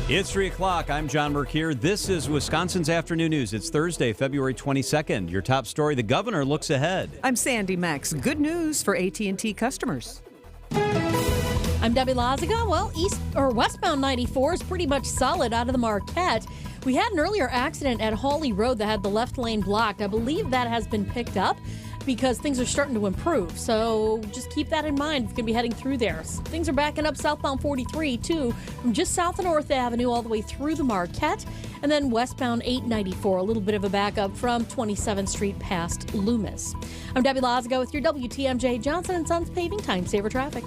It's 3 o'clock. I'm John Mercure. This is Wisconsin's Afternoon News. It's Thursday, February 22nd. Your top story, the governor looks ahead. I'm Sandy Max. Good news for AT&T customers. I'm Debbie Lazaga. Well, westbound 94 is pretty much solid out of the Marquette. We had an earlier accident at Hawley Road that had the left lane blocked. I believe that has been picked up because things are starting to improve. So just keep that in mind if you're going to be heading through there. Things are backing up southbound 43, too, from just south of North Avenue all the way through the Marquette. And then westbound 894, a little bit of a backup from 27th Street past Loomis. I'm Debbie Lazaga with your WTMJ Johnson & Sons Paving Time Saver Traffic.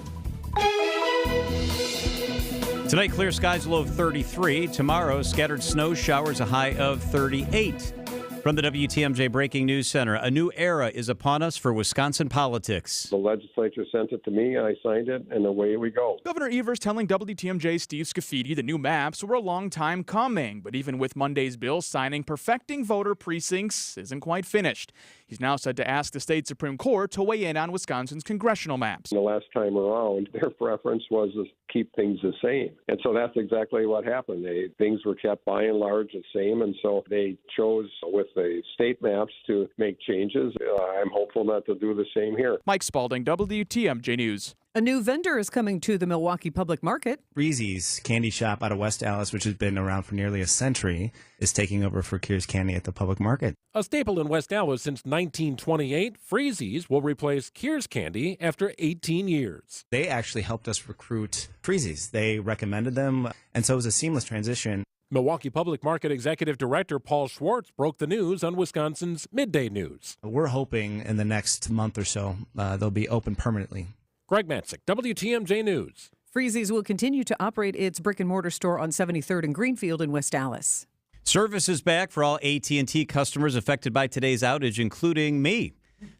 Tonight, clear skies, low of 33. Tomorrow, scattered snow showers, a high of 38. From the WTMJ Breaking News Center, a new era is upon us for Wisconsin politics. The legislature sent it to me, I signed it, and away we go. Governor Evers telling WTMJ's Steve Scafidi the new maps were a long time coming, but even with Monday's bill signing, perfecting voter precincts isn't quite finished. He's now set to ask the state Supreme Court to weigh in on Wisconsin's congressional maps. The last time around, their preference was to keep things the same. And so that's exactly what happened. Things were kept by and large the same, and so they chose with the state maps to make changes. I'm hopeful that they'll do the same here. Mike Spalding, WTMJ News. A new vendor is coming to the Milwaukee Public Market. Freezy's candy shop out of West Allis, which has been around for nearly a century, is taking over for Kears Candy at the public market. A staple in West Allis since 1928, Freezy's will replace Kears Candy after 18 years. They actually helped us recruit Freezy's. They recommended them, and so it was a seamless transition. Milwaukee Public Market Executive Director Paul Schwartz broke the news on Wisconsin's Midday News. We're hoping in the next month or so they'll be open permanently. Greg Matzik, WTMJ News. Freezy's will continue to operate its brick-and-mortar store on 73rd and Greenfield in West Allis. Service is back for all AT&T customers affected by today's outage, including me.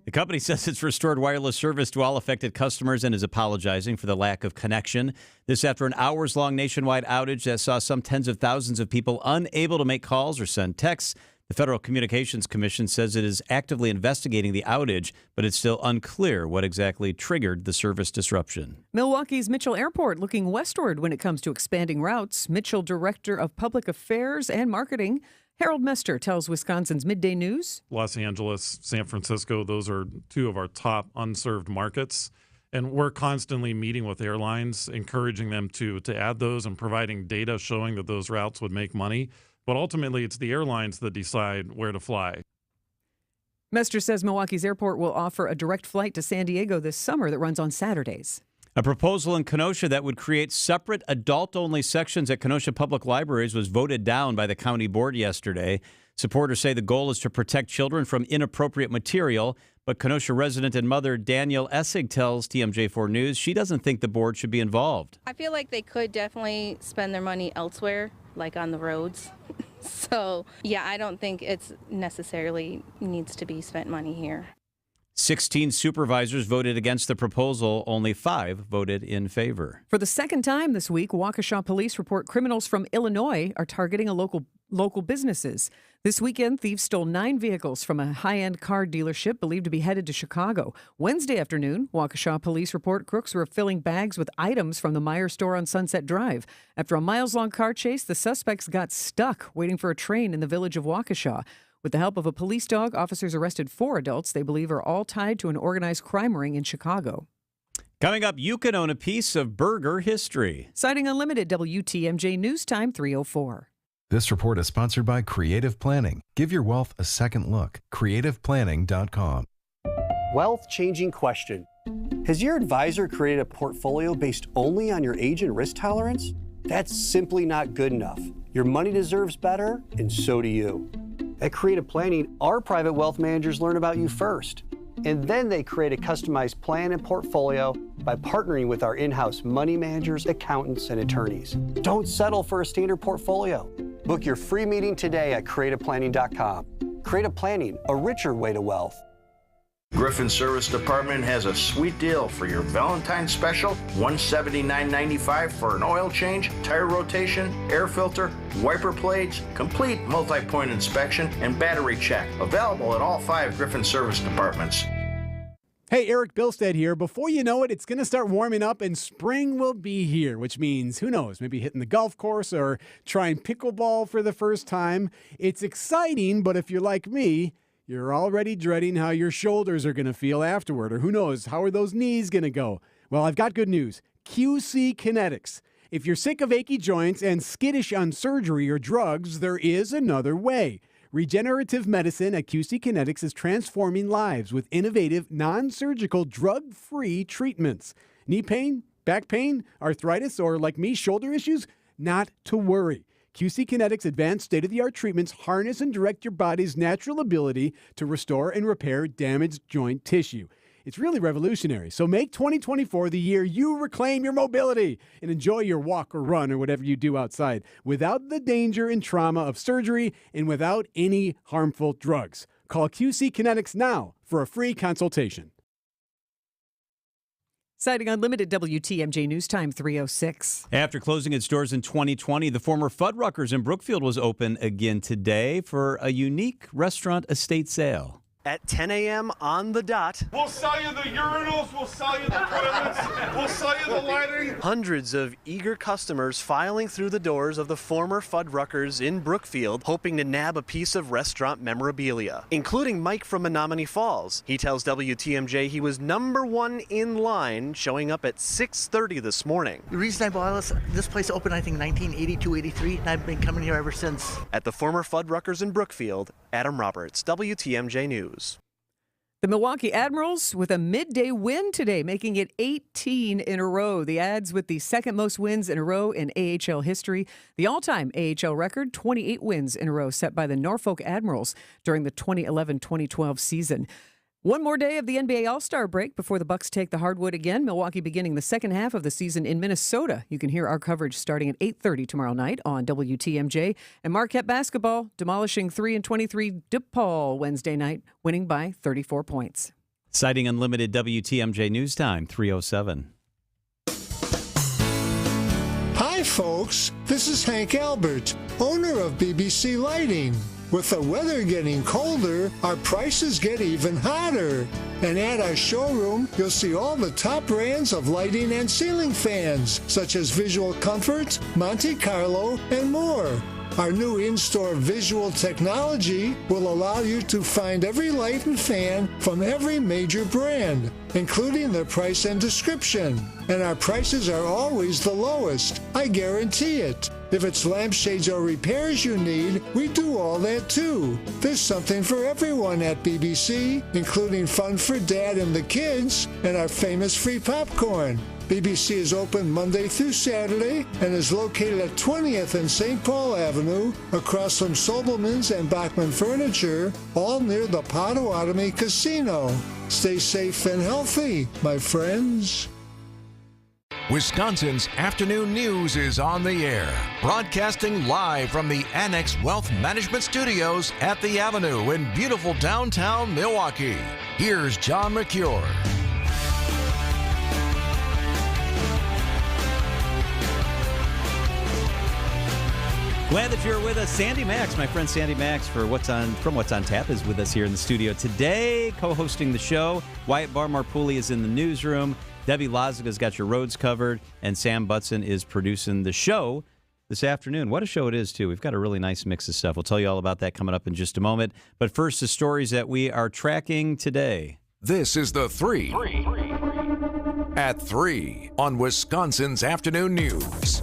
The company says it's restored wireless service to all affected customers and is apologizing for the lack of connection. This after an hours-long nationwide outage that saw some tens of thousands of people unable to make calls or send texts. The Federal Communications Commission says it is actively investigating the outage, but it's still unclear what exactly triggered the service disruption. Milwaukee's Mitchell Airport looking westward when it comes to expanding routes. Mitchell Director of Public Affairs and Marketing Harold Mester tells Wisconsin's Midday News. Los Angeles, San Francisco, those are two of our top unserved markets. And we're constantly meeting with airlines, encouraging them to add those and providing data showing that those routes would make money. But ultimately, it's the airlines that decide where to fly. Mester says Milwaukee's airport will offer a direct flight to San Diego this summer that runs on Saturdays. A proposal in Kenosha that would create separate adult-only sections at Kenosha Public Libraries was voted down by the county board yesterday. Supporters say the goal is to protect children from inappropriate material, but Kenosha resident and mother Danielle Essig tells TMJ4 News she doesn't think the board should be involved. I feel like they could definitely spend their money elsewhere, like on the roads. So, yeah, I don't think it's necessarily needs to be spent money here. 16 supervisors voted against the proposal. Only 5 voted in favor. For the second time this week, Waukesha police report criminals from Illinois are targeting local businesses. This weekend, thieves stole 9 vehicles from a high-end car dealership believed to be headed to Chicago. Wednesday afternoon, Waukesha police report crooks were filling bags with items from the Meyer store on Sunset Drive. After a miles-long car chase, the suspects got stuck waiting for a train in the village of Waukesha. With the help of a police dog, officers arrested 4 adults they believe are all tied to an organized crime ring in Chicago. Coming up, you can own a piece of burger history. Citing Unlimited, WTMJ News Time 3:04. This report is sponsored by Creative Planning. Give your wealth a second look. CreativePlanning.com. Wealth-changing question. Has your advisor created a portfolio based only on your age and risk tolerance? That's simply not good enough. Your money deserves better, and so do you. At Creative Planning, our private wealth managers learn about you first, and then they create a customized plan and portfolio by partnering with our in-house money managers, accountants, and attorneys. Don't settle for a standard portfolio. Book your free meeting today at CreativePlanning.com. Creative Planning, a richer way to wealth. Griffin Service Department has a sweet deal for your Valentine's special. $179.95 for an oil change, tire rotation, air filter, wiper blades, complete multi-point inspection, and battery check. Available at all 5 Griffin Service Departments. Hey, Eric Bilstead here. Before you know it, it's going to start warming up and spring will be here, which means, who knows, maybe hitting the golf course or trying pickleball for the first time. It's exciting, but if you're like me, you're already dreading how your shoulders are going to feel afterward, or who knows, how are those knees going to go? Well, I've got good news. QC Kinetics. If you're sick of achy joints and skittish on surgery or drugs, there is another way. Regenerative medicine at QC Kinetics is transforming lives with innovative, non-surgical, drug-free treatments. Knee pain, back pain, arthritis, or like me, shoulder issues? Not to worry. QC Kinetics' advanced state-of-the-art treatments harness and direct your body's natural ability to restore and repair damaged joint tissue. It's really revolutionary. So make 2024 the year you reclaim your mobility and enjoy your walk or run or whatever you do outside without the danger and trauma of surgery and without any harmful drugs. Call QC Kinetics now for a free consultation. Citing Unlimited, WTMJ News Time 3:06. After closing its doors in 2020, the former Fuddruckers in Brookfield was open again today for a unique restaurant estate sale. At 10 a.m. on the dot. We'll sell you the urinals, we'll sell you the toilets, we'll sell you the lighting. Hundreds of eager customers filing through the doors of the former Fuddruckers in Brookfield, hoping to nab a piece of restaurant memorabilia, including Mike from Menominee Falls. He tells WTMJ he was number one in line, showing up at 6:30 this morning. The reason I bought this place opened, I think, 1982, 83, and I've been coming here ever since. At the former Fuddruckers in Brookfield, Adam Roberts, WTMJ News. The Milwaukee Admirals with a midday win today, making it 18 in a row. The Ads with the second most wins in a row in AHL history. The all-time AHL record, 28 wins in a row, set by the Norfolk Admirals during the 2011-2012 season. One more day of the NBA All-Star break before the Bucks take the hardwood again. Milwaukee beginning the second half of the season in Minnesota. You can hear our coverage starting at 8:30 tomorrow night on WTMJ. And Marquette basketball demolishing 3-23 DePaul Wednesday night, winning by 34 points. Citing Unlimited, WTMJ News Time 3:07. Hi, folks. This is Hank Albert, owner of BBC Lighting. With the weather getting colder, our prices get even hotter. And at our showroom, you'll see all the top brands of lighting and ceiling fans, such as Visual Comfort, Monte Carlo, and more. Our new in-store visual technology will allow you to find every light and fan from every major brand, including their price and description. And our prices are always the lowest. I guarantee it. If it's lampshades or repairs you need, we do all that too. There's something for everyone at BBC, including fun for Dad and the kids, and our famous free popcorn. BBC is open Monday through Saturday and is located at 20th and St. Paul Avenue, across from Sobelman's and Bachman Furniture, all near the Potawatomi Casino. Stay safe and healthy, my friends. Wisconsin's afternoon news is on the air, broadcasting live from the Annex Wealth Management Studios at the Avenue in beautiful downtown Milwaukee. Here's John McCure. Glad that you're with us. Sandy Max, my friend Sandy Max from What's on Tap, is with us here in the studio today, co-hosting the show. Wyatt Barmarpuli is in the newsroom. Debbie Lazaga's got your roads covered, and Sam Butson is producing the show this afternoon. What a show it is, too. We've got a really nice mix of stuff. We'll tell you all about that coming up in just a moment. But first, the stories that we are tracking today. This is the 3 at 3 on Wisconsin's afternoon news.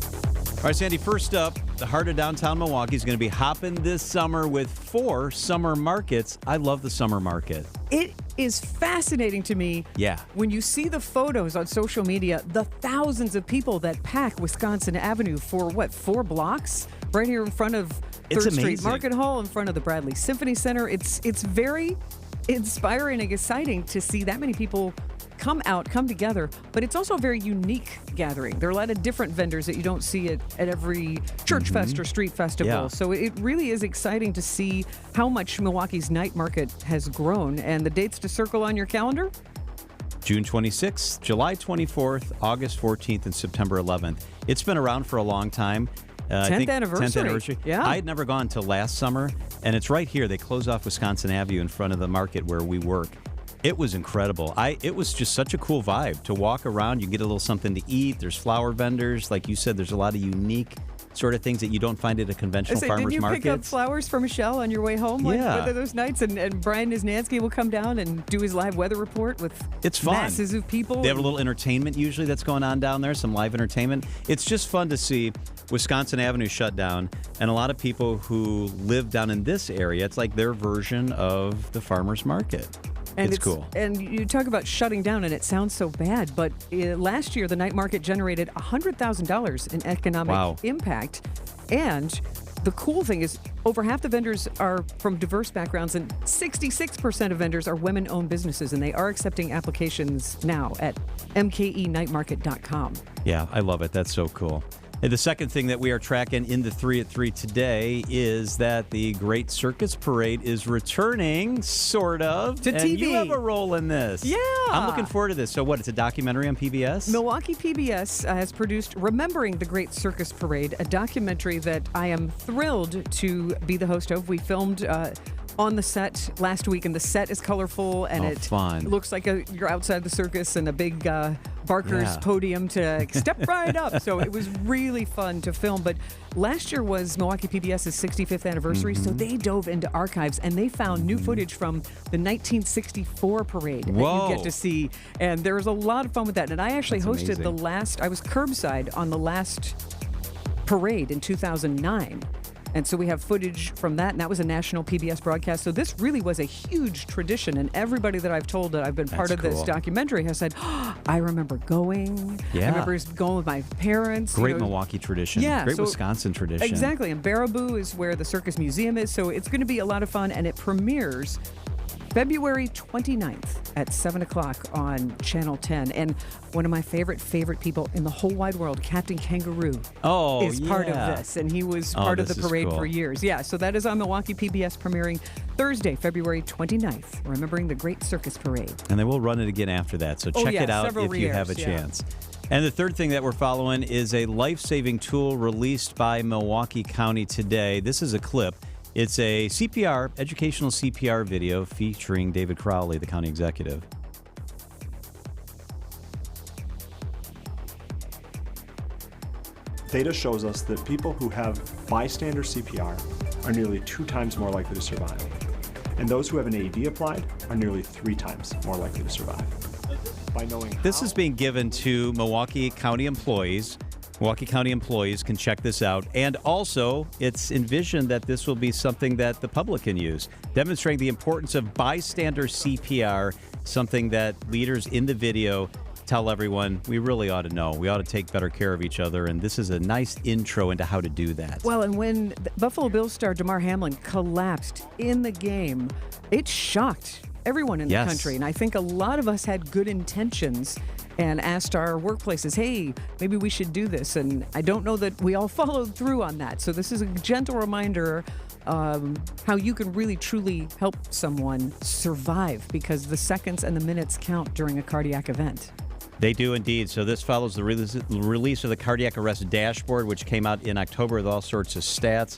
All right, Sandy, first up, the heart of downtown Milwaukee is going to be hopping this summer with 4 summer markets. I love the summer market. It is fascinating to me. Yeah. When you see the photos on social media, the thousands of people that pack Wisconsin Avenue for 4 blocks? Right here in front of 3rd Street Market Hall, in front of the Bradley Symphony Center. It's very inspiring and exciting to see that many people come together, but it's also a very unique gathering. There are a lot of different vendors that you don't see at every church fest or street festival. Yeah. So it really is exciting to see how much Milwaukee's night market has grown. And the dates to circle on your calendar? June 26th, July 24th, August 14th, and September 11th. It's been around for a long time. 10th anniversary. Yeah. I had never gone until last summer, and it's right here. They close off Wisconsin Avenue in front of the market where we work. It was incredible. It was just such a cool vibe to walk around. You get a little something to eat. There's flower vendors. Like you said, there's a lot of unique sort of things that you don't find at a conventional farmer's market. Didn't you pick up flowers for Michelle on your way home? Yeah. One of those nights? And Brian Niznansky will come down and do his live weather report with it's fun. Masses of people. They have a little entertainment usually that's going on down there, some live entertainment. It's just fun to see Wisconsin Avenue shut down, and a lot of people who live down in this area, it's like their version of the farmer's market. And it's cool. And you talk about shutting down, and it sounds so bad, but last year the night market generated $100,000 in economic impact. And the cool thing is over half the vendors are from diverse backgrounds, and 66% of vendors are women-owned businesses, and they are accepting applications now at mkenightmarket.com. Yeah, I love it. That's so cool. And the second thing that we are tracking in the 3 at 3 today is that the Great Circus Parade is returning, sort of. To and TV. You have a role in this. Yeah. I'm looking forward to this. So what, it's a documentary on PBS? Milwaukee PBS has produced Remembering the Great Circus Parade, a documentary that I am thrilled to be the host of. We filmed on the set last week, and the set is colorful, and it fun. looks like you're outside the circus and a big Barker's podium to step right up. So it was really fun to film. But last year was Milwaukee PBS's 65th anniversary, so they dove into archives, and they found new footage from the 1964 parade that you get to see. And there was a lot of fun with that. And I actually hosted I was curbside on the last parade in 2009. And so we have footage from that, and that was a national PBS broadcast. So this really was a huge tradition, and everybody that I've told that I've been part of this documentary has said, I remember going. Yeah. I remember going with my parents. Great Milwaukee tradition. Yeah. Great Wisconsin tradition. Exactly. And Baraboo is where the Circus Museum is. So it's going to be a lot of fun, and it premieres February 29th at 7 o'clock on Channel 10. And one of my favorite people in the whole wide world, Captain Kangaroo, is part of this. And he was part of the parade for years. Yeah, so that is on Milwaukee PBS, premiering Thursday, February 29th, Remembering the Great Circus Parade. And they will run it again after that, so check it out if you have a chance. And the third thing that we're following is a life-saving tool released by Milwaukee County today. This is a clip. It's a CPR, educational CPR video featuring David Crowley, the county executive. Data shows us that people who have bystander CPR are nearly 2 times more likely to survive. And those who have an AED applied are nearly 3 times more likely to survive. By knowing this is being given to Milwaukee County employees. Milwaukee County employees can check this out. And also, it's envisioned that this will be something that the public can use, demonstrating the importance of bystander CPR, something that leaders in the video tell everyone we really ought to know. We ought to take better care of each other, and this is a nice intro into how to do that. Well, and when Buffalo Bills star Damar Hamlin collapsed in the game, it shocked everyone in the country. And I think a lot of us had good intentions and asked our workplaces, hey, maybe we should do this. And I don't know that we all followed through on that. So this is a gentle reminder how you can really, truly help someone survive, because the seconds and the minutes count during a cardiac event. They do indeed. So this follows the release of the cardiac arrest dashboard, which came out in October with all sorts of stats.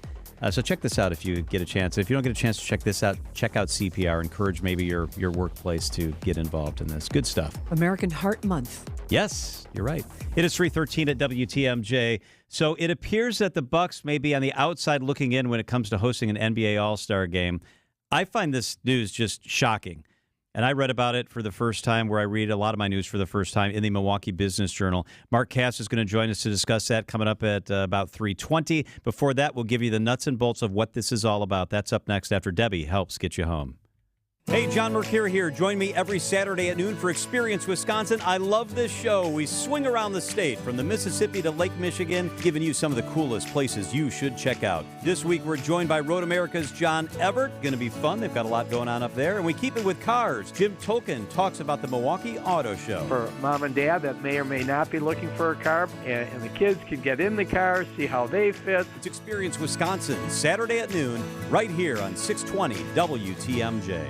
So check this out if you get a chance. If you don't get a chance to check this out, check out CPR. Encourage maybe your workplace to get involved in this. Good stuff. American Heart Month. Yes, you're right. It is 3:13 at WTMJ. So it appears that the Bucks may be on the outside looking in when it comes to hosting an NBA All-Star game. I find this news just shocking. And I read about it for the first time, where I read a lot of my news for the first time, in the Milwaukee Business Journal. Mark Cass is going to join us to discuss that coming up at about 3:20. Before that, we'll give you the nuts and bolts of what this is all about. That's up next after Debbie helps get you home. Hey, John Mercure here. Join me every Saturday at noon for Experience Wisconsin. I love this show. We swing around the state from the Mississippi to Lake Michigan, giving you some of the coolest places you should check out. This week, we're joined by Road America's John Everett. Going to be fun. They've got a lot going on up there. And we keep it with cars. Jim Tolkien talks about the Milwaukee Auto Show. For mom and dad that may or may not be looking for a car, and the kids can get in the car, see how they fit. It's Experience Wisconsin, Saturday at noon, right here on 620 WTMJ.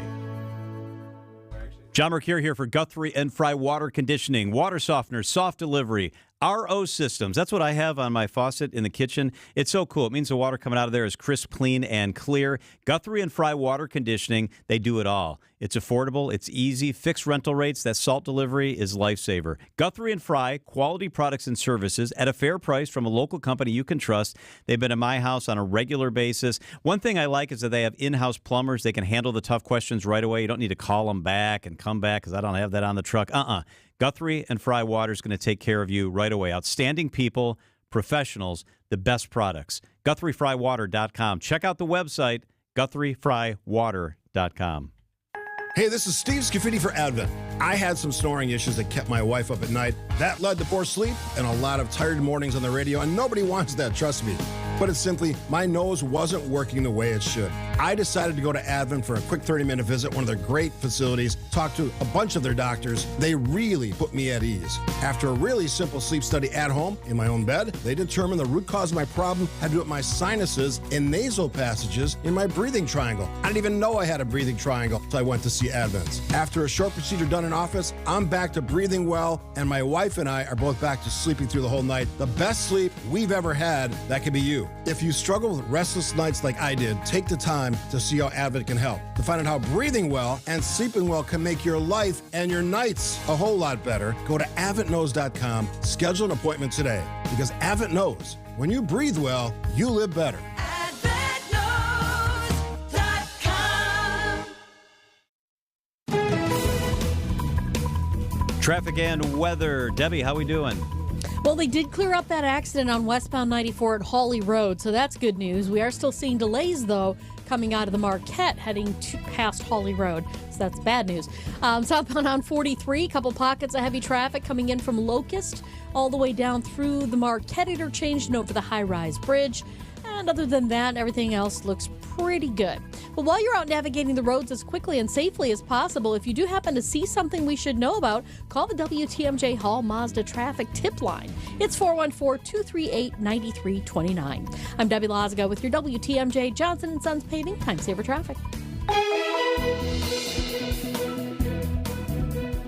John Mercure here for Guthrie and Fry Water Conditioning, water softeners, soft delivery, RO systems. That's what I have on my faucet in the kitchen. It's so cool. It means the water coming out of there is crisp, clean, and clear. Guthrie and Fry Water Conditioning, they do it all. It's affordable. It's easy. Fixed rental rates. That salt delivery is lifesaver. Guthrie and Fry, quality products and services at a fair price from a local company you can trust. They've been in my house on a regular basis. One thing I like is that they have in-house plumbers. They can handle the tough questions right away. You don't need to call them back and come back because I don't have that on the truck. Guthrie and Fry Water is going to take care of you right away. Outstanding people, professionals, the best products. GuthrieFryWater.com. Check out the website, GuthrieFryWater.com. Hey, this is Steve Scafidi for Advent. I had some snoring issues that kept my wife up at night. That led to poor sleep and a lot of tired mornings on the radio, and nobody wants that, trust me. But it's simply my nose wasn't working the way it should. I decided to go to Advent for a quick 30-minute visit, one of their great facilities, talk to a bunch of their doctors. They really put me at ease. After a really simple sleep study at home in my own bed, they determined the root cause of my problem had to do with my sinuses and nasal passages in my breathing triangle. I didn't even know I had a breathing triangle until I went to see Advent. After a short procedure done in office, I'm back to breathing well, and my wife and I are both back to sleeping through the whole night. The best sleep we've ever had, that could be you. If you struggle with restless nights like I did, take the time to see how Advent can help. To find out how breathing well and sleeping well can make your life and your nights a whole lot better, go to AdventKnows.com, schedule an appointment today. Because Advent knows, when you breathe well, you live better. Traffic and weather. Debbie, how we doing? Well, they did clear up that accident on westbound 94 at Hawley Road, so that's good news. We are still seeing delays, though, coming out of the Marquette heading past Hawley Road, so that's bad news. Southbound on 43, couple pockets of heavy traffic coming in from Locust all the way down through the Marquette interchange and over the high-rise bridge. And other than that, everything else looks pretty good. But while you're out navigating the roads as quickly and safely as possible, if you do happen to see something we should know about, call the WTMJ Hall Mazda traffic tip line. It's 414-238-9329. I'm Debbie Lazaga with your WTMJ Johnson & Sons Paving Time Saver Traffic.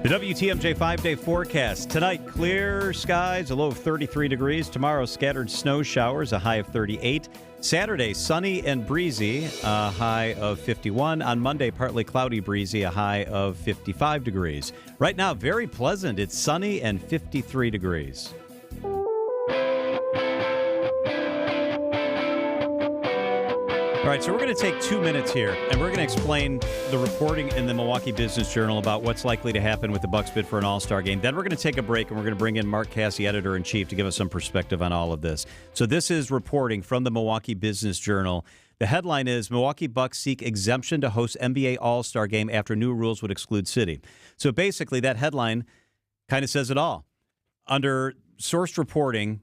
The WTMJ 5-day forecast. Tonight, clear skies, a low of 33 degrees. Tomorrow, scattered snow showers, a high of 38. Saturday, sunny and breezy, a high of 51. On Monday, partly cloudy, breezy, a high of 55 degrees. Right now, very pleasant. It's sunny and 53 degrees. All right, so we're going to take 2 minutes here, and we're going to explain the reporting in the Milwaukee Business Journal about what's likely to happen with the Bucks bid for an All-Star game. Then we're going to take a break, and we're going to bring in Mark Cassie, editor-in-chief, to give us some perspective on all of this. So this is reporting from the Milwaukee Business Journal. The headline is, Milwaukee Bucks seek exemption to host NBA All-Star game after new rules would exclude City. So basically, that headline kind of says it all. Under sourced reporting,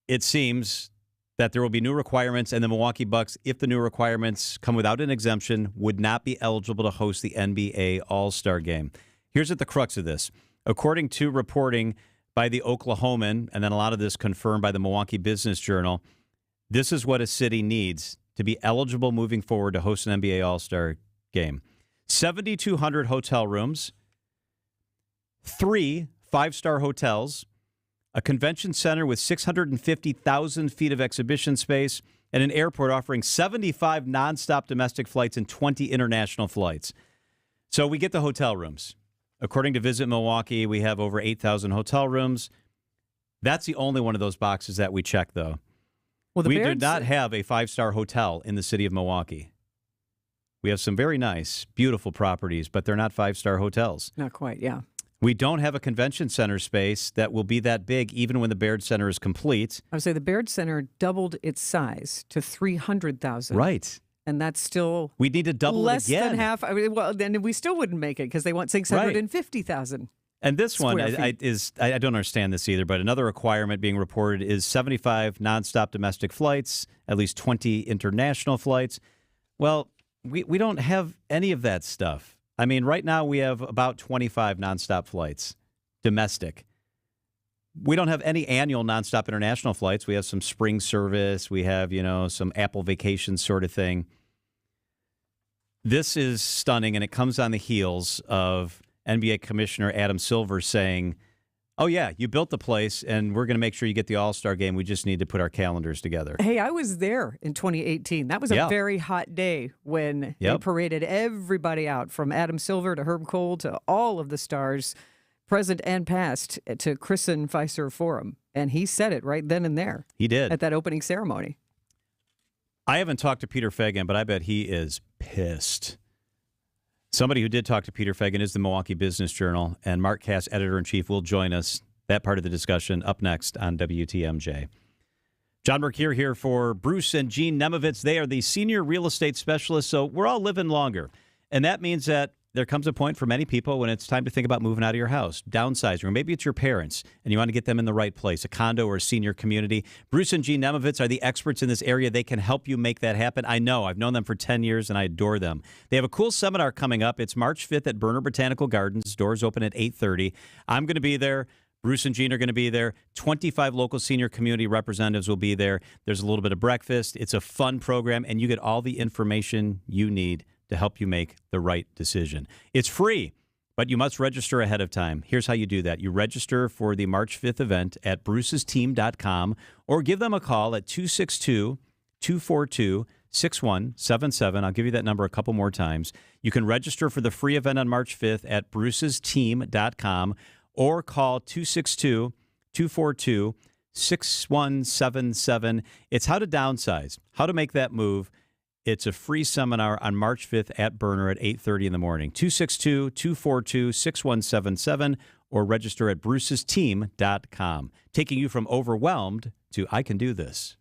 it seems that there will be new requirements, and the Milwaukee Bucks, if the new requirements come without an exemption, would not be eligible to host the NBA All-Star Game. Here's at the crux of this. According to reporting by the Oklahoman, and then a lot of this confirmed by the Milwaukee Business Journal, this is what a city needs to be eligible moving forward to host an NBA All-Star Game. 7,200 hotel rooms, 3 5-star hotels, a convention center with 650,000 feet of exhibition space, and an airport offering 75 nonstop domestic flights and 20 international flights. So we get the hotel rooms. According to Visit Milwaukee, we have over 8,000 hotel rooms. That's the only one of those boxes that we check, though. Well, we do not have a 5-star hotel in the city of Milwaukee. We have some very nice, beautiful properties, but they're not 5-star hotels. Not quite, yeah. We don't have a convention center space that will be that big even when the Baird Center is complete. I would say the Baird Center doubled its size to 300,000. Right. And that's still we need to double less it again. Than half. I mean, well, then we still wouldn't make it because they want 650,000. And this one I don't understand this either, but another requirement being reported is 75 nonstop domestic flights, at least 20 international flights. Well, we don't have any of that stuff. I mean, right now we have about 25 nonstop flights, domestic. We don't have any annual nonstop international flights. We have some spring service. We have, some Apple vacation sort of thing. This is stunning, and it comes on the heels of NBA Commissioner Adam Silver saying, Oh, yeah, you built the place, and we're going to make sure you get the All-Star game. We just need to put our calendars together. Hey, I was there in 2018. That was a very hot day when they paraded everybody out, from Adam Silver to Herb Cole to all of the stars, present and past, to christen Fiserv Forum. And he said it right then and there. He did. At that opening ceremony. I haven't talked to Peter Feigin, but I bet he is pissed. Somebody who did talk to Peter Feigin is the Milwaukee Business Journal, and Mark Cass, editor-in-chief, will join us. That part of the discussion up next on WTMJ. John Mercure here for Bruce and Jean Nemovitz. They are the senior real estate specialists, so we're all living longer. And that means that there comes a point for many people when it's time to think about moving out of your house, downsizing, or maybe it's your parents, and you want to get them in the right place, a condo or a senior community. Bruce and Jean Nemovitz are the experts in this area. They can help you make that happen. I know. I've known them for 10 years, and I adore them. They have a cool seminar coming up. It's March 5th at Berner Botanical Gardens. Doors open at 8:30. I'm going to be there. Bruce and Jean are going to be there. 25 local senior community representatives will be there. There's a little bit of breakfast. It's a fun program, and you get all the information you need to help you make the right decision. It's free, but you must register ahead of time. Here's how you do that. You register for the March 5th event at brucesteam.com or give them a call at 262-242-6177. I'll give you that number a couple more times. You can register for the free event on March 5th at brucesteam.com or call 262-242-6177. It's how to downsize, how to make that move. It's a free seminar on March 5th at Berner at 8:30 in the morning. 262-242-6177 or register at brucesteam.com. Taking you from overwhelmed to I can do this.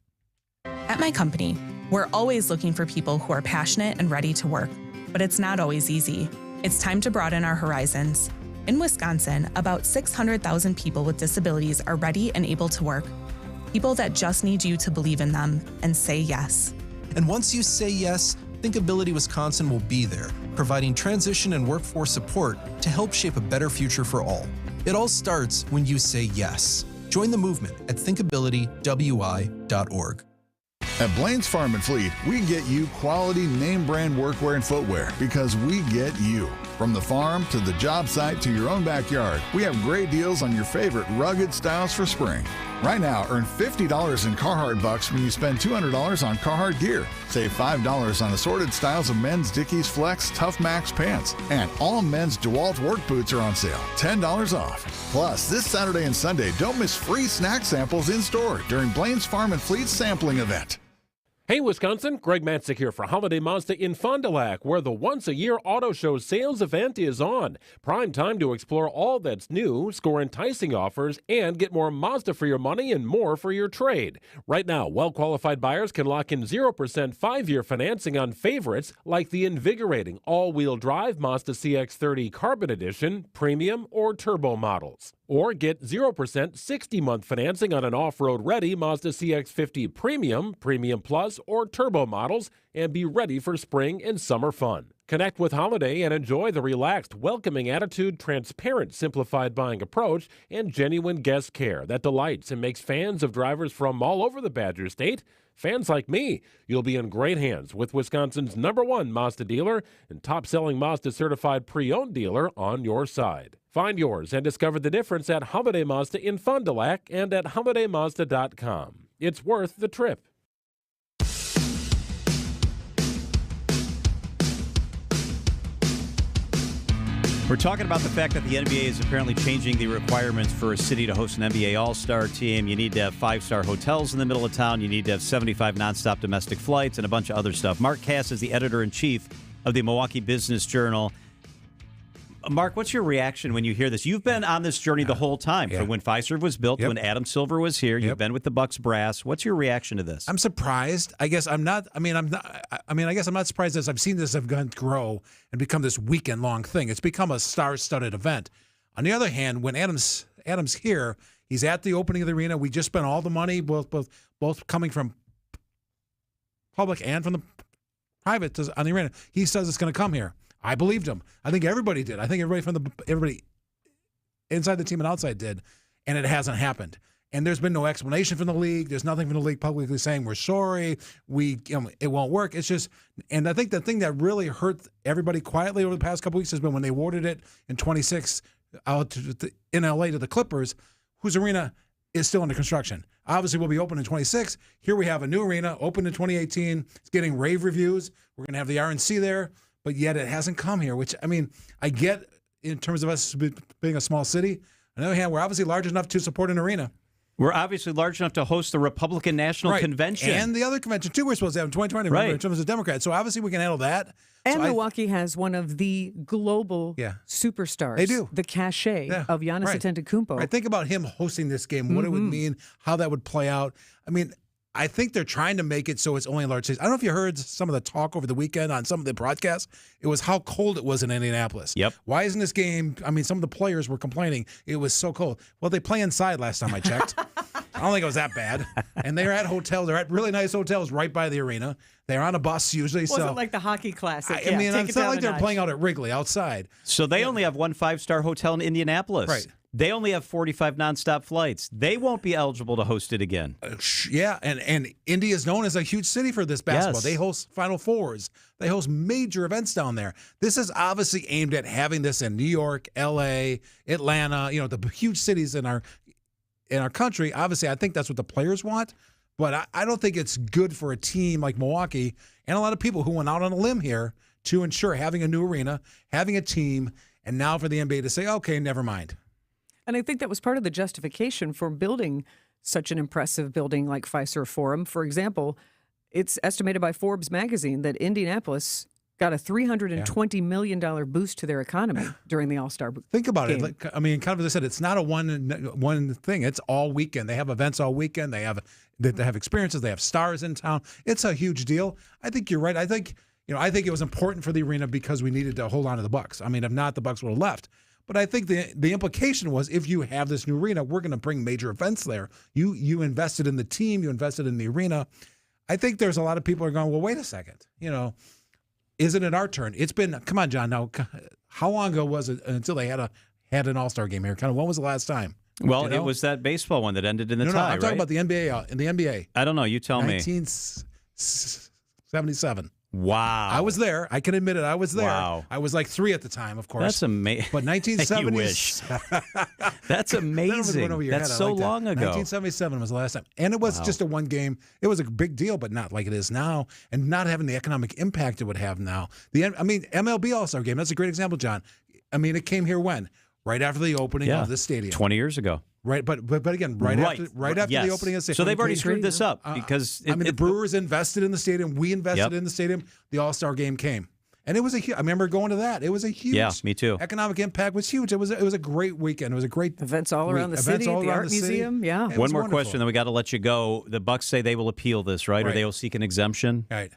At my company, we're always looking for people who are passionate and ready to work, but it's not always easy. It's time to broaden our horizons. In Wisconsin, about 600,000 people with disabilities are ready and able to work. People that just need you to believe in them and say yes. And once you say yes, Thinkability Wisconsin will be there, providing transition and workforce support to help shape a better future for all. It all starts when you say yes. Join the movement at thinkabilitywi.org. At Blaine's Farm and Fleet, we get you quality name brand workwear and footwear because we get you. From the farm to the job site to your own backyard, we have great deals on your favorite rugged styles for spring. Right now, earn $50 in Carhartt bucks when you spend $200 on Carhartt gear. Save $5 on assorted styles of men's Dickies Flex Tough Max pants. And all men's DeWalt work boots are on sale, $10 off. Plus, this Saturday and Sunday, don't miss free snack samples in store during Blaine's Farm and Fleet sampling event. Hey, Wisconsin, Greg Matzik here for Holiday Mazda in Fond du Lac, where the once-a-year auto show sales event is on. Prime time to explore all that's new, score enticing offers, and get more Mazda for your money and more for your trade. Right now, well-qualified buyers can lock in 0% 5-year financing on favorites like the invigorating all-wheel drive Mazda CX-30 Carbon Edition, Premium, or Turbo models. Or get 0% 60-month financing on an off-road ready Mazda CX-50 Premium, Premium Plus, or Turbo models and be ready for spring and summer fun. Connect with Holiday and enjoy the relaxed, welcoming attitude, transparent, simplified buying approach, and genuine guest care that delights and makes fans of drivers from all over the Badger State. Fans like me, you'll be in great hands with Wisconsin's #1 Mazda dealer and top-selling Mazda certified pre-owned dealer on your side. Find yours and discover the difference at Holiday Mazda in Fond du Lac and at holidaymazda.com. It's worth the trip. We're talking about the fact that the NBA is apparently changing the requirements for a city to host an NBA All-Star team. You need to have 5-star hotels in the middle of town. You need to have 75 nonstop domestic flights and a bunch of other stuff. Mark Cass is the editor-in-chief of the Milwaukee Business Journal. Mark, what's your reaction when you hear this? You've been on this journey the whole time, from when Fiserv was built to when Adam Silver was here. You've been with the Bucks brass. What's your reaction to this? I'm surprised. I guess I'm not. I guess I'm not surprised as I've seen this event grow and become this weekend-long thing. It's become a star-studded event. On the other hand, when Adam's here, he's at the opening of the arena. We just spent all the money, both coming from public and from the private on the arena. He says it's going to come here. I believed him. I think everybody did. I think everybody inside the team and outside did, and it hasn't happened. And there's been no explanation from the league. There's nothing from the league publicly saying we're sorry. It won't work. It's just, and I think the thing that really hurt everybody quietly over the past couple weeks has been when they awarded it in 26 in LA to the Clippers, whose arena is still under construction. Obviously, will be open in 26. Here we have a new arena, opened in 2018. It's getting rave reviews. We're going to have the RNC there, but yet it hasn't come here, which, I mean, I get in terms of us being a small city. On the other hand, we're obviously large enough to support an arena. We're obviously large enough to host the Republican National Convention. And the other convention, too, we're supposed to have in 2020, remember, in terms of Democrats. So obviously we can handle that. And so Milwaukee has one of the global superstars. They do. The cachet of Giannis Antetokounmpo. Right. Think about him hosting this game, what it would mean, how that would play out. I mean, I think they're trying to make it so it's only large cities. I don't know if you heard some of the talk over the weekend on some of the broadcasts. It was how cold it was in Indianapolis. Yep. Why isn't this game, I mean, some of the players were complaining it was so cold. Well, they play inside last time I checked. I don't think it was that bad. And they're at hotels. They're at really nice hotels right by the arena. They're on a bus usually. Wasn't like the hockey classic. I mean, it's not like they're playing out at Wrigley outside. So they only have one 5-star hotel in Indianapolis. Right. They only have 45 nonstop flights. They won't be eligible to host it again. Yeah, and Indy is known as a huge city for this basketball. Yes. They host Final Fours. They host major events down there. This is obviously aimed at having this in New York, L.A., Atlanta, the huge cities in our country. Obviously, I think that's what the players want, but I don't think it's good for a team like Milwaukee and a lot of people who went out on a limb here to ensure having a new arena, having a team, and now for the NBA to say, okay, never mind. And I think that was part of the justification for building such an impressive building like Fiserv Forum. For example, it's estimated by Forbes magazine that Indianapolis got a $320 million boost to their economy during the All-Star game. Think about it. Like, I mean, kind of as I said, it's not a one thing. It's all weekend. They have events all weekend. They have experiences. They have stars in town. It's a huge deal. I think you're right. I think it was important for the arena because we needed to hold on to the Bucks. I mean, if not, the Bucks would have left. But I think the implication was if you have this new arena, we're going to bring major events there. You invested in the team. You invested in the arena. I think there's a lot of people who are going, well, wait a second. Isn't it our turn? It's been, come on, John. Now, how long ago was it until they had an All-Star game here? Kind of when was the last time? Well, it was that baseball one that ended in the tie, I'm talking about the NBA. In the NBA. I don't know. You tell me. 1977. Wow. I was there. I can admit it. I was there. Wow. I was like 3 at the time, of course. That's amazing. But 1970s. You wish. That's amazing. That's so long ago. 1977 was the last time. And it was just a one game. It was a big deal, but not like it is now. And not having the economic impact it would have now. MLB All-Star game, that's a great example, John. I mean, it came here when? Right after the opening of the stadium. 20 years ago. Right, but again, right after the opening of the stadium. So they've already screwed this up because the Brewers invested in the stadium. We invested in the stadium. The All-Star game came, and it was I remember going to that. It was a huge. Yeah, me too. Economic impact was huge. It was a great weekend. It was a great events all around the city, the art museum. Yeah. One more question, then we got to let you go. The Bucks say they will appeal this, right? Or they will seek an exemption. Right.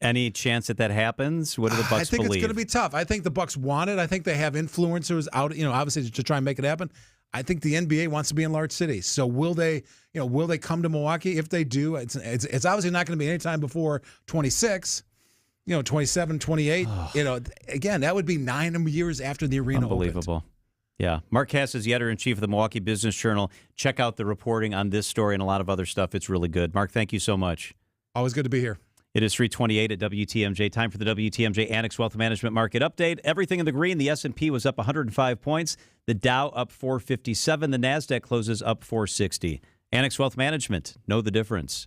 Any chance that happens? What do the Bucks I think believe? It's going to be tough. I think the Bucks want it. I think they have influencers out, obviously to try and make it happen. I think the NBA wants to be in large cities. So will they come to Milwaukee? If they do, it's obviously not going to be any time before 26, 27, 28. Again, that would be 9 years after the arena Unbelievable. opened. Yeah. Mark Cass is the editor-in-chief of the Milwaukee Business Journal. Check out the reporting on this story and a lot of other stuff. It's really good. Mark, thank you so much. Always good to be here. It is 3:28 at WTMJ. Time for the WTMJ Annex Wealth Management Market Update. Everything in the green. The S&P was up 105 points. The Dow up 457. The NASDAQ closes up 460. Annex Wealth Management. Know the difference.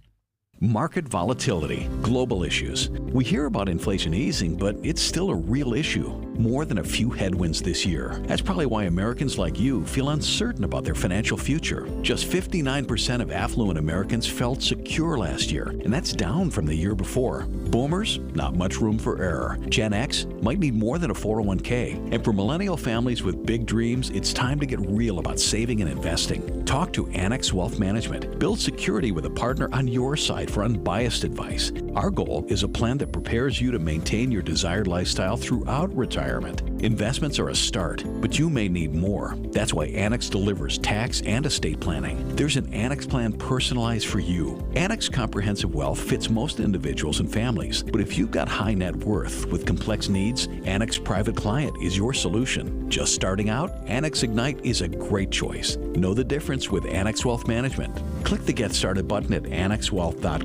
Market volatility, global issues. We hear about inflation easing, but it's still a real issue. More than a few headwinds this year. That's probably why Americans like you feel uncertain about their financial future. Just 59% of affluent Americans felt secure last year, and that's down from the year before. Boomers, not much room for error. Gen X might need more than a 401k. And for millennial families with big dreams, it's time to get real about saving and investing. Talk to Annex Wealth Management. Build security with a partner on your side for unbiased advice. Our goal is a plan that prepares you to maintain your desired lifestyle throughout retirement. Investments are a start, but you may need more. That's why Annex delivers tax and estate planning. There's an Annex plan personalized for you. Annex Comprehensive Wealth fits most individuals and families, but if you've got high net worth with complex needs, Annex Private Client is your solution. Just starting out? Annex Ignite is a great choice. Know the difference with Annex Wealth Management. Click the Get Started button at annexwealth.com.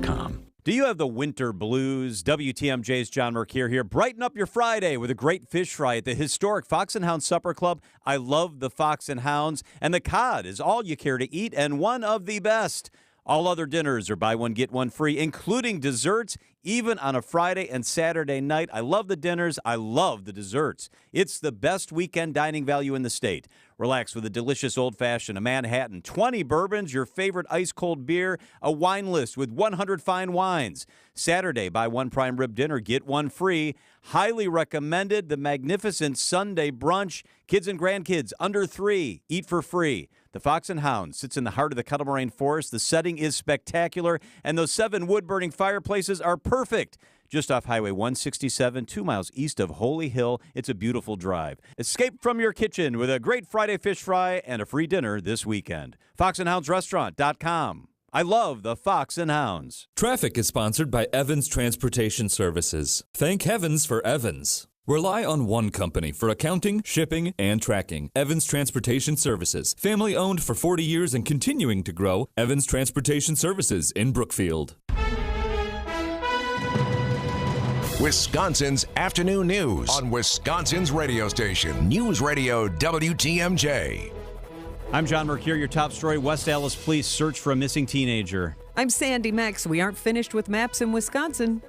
Do you have the winter blues? WTMJ's John Mercure here. Brighten up your Friday with a great fish fry at the historic Fox and Hound Supper Club. I love the Fox and Hounds, and the cod is all you care to eat and one of the best. All other dinners are buy one, get one free, including desserts, even on a Friday and Saturday night. I love the dinners. I love the desserts. It's the best weekend dining value in the state. Relax with a delicious old-fashioned, a Manhattan, 20 bourbons, your favorite ice-cold beer, a wine list with 100 fine wines. Saturday, buy one prime rib dinner, get one free. Highly recommended, the magnificent Sunday brunch. Kids and grandkids under 3, eat for free. The Fox and Hound sits in the heart of the Kettle Moraine Forest. The setting is spectacular, and those 7 wood-burning fireplaces are perfect. Just off Highway 167, 2 miles east of Holy Hill. It's a beautiful drive. Escape from your kitchen with a great Friday fish fry and a free dinner this weekend. FoxandHoundsRestaurant.com. I love the Fox and Hounds. Traffic is sponsored by Evans Transportation Services. Thank heavens for Evans. Rely on one company for accounting, shipping, and tracking. Evans Transportation Services. Family owned for 40 years and continuing to grow. Evans Transportation Services in Brookfield. Wisconsin's afternoon news on Wisconsin's radio station, News Radio WTMJ. I'm John Mercure. Your top story, West Allis police search for a missing teenager. I'm Sandy Mex. We aren't finished with maps in Wisconsin.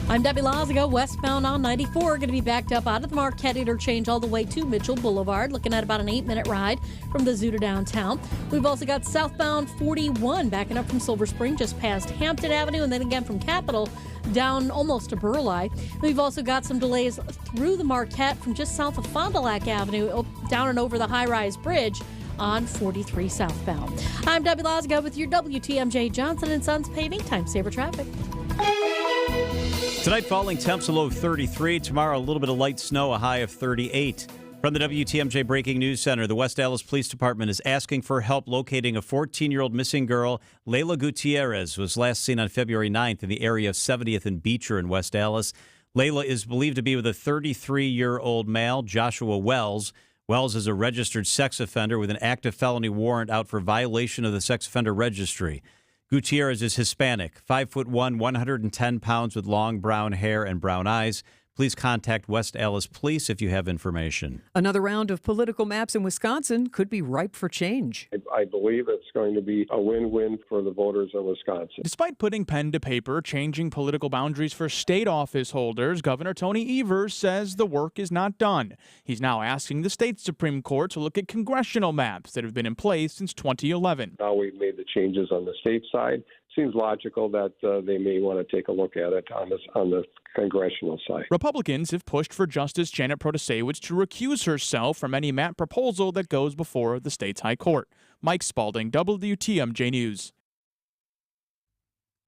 I'm Debbie Lazago. Westbound on 94 going to be backed up out of the Marquette interchange all the way to Mitchell Boulevard. Looking at about an 8-minute ride from the zoo to downtown. We've also got southbound 41 backing up from Silver Spring just past Hampton Avenue, and then again from Capitol down almost to Burleigh. We've also got some delays through the Marquette from just south of Fond du Lac Avenue down and over the high-rise bridge on 43 southbound. I'm Debbie Lazago with your WTMJ Johnson & Sons Paving Time Saver Traffic. Tonight, falling temps, a low of 33. Tomorrow, a little bit of light snow, a high of 38. From the WTMJ Breaking News Center, the West Allis Police Department is asking for help locating a 14-year-old missing girl. Layla Gutierrez was last seen on February 9th in the area of 70th and Beecher in West Allis. Layla is believed to be with a 33-year-old male, Joshua Wells. Wells is a registered sex offender with an active felony warrant out for violation of the sex offender registry. Gutierrez is Hispanic, 5'1", 110 pounds with long brown hair and brown eyes. Please contact West Allis Police if you have information. Another round of political maps in Wisconsin could be ripe for change. I believe it's going to be a win-win for the voters of Wisconsin. Despite putting pen to paper, changing political boundaries for state office holders, Governor Tony Evers says the work is not done. He's now asking the state Supreme Court to look at congressional maps that have been in place since 2011. Now we've made the changes on the state side. Seems logical that they may want to take a look at it on the congressional side. Republicans have pushed for Justice Janet Protasewicz to recuse herself from any map proposal that goes before the state's high court. Mike Spalding, WTMJ News.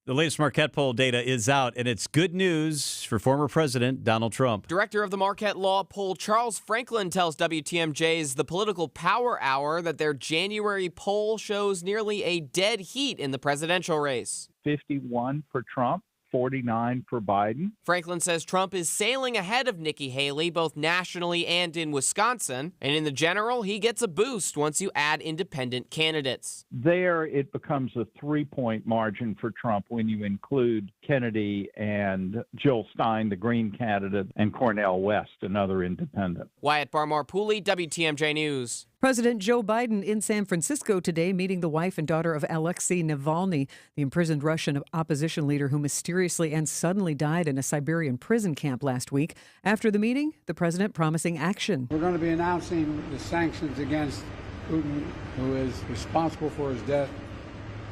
The latest Marquette poll data is out, and it's good news for former President Donald Trump. Director of the Marquette Law Poll, Charles Franklin, tells WTMJ's The Political Power Hour that their January poll shows nearly a dead heat in the presidential race. 51 for Trump, 49 for Biden. Franklin says Trump is sailing ahead of Nikki Haley, both nationally and in Wisconsin. And in the general, he gets a boost once you add independent candidates. There, it becomes a 3-point margin for Trump when you include Kennedy and Jill Stein, the Green candidate, and Cornel West, another independent. Wyatt Barmar-Pooley, WTMJ News. President Joe Biden in San Francisco today meeting the wife and daughter of Alexei Navalny, the imprisoned Russian opposition leader who mysteriously and suddenly died in a Siberian prison camp last week. After the meeting, the president promising action. We're going to be announcing the sanctions against Putin, who is responsible for his death,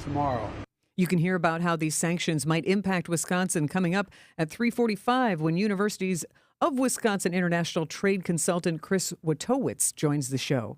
tomorrow. You can hear about how these sanctions might impact Wisconsin coming up at 3:45 when Universities of Wisconsin international trade consultant Chris Wojtowicz joins the show.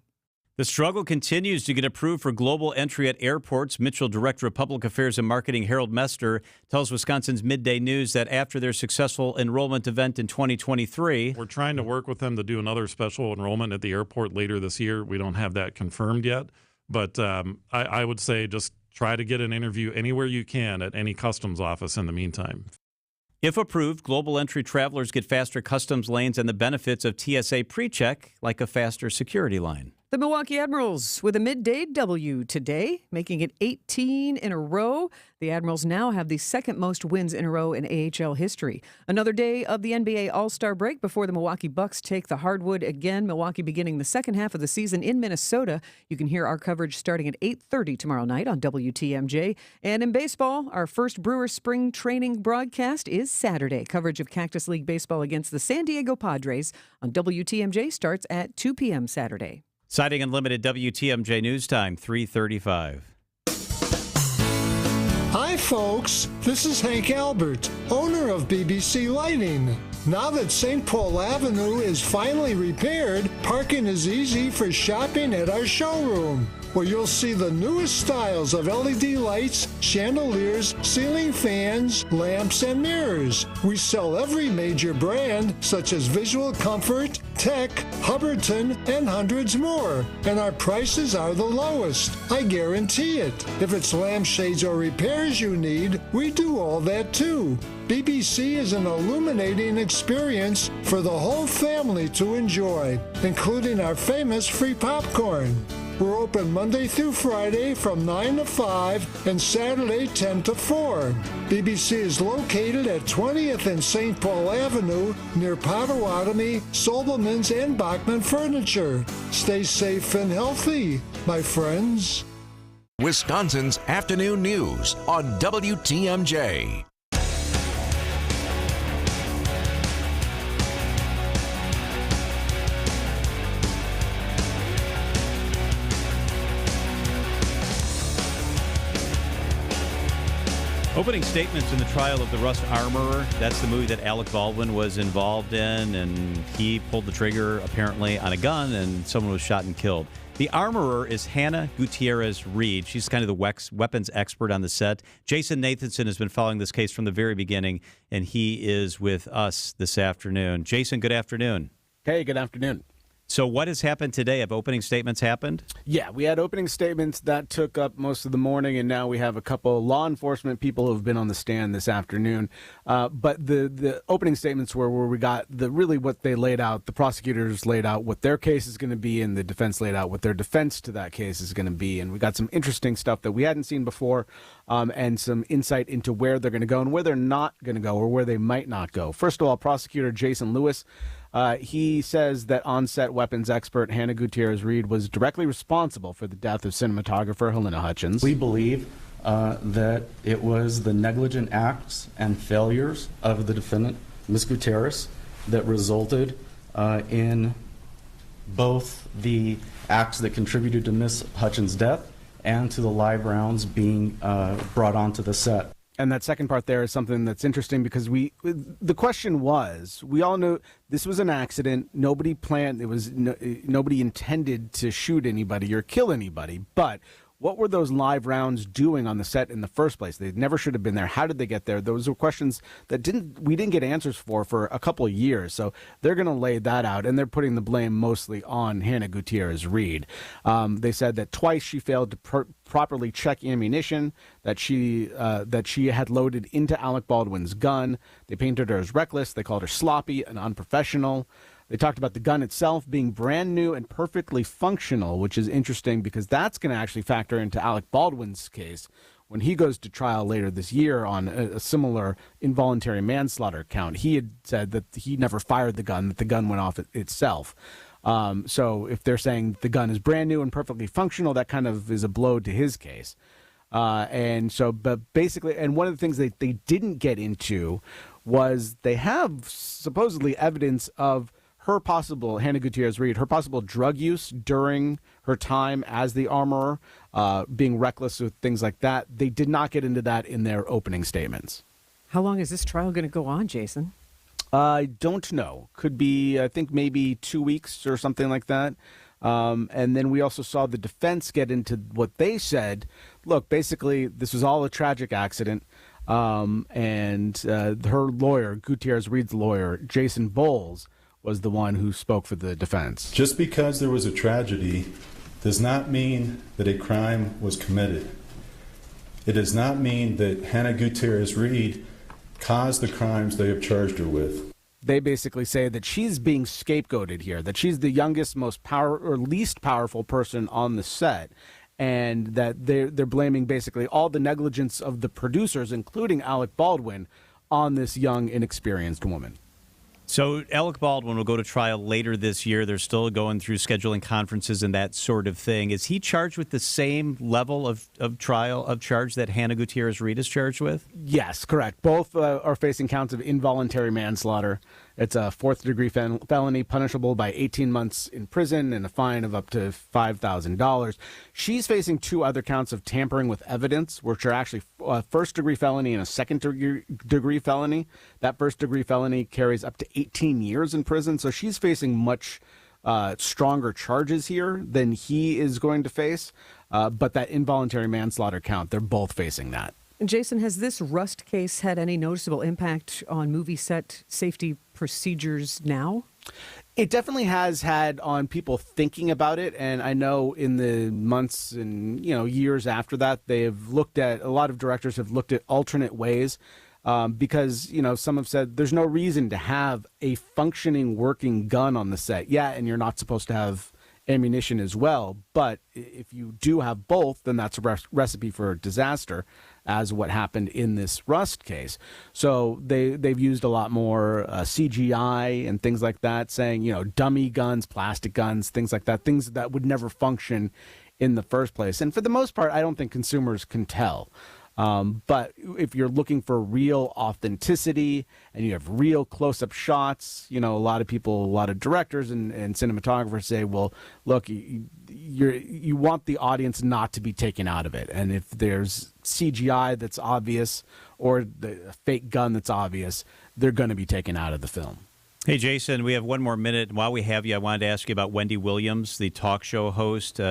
The struggle continues to get approved for global entry at airports. Mitchell Director of Public Affairs and Marketing Harold Mester tells Wisconsin's Midday News that after their successful enrollment event in 2023... We're trying to work with them to do another special enrollment at the airport later this year. We don't have that confirmed yet, but I would say just try to get an interview anywhere you can at any customs office in the meantime. If approved, global entry travelers get faster customs lanes and the benefits of TSA PreCheck, like a faster security line. The Milwaukee Admirals with a midday W today, making it 18 in a row. The Admirals now have the second most wins in a row in AHL history. Another day of the NBA All-Star break before the Milwaukee Bucks take the hardwood again. Milwaukee beginning the second half of the season in Minnesota. You can hear our coverage starting at 8:30 tomorrow night on WTMJ. And in baseball, our first Brewers spring training broadcast is Saturday. Coverage of Cactus League Baseball against the San Diego Padres on WTMJ starts at 2 p.m. Saturday. Siding Unlimited WTMJ News Time, 3:35. Hi, folks. This is Hank Albert, owner of BBC Lighting. Now that St. Paul Avenue is finally repaired, parking is easy for shopping at our showroom, where you'll see the newest styles of LED lights, chandeliers, ceiling fans, lamps, and mirrors. We sell every major brand, such as Visual Comfort, Tech, Hubbardton, and hundreds more. And our prices are the lowest. I guarantee it. If it's lampshades or repairs you need, we do all that too. BBC is an illuminating experience for the whole family to enjoy, including our famous free popcorn. We're open Monday through Friday from 9 to 5 and Saturday 10 to 4. BBC is located at 20th and St. Paul Avenue near Potawatomi, Sobelman's, and Bachman Furniture. Stay safe and healthy, my friends. Wisconsin's Afternoon News on WTMJ. Opening statements in the trial of the Rust Armorer. That's the movie that Alec Baldwin was involved in, and he pulled the trigger, apparently, on a gun, and someone was shot and killed. The armorer is Hannah Gutierrez Reed. She's kind of the weapons expert on the set. Jason Nathanson has been following this case from the very beginning, and he is with us this afternoon. Jason, good afternoon. Hey, good afternoon. So what has happened today? Have opening statements happened? Yeah, we had opening statements that took up most of the morning, and now we have a couple law enforcement people who have been on the stand this afternoon. But the opening statements were where we got really what they laid out. The prosecutors laid out what their case is going to be, and the defense laid out what their defense to that case is going to be. And we got some interesting stuff that we hadn't seen before, and some insight into where they're going to go and where they're not going to go, or where they might not go. First of all, prosecutor Jason Lewis, he says that on-set weapons expert Hannah Gutierrez Reed was directly responsible for the death of cinematographer Helena Hutchins. We believe that it was the negligent acts and failures of the defendant, Ms. Gutierrez, that resulted in both the acts that contributed to Ms. Hutchins' death and to the live rounds being brought onto the set. And that second part there is something that's interesting because the question was, we all knew this was an accident. Nobody planned, nobody intended to shoot anybody or kill anybody. But what were those live rounds doing on the set in the first place? They never should have been there. How did they get there? Those were questions that we didn't get answers for a couple of years. So they're going to lay that out, and they're putting the blame mostly on Hannah Gutierrez Reed. They said that twice she failed to properly check ammunition that she had loaded into Alec Baldwin's gun. They painted her as reckless. They called her sloppy and unprofessional. They talked about the gun itself being brand new and perfectly functional, which is interesting because that's going to actually factor into Alec Baldwin's case when he goes to trial later this year on a similar involuntary manslaughter count. He had said that he never fired the gun, that the gun went off itself. So if they're saying the gun is brand new and perfectly functional, that kind of is a blow to his case. But basically, and one of the things that they didn't get into was they have supposedly evidence of Hannah Gutierrez Reed, her possible drug use during her time as the armorer, being reckless with things like that. They did not get into that in their opening statements. How long is this trial going to go on, Jason? I don't know. Could be, I think, maybe 2 weeks or something like that. And then we also saw the defense get into what they said. Look, basically, this was all a tragic accident. And her lawyer, Gutierrez Reed's lawyer, Jason Bowles, was the one who spoke for the defense. Just because there was a tragedy does not mean that a crime was committed. It does not mean that Hannah Gutierrez Reed caused the crimes they have charged her with. They basically say that she's being scapegoated here, that she's the youngest, least powerful person on the set, and that they're blaming basically all the negligence of the producers, including Alec Baldwin, on this young, inexperienced woman. So Alec Baldwin will go to trial later this year. They're still going through scheduling conferences and that sort of thing. Is he charged with the same level of charge that Hannah Gutierrez-Reed is charged with? Yes, correct. Both are facing counts of involuntary manslaughter. It's a fourth-degree felony punishable by 18 months in prison and a fine of up to $5,000. She's facing 2 other counts of tampering with evidence, which are actually a first-degree felony and a second-degree felony. That first-degree felony carries up to 18 years in prison, so she's facing much stronger charges here than he is going to face. But that involuntary manslaughter count, they're both facing that. Jason, has this Rust case had any noticeable impact on movie set safety procedures now? It definitely has had on people thinking about it, and I know in the months and years after that, a lot of directors have looked at alternate ways because some have said there's no reason to have a functioning, working gun on the set. Yeah, and you're not supposed to have ammunition as well, but if you do have both, then that's a recipe for disaster, as what happened in this Rust case. So they've used a lot more CGI and things like that, saying dummy guns, plastic guns, things like that, things that would never function in the first place. And for the most part, I don't think consumers can tell. But if you're looking for real authenticity and you have real close-up shots, a lot of directors and cinematographers say, well, look, you want the audience not to be taken out of it. And if there's CGI that's obvious or the fake gun that's obvious, they're going to be taken out of the film. Hey, Jason, we have one more minute. While we have you, I wanted to ask you about Wendy Williams, the talk show host.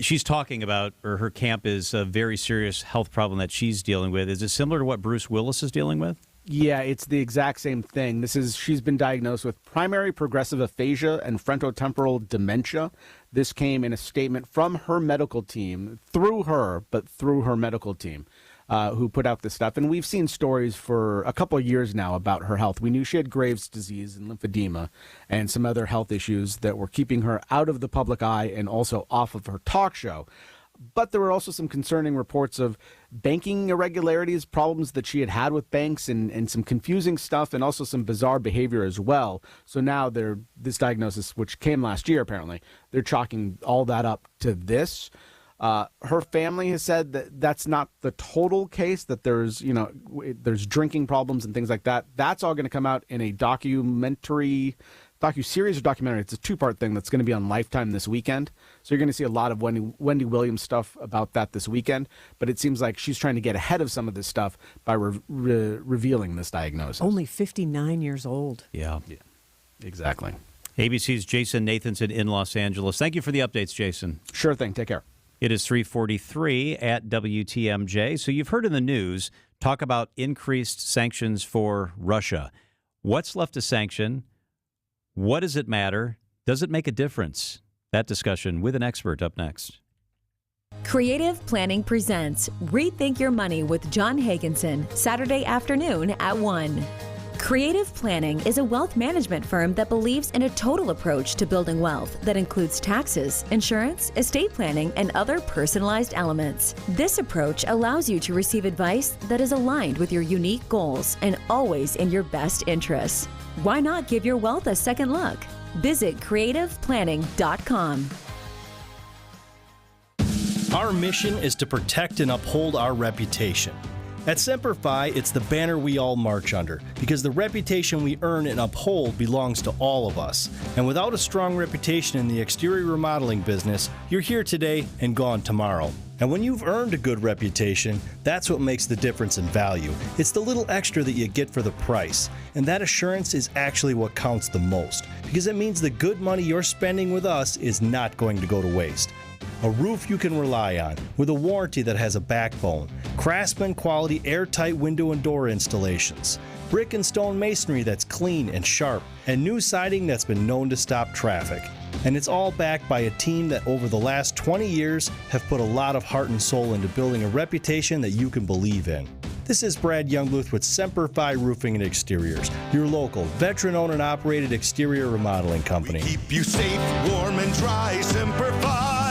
She's talking about, or her camp is a very serious health problem that she's dealing with. Is it similar to what Bruce Willis is dealing with? Yeah, it's the exact same thing. She's been diagnosed with primary progressive aphasia and frontotemporal dementia. This came in a statement from her medical team, through her medical team, who put out this stuff. And we've seen stories for a couple of years now about her health. We knew she had Graves' disease and lymphedema and some other health issues that were keeping her out of the public eye and also off of her talk show. But there were also some concerning reports of banking irregularities, problems that she had with banks, and some confusing stuff, and also some bizarre behavior as well. So now this diagnosis, which came last year apparently, they're chalking all that up to this. Her family has said that that's not the total case, that there's drinking problems and things like that. That's all going to come out in a docu-series or documentary. It's a 2-part thing that's going to be on Lifetime this weekend. So you're going to see a lot of Wendy Williams stuff about that this weekend. But it seems like she's trying to get ahead of some of this stuff by revealing this diagnosis. Only 59 years old. Yeah, exactly. ABC's Jason Nathanson in Los Angeles. Thank you for the updates, Jason. Sure thing. Take care. It is 3:43 at WTMJ. So you've heard in the news talk about increased sanctions for Russia. What's left to sanction? What does it matter? Does it make a difference? That discussion with an expert up next. Creative Planning presents Rethink Your Money with John Hagenson, Saturday afternoon at 1. Creative Planning is a wealth management firm that believes in a total approach to building wealth that includes taxes, insurance, estate planning, and other personalized elements. This approach allows you to receive advice that is aligned with your unique goals and always in your best interests. Why not give your wealth a second look? Visit creativeplanning.com. Our mission is to protect and uphold our reputation. At Semper Fi, it's the banner we all march under, because the reputation we earn and uphold belongs to all of us. And without a strong reputation in the exterior remodeling business, you're here today and gone tomorrow. And when you've earned a good reputation, that's what makes the difference in value. It's the little extra that you get for the price. And that assurance is actually what counts the most, because it means the good money you're spending with us is not going to go to waste. A roof you can rely on, with a warranty that has a backbone, Craftsman quality airtight window and door installations, brick and stone masonry that's clean and sharp, and new siding that's been known to stop traffic. And it's all backed by a team that over the last 20 years have put a lot of heart and soul into building a reputation that you can believe in. This is Brad Youngbluth with Semper Fi Roofing and Exteriors, your local, veteran-owned and operated exterior remodeling company. Keep you safe, warm, and dry. Semper Fi.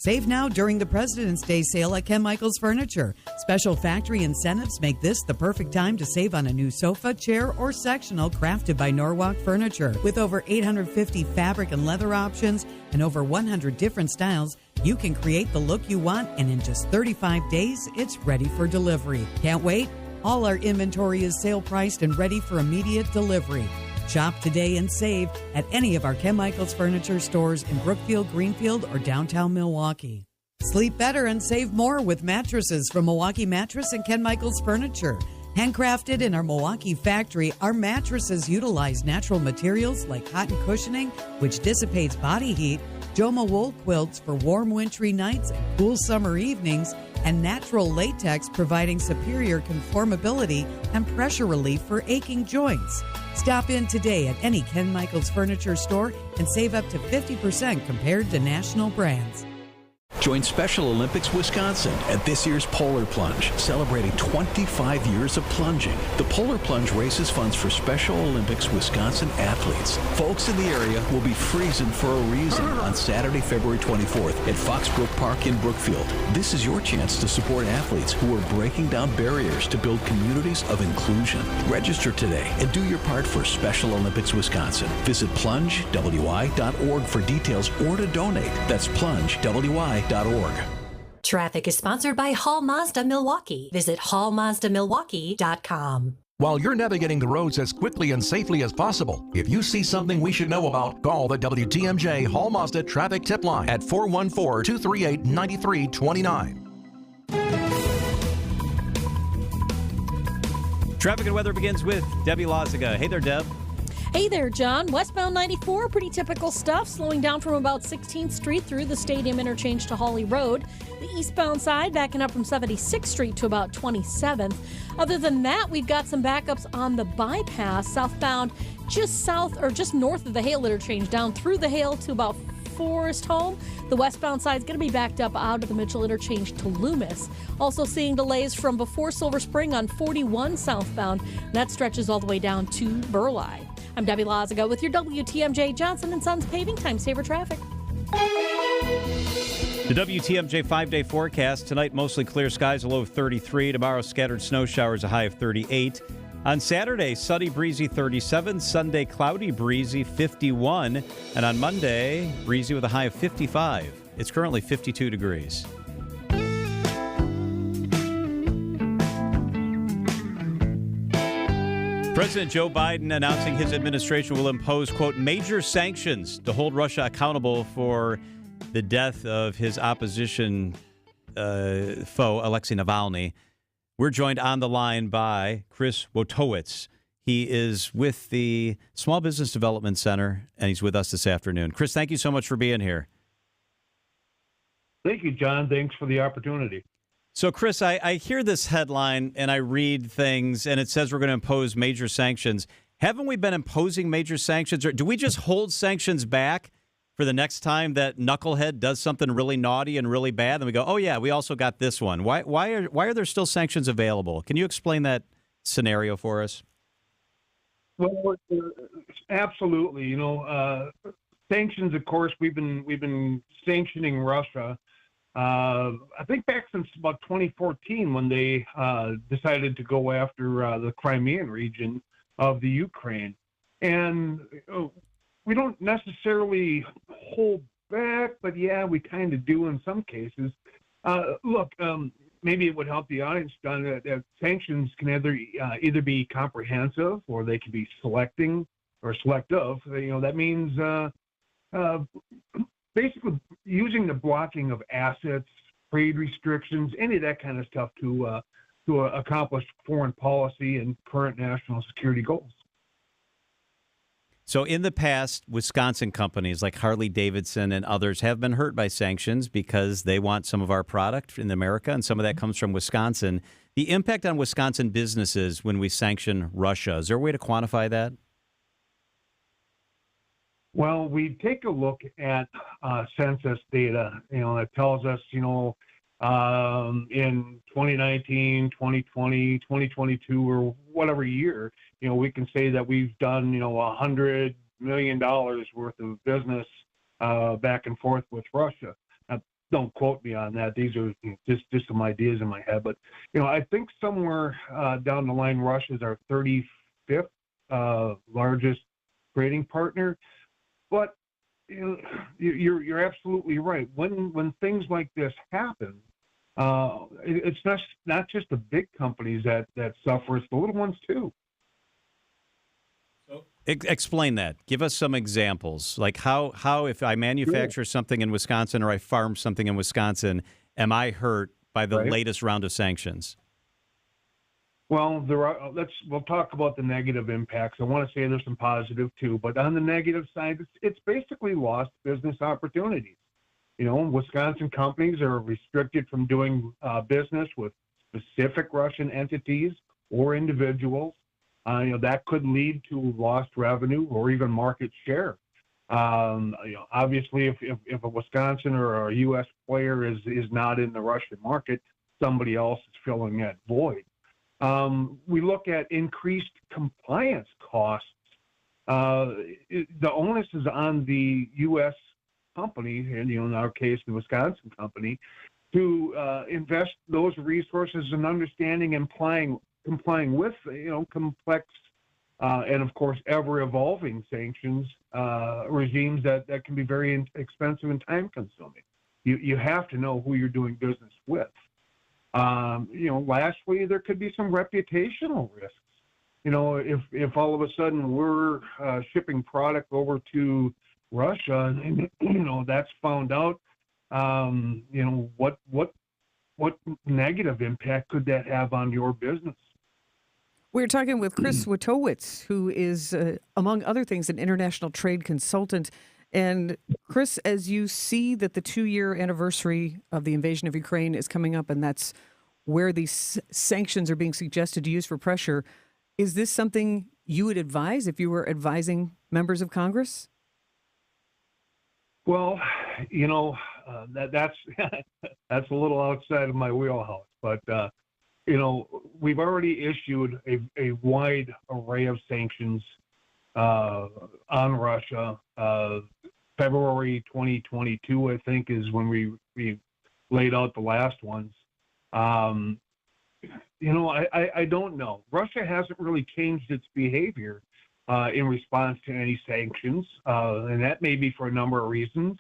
Save now during the President's Day sale at Ken Michaels Furniture. Special factory incentives make this the perfect time to save on a new sofa, chair, or sectional crafted by Norwalk Furniture. With over 850 fabric and leather options and over 100 different styles, you can create the look you want, and in just 35 days, it's ready for delivery. Can't wait? All our inventory is sale priced and ready for immediate delivery. Shop today and save at any of our Ken Michaels Furniture stores in Brookfield, Greenfield, or downtown Milwaukee. Sleep better and save more with mattresses from Milwaukee Mattress and Ken Michaels Furniture. Handcrafted in our Milwaukee factory, our mattresses utilize natural materials like cotton cushioning, which dissipates body heat, Joma wool quilts for warm wintry nights and cool summer evenings, and natural latex providing superior conformability and pressure relief for aching joints. Stop in today at any Ken Michaels Furniture store and save up to 50% compared to national brands. Join Special Olympics Wisconsin at this year's Polar Plunge, celebrating 25 years of plunging. The Polar Plunge raises funds for Special Olympics Wisconsin athletes. Folks in the area will be freezing for a reason on Saturday, February 24th at Foxbrook Park in Brookfield. This is your chance to support athletes who are breaking down barriers to build communities of inclusion. Register today and do your part for Special Olympics Wisconsin. Visit plungewi.org for details or to donate. That's plungewi.org. Traffic is sponsored by Hall Mazda Milwaukee. Visit hallmazdamilwaukee.com. While you're navigating the roads as quickly and safely as possible, if you see something we should know about, call the WTMJ Hall Mazda Traffic Tip Line at 414-238-9329. Traffic and weather begins with Debbie Lazaga. Hey there, Deb. Hey there, John. Westbound 94, pretty typical stuff, slowing down from about 16th Street through the Stadium Interchange to Hawley Road. The eastbound side backing up from 76th Street to about 27th. Other than that, we've got some backups on the bypass, southbound just south or just north of the Hale Interchange, down through the Hale to about Forest Home. The westbound side is going to be backed up out of the Mitchell Interchange to Loomis. Also seeing delays from before Silver Spring on 41 southbound. That stretches all the way down to Burleigh. I'm Debbie Lazaga with your WTMJ Johnson & Sons Paving Time Saver Traffic. The WTMJ 5-day forecast. Tonight, mostly clear skies, a low of 33. Tomorrow, scattered snow showers, a high of 38. On Saturday, sunny, breezy, 37. Sunday, cloudy, breezy, 51. And on Monday, breezy with a high of 55. It's currently 52 degrees. President Joe Biden announcing his administration will impose, quote, major sanctions to hold Russia accountable for the death of his opposition foe, Alexei Navalny. We're joined on the line by Chris Wojtowicz. He is with the Small Business Development Center, and he's with us this afternoon. Chris, thank you so much for being here. Thank you, John. Thanks for the opportunity. So, Chris, I hear this headline and I read things and it says we're going to impose major sanctions. Haven't we been imposing major sanctions? Or do we just hold sanctions back for the next time that knucklehead does something really naughty and really bad? And we go, oh, yeah, we also got this one. Why are there still sanctions available? Can you explain that scenario for us? Well, absolutely. You know, sanctions, of course, we've been sanctioning Russia. I think back since about 2014 when they decided to go after the Crimean region of the Ukraine. And we don't necessarily hold back, but yeah, we kind of do in some cases. Look, maybe it would help the audience, John, that sanctions can either be comprehensive or they can be selecting or selective. You know, that means basically using the blocking of assets, trade restrictions, any of that kind of stuff to accomplish foreign policy and current national security goals. So in the past, Wisconsin companies like Harley-Davidson and others have been hurt by sanctions because they want some of our product in America, and some of that comes from Wisconsin. The impact on Wisconsin businesses when we sanction Russia, is there a way to quantify that? Well, we take a look at census data. You know, it tells us, you know, in 2019, 2020, 2022, or whatever year, we can say that we've done, $100 million worth of business back and forth with Russia. Now, don't quote me on that. These are just some ideas in my head. But, I think somewhere down the line, Russia is our 35th largest trading partner. But you're absolutely right. When things like this happen, it's not just the big companies that suffer; it's the little ones too. Explain that. Give us some examples. Like how if I manufacture something in Wisconsin or I farm something in Wisconsin, am I hurt by the latest round of sanctions? Well, we'll talk about the negative impacts. I want to say there's some positive too, but on the negative side, it's basically lost business opportunities. Wisconsin companies are restricted from doing business with specific Russian entities or individuals. That could lead to lost revenue or even market share. Obviously, if a Wisconsin or a U.S. player is not in the Russian market, somebody else is filling that void. We look at increased compliance costs. The onus is on the U.S. company, and in our case, the Wisconsin company, to invest those resources in understanding and complying with complex and of course ever evolving sanctions regimes that can be very expensive and time consuming. You have to know who you're doing business with. Lastly, there could be some reputational risks. If all of a sudden we're shipping product over to Russia and that's found out, what negative impact could that have on your business? We're talking with Chris Witowitz, who is, among other things, an international trade consultant. And Chris, as you see that the 2-year anniversary of the invasion of Ukraine is coming up, and that's where these sanctions are being suggested to use for pressure, is this something you would advise if you were advising members of Congress? Well, that's that's a little outside of my wheelhouse, but we've already issued a wide array of sanctions on Russia. February 2022, I think, is when we laid out the last ones. I don't know. Russia hasn't really changed its behavior in response to any sanctions, and that may be for a number of reasons.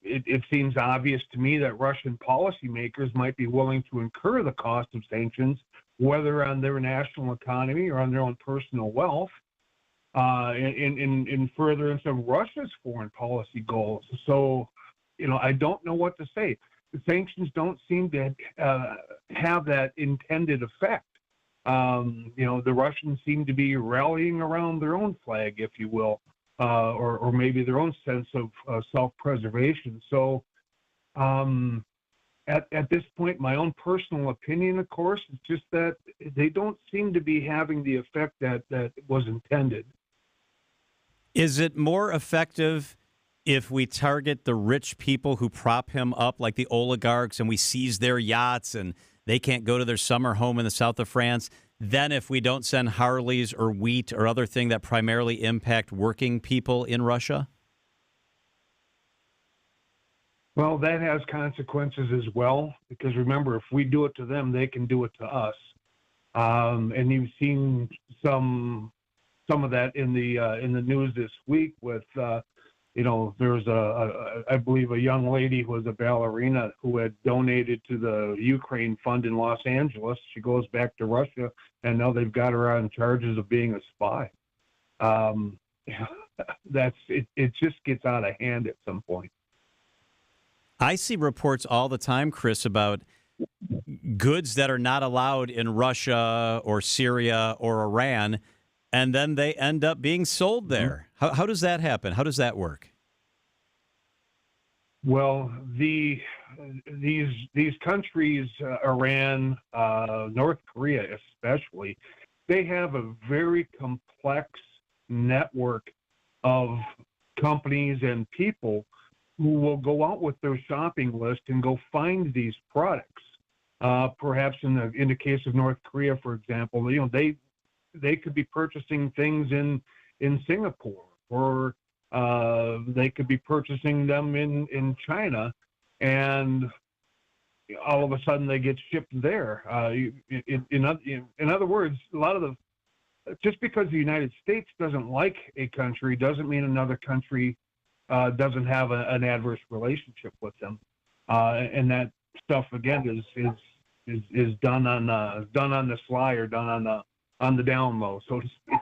It seems obvious to me that Russian policymakers might be willing to incur the cost of sanctions, whether on their national economy or on their own personal wealth, in furtherance of Russia's foreign policy goals. So, I don't know what to say. The sanctions don't seem to have that intended effect. The Russians seem to be rallying around their own flag, if you will. Or maybe their own sense of self-preservation. So at this point, my own personal opinion, of course, is just that they don't seem to be having the effect that was intended. Is it more effective if we target the rich people who prop him up, like the oligarchs, and we seize their yachts and they can't go to their summer home in the south of France, than if we don't send Harleys or wheat or other thing that primarily impact working people in Russia? Well, that has consequences as well, because remember, if we do it to them, they can do it to us. And you've seen some of that in the news this week with there's I believe a young lady who was a ballerina who had donated to the Ukraine fund in Los Angeles. She goes back to Russia, and now they've got her on charges of being a spy. It just gets out of hand at some point. I see reports all the time, Chris, about goods that are not allowed in Russia or Syria or Iran, and then they end up being sold there. How does that happen? How does that work? Well, these countries, Iran, North Korea especially, they have a very complex network of companies and people who will go out with their shopping list and go find these products. Perhaps in the case of North Korea, for example, they could be purchasing things in Singapore, or they could be purchasing them in China, and all of a sudden they get shipped there. In other words, just because the United States doesn't like a country doesn't mean another country doesn't have an adverse relationship with them, and that stuff again is done on the sly, or done on the down low, so to speak.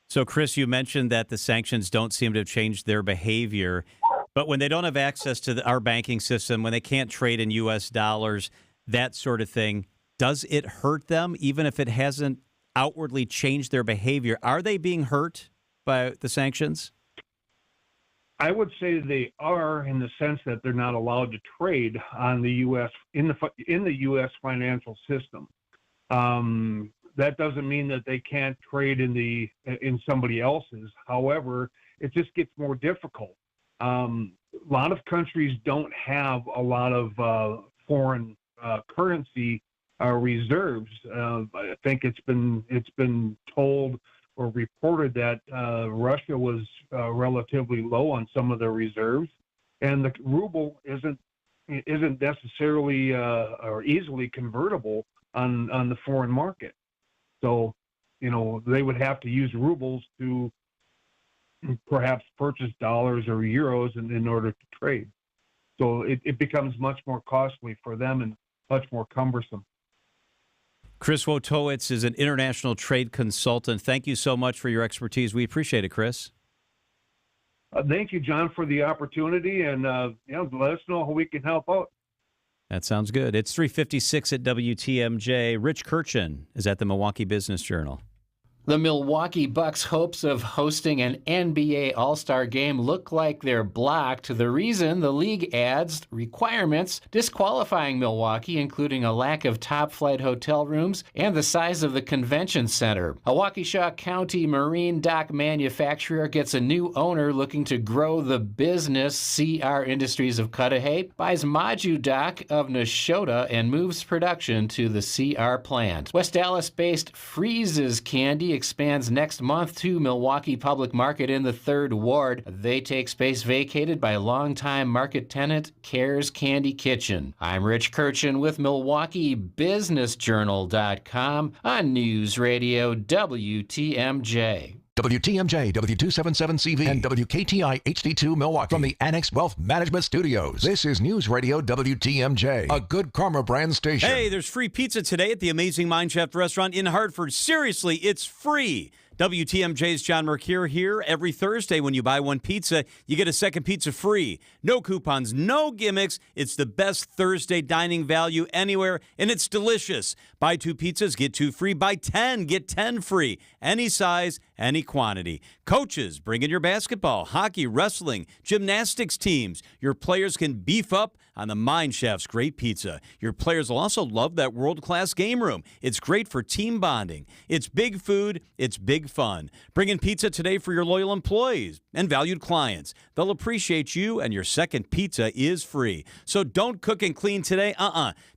So, Chris, you mentioned that the sanctions don't seem to have changed their behavior, but when they don't have access to our banking system, when they can't trade in U.S. dollars, that sort of thing, does it hurt them, even if it hasn't outwardly changed their behavior? Are they being hurt by the sanctions? I would say they are, in the sense that they're not allowed to trade on the U.S. in the U.S. financial system. That doesn't mean that they can't trade in somebody else's. However, it just gets more difficult. A lot of countries don't have a lot of foreign currency reserves. I think it's been told or reported that Russia was relatively low on some of their reserves, and the ruble isn't necessarily or easily convertible on the foreign market. So, they would have to use rubles to perhaps purchase dollars or euros in order to trade. So it becomes much more costly for them and much more cumbersome. Chris Wojtowicz is an international trade consultant. Thank you so much for your expertise. We appreciate it, Chris. Thank you, John, for the opportunity, and let us know how we can help out. That sounds good. It's 3:56 at WTMJ. Rich Kirchen is at the Milwaukee Business Journal. The Milwaukee Bucks' hopes of hosting an NBA All-Star game look like they're blocked. The reason, the league adds requirements disqualifying Milwaukee, including a lack of top-flight hotel rooms and the size of the convention center. A Waukesha County marine dock manufacturer gets a new owner looking to grow the business. CR Industries of Cudahy buys Maju Dock of Neshota and moves production to the CR plant. West Dallas-based Freeze's Candy expands next month to Milwaukee Public Market in the 3rd Ward. They take space vacated by longtime market tenant Cares Candy Kitchen. I'm Rich Kirchen with MilwaukeeBusinessJournal.com on News Radio WTMJ. WTMJ, W277CV, and WKTI HD2 Milwaukee from the Annex Wealth Management Studios. This is News Radio WTMJ, a Good Karma brand station. Hey, there's free pizza today at the Amazing Mind Chef restaurant in Hartford. Seriously, it's free. WTMJ's John Mercure here. Every Thursday when you buy one pizza, you get a second pizza free. No coupons, no gimmicks. It's the best Thursday dining value anywhere, and it's delicious. Buy 2 pizzas, get 2 free. Buy 10, get 10 free. Any size, any quantity. Coaches, bring in your basketball, hockey, wrestling, gymnastics teams. Your players can beef up on the Mind Chef's great pizza. Your players will also love that world-class game room. It's great for team bonding. It's big food. It's big fun. Bring in pizza today for your loyal employees and valued clients. They'll appreciate you, and your second pizza is free. So don't cook and clean today.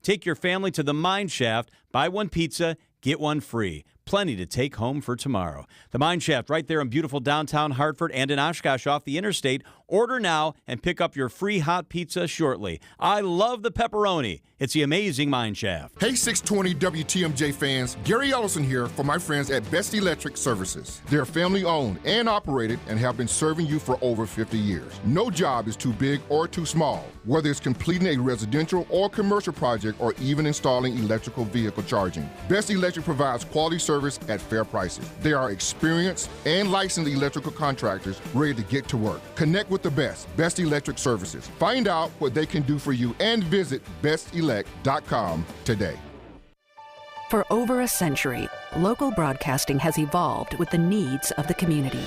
Take your family to the Mine Shaft. Buy one pizza, get one free. Plenty to take home for tomorrow. The Mine Shaft right there in beautiful downtown Hartford and in Oshkosh off the interstate. Order now and pick up your free hot pizza shortly. I love the pepperoni. It's the Amazing Mine Shaft. Hey 620 WTMJ fans, Gary Ellison here for my friends at Best Electric Services. They're family owned and operated and have been serving you for over 50 years. No job is too big or too small, whether it's completing a residential or commercial project or even installing electrical vehicle charging. Best Electric provides quality service at fair prices. They are experienced and licensed electrical contractors ready to get to work. Connect with the Best Electric Services. Find out what they can do for you and visit bestelect.com today. For over a century, local broadcasting has evolved with the needs of the community.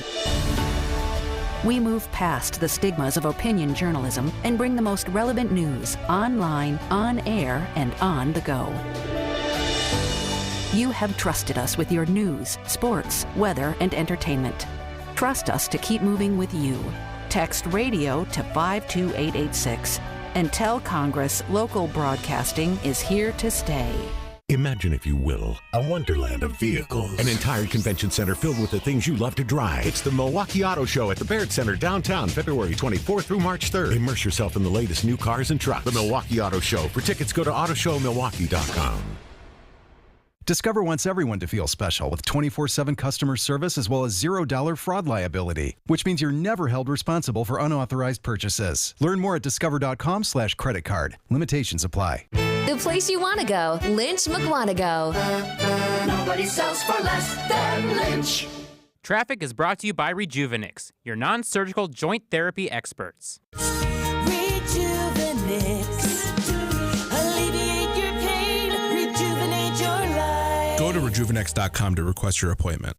We move past the stigmas of opinion journalism and bring the most relevant news online, on air, and on the go. You have trusted us with your news, sports, weather, and entertainment. Trust us to keep moving with you. Text radio to 52886 and tell Congress local broadcasting is here to stay. Imagine, if you will, a wonderland of vehicles. An entire convention center filled with the things you love to drive. It's the Milwaukee Auto Show at the Baird Center downtown, February 24th through March 3rd. Immerse yourself in the latest new cars and trucks. The Milwaukee Auto Show. For tickets, go to autoshowmilwaukee.com. Discover wants everyone to feel special with 24/7 customer service as well as $0 fraud liability, which means you're never held responsible for unauthorized purchases. Learn more at discover.com/credit card. Limitations apply. The place you want to go, Lynch McWanago. Nobody sells for less than Lynch. Traffic is brought to you by Rejuvenix, your non-surgical joint therapy experts. Rejuvenix. Alleviate your pain. Rejuvenate your life. Go to rejuvenix.com to request your appointment.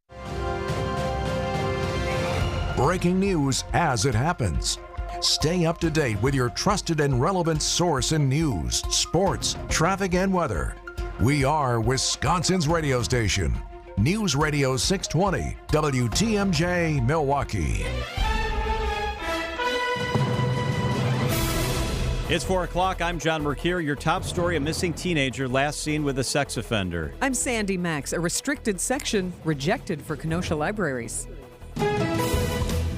Breaking news as it happens. Stay up to date with your trusted and relevant source in news, sports, traffic, and weather. We are Wisconsin's radio station. News Radio 620, WTMJ, Milwaukee. It's 4 o'clock. I'm John Mercure. Your top story, a missing teenager last seen with a sex offender. I'm Sandy Max. A restricted section rejected for Kenosha libraries.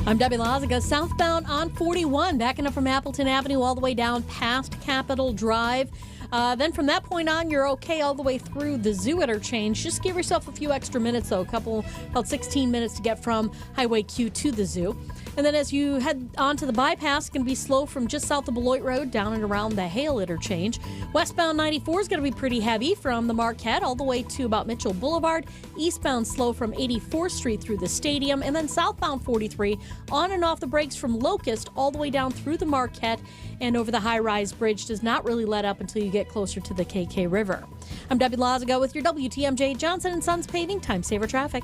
I'm Debbie Lazaga. Southbound on 41, backing up from Appleton Avenue all the way down past Capitol Drive. Then from that point on, you're okay all the way through the Zoo interchange. Just give yourself a few extra minutes, though. About 16 minutes to get from Highway Q to the Zoo. And then as you head onto the bypass, it's going to be slow from just south of Beloit Road down and around the Hale interchange. Westbound 94 is going to be pretty heavy from the Marquette all the way to about Mitchell Boulevard. Eastbound slow from 84th Street through the stadium. And then southbound 43 on and off the brakes from Locust all the way down through the Marquette and over the high-rise bridge. Does not really let up until you get closer to the KK River. I'm Debbie Lazaga with your WTMJ Johnson & Sons Paving Time Saver Traffic.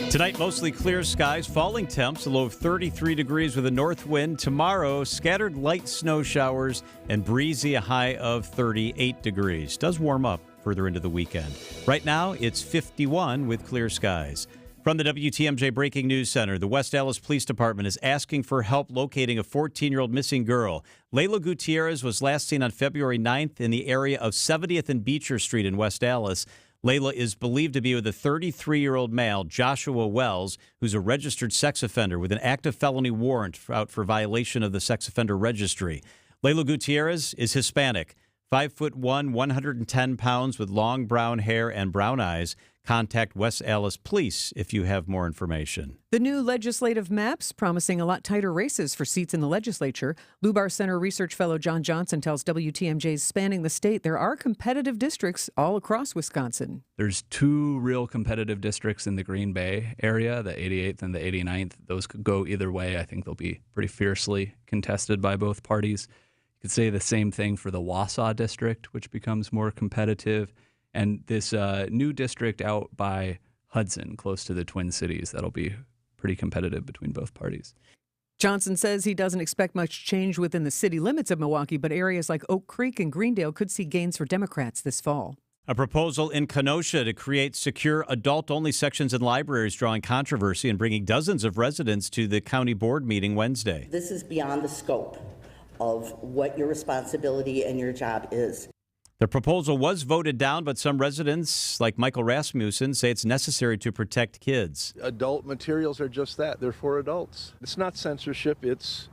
Tonight, mostly clear skies, falling temps, a low of 33 degrees with a north wind. Tomorrow, scattered light snow showers and breezy, a high of 38 degrees. Does warm up further into the weekend. Right now, it's 51 with clear skies. From the WTMJ Breaking News Center, the West Allis Police Department is asking for help locating a 14-year-old missing girl. Layla Gutierrez was last seen on February 9th in the area of 70th and Beecher Street in West Allis. Layla is believed to be with a 33-year-old male, Joshua Wells, who's a registered sex offender with an active felony warrant out for violation of the sex offender registry. Layla Gutierrez is Hispanic, 5'1", 110 pounds with long brown hair and brown eyes. Contact West Allis Police if you have more information. The new legislative maps promising a lot tighter races for seats in the legislature. Lubar Center research fellow John Johnson tells WTMJ's Spanning the State there are competitive districts all across Wisconsin. There's two real competitive districts in the Green Bay area, the 88th and the 89th. Those could go either way. I think they'll be pretty fiercely contested by both parties. You could say the same thing for the Wausau district, which becomes more competitive. And this new district out by Hudson, close to the Twin Cities, that'll be pretty competitive between both parties. Johnson says he doesn't expect much change within the city limits of Milwaukee, but areas like Oak Creek and Greendale could see gains for Democrats this fall. A proposal in Kenosha to create secure adult-only sections in libraries drawing controversy and bringing dozens of residents to the county board meeting Wednesday. This is beyond the scope of what your responsibility and your job is. The proposal was voted down, but some residents, like Michael Rasmussen, say it's necessary to protect kids. Adult materials are just that. They're for adults. It's not censorship. It's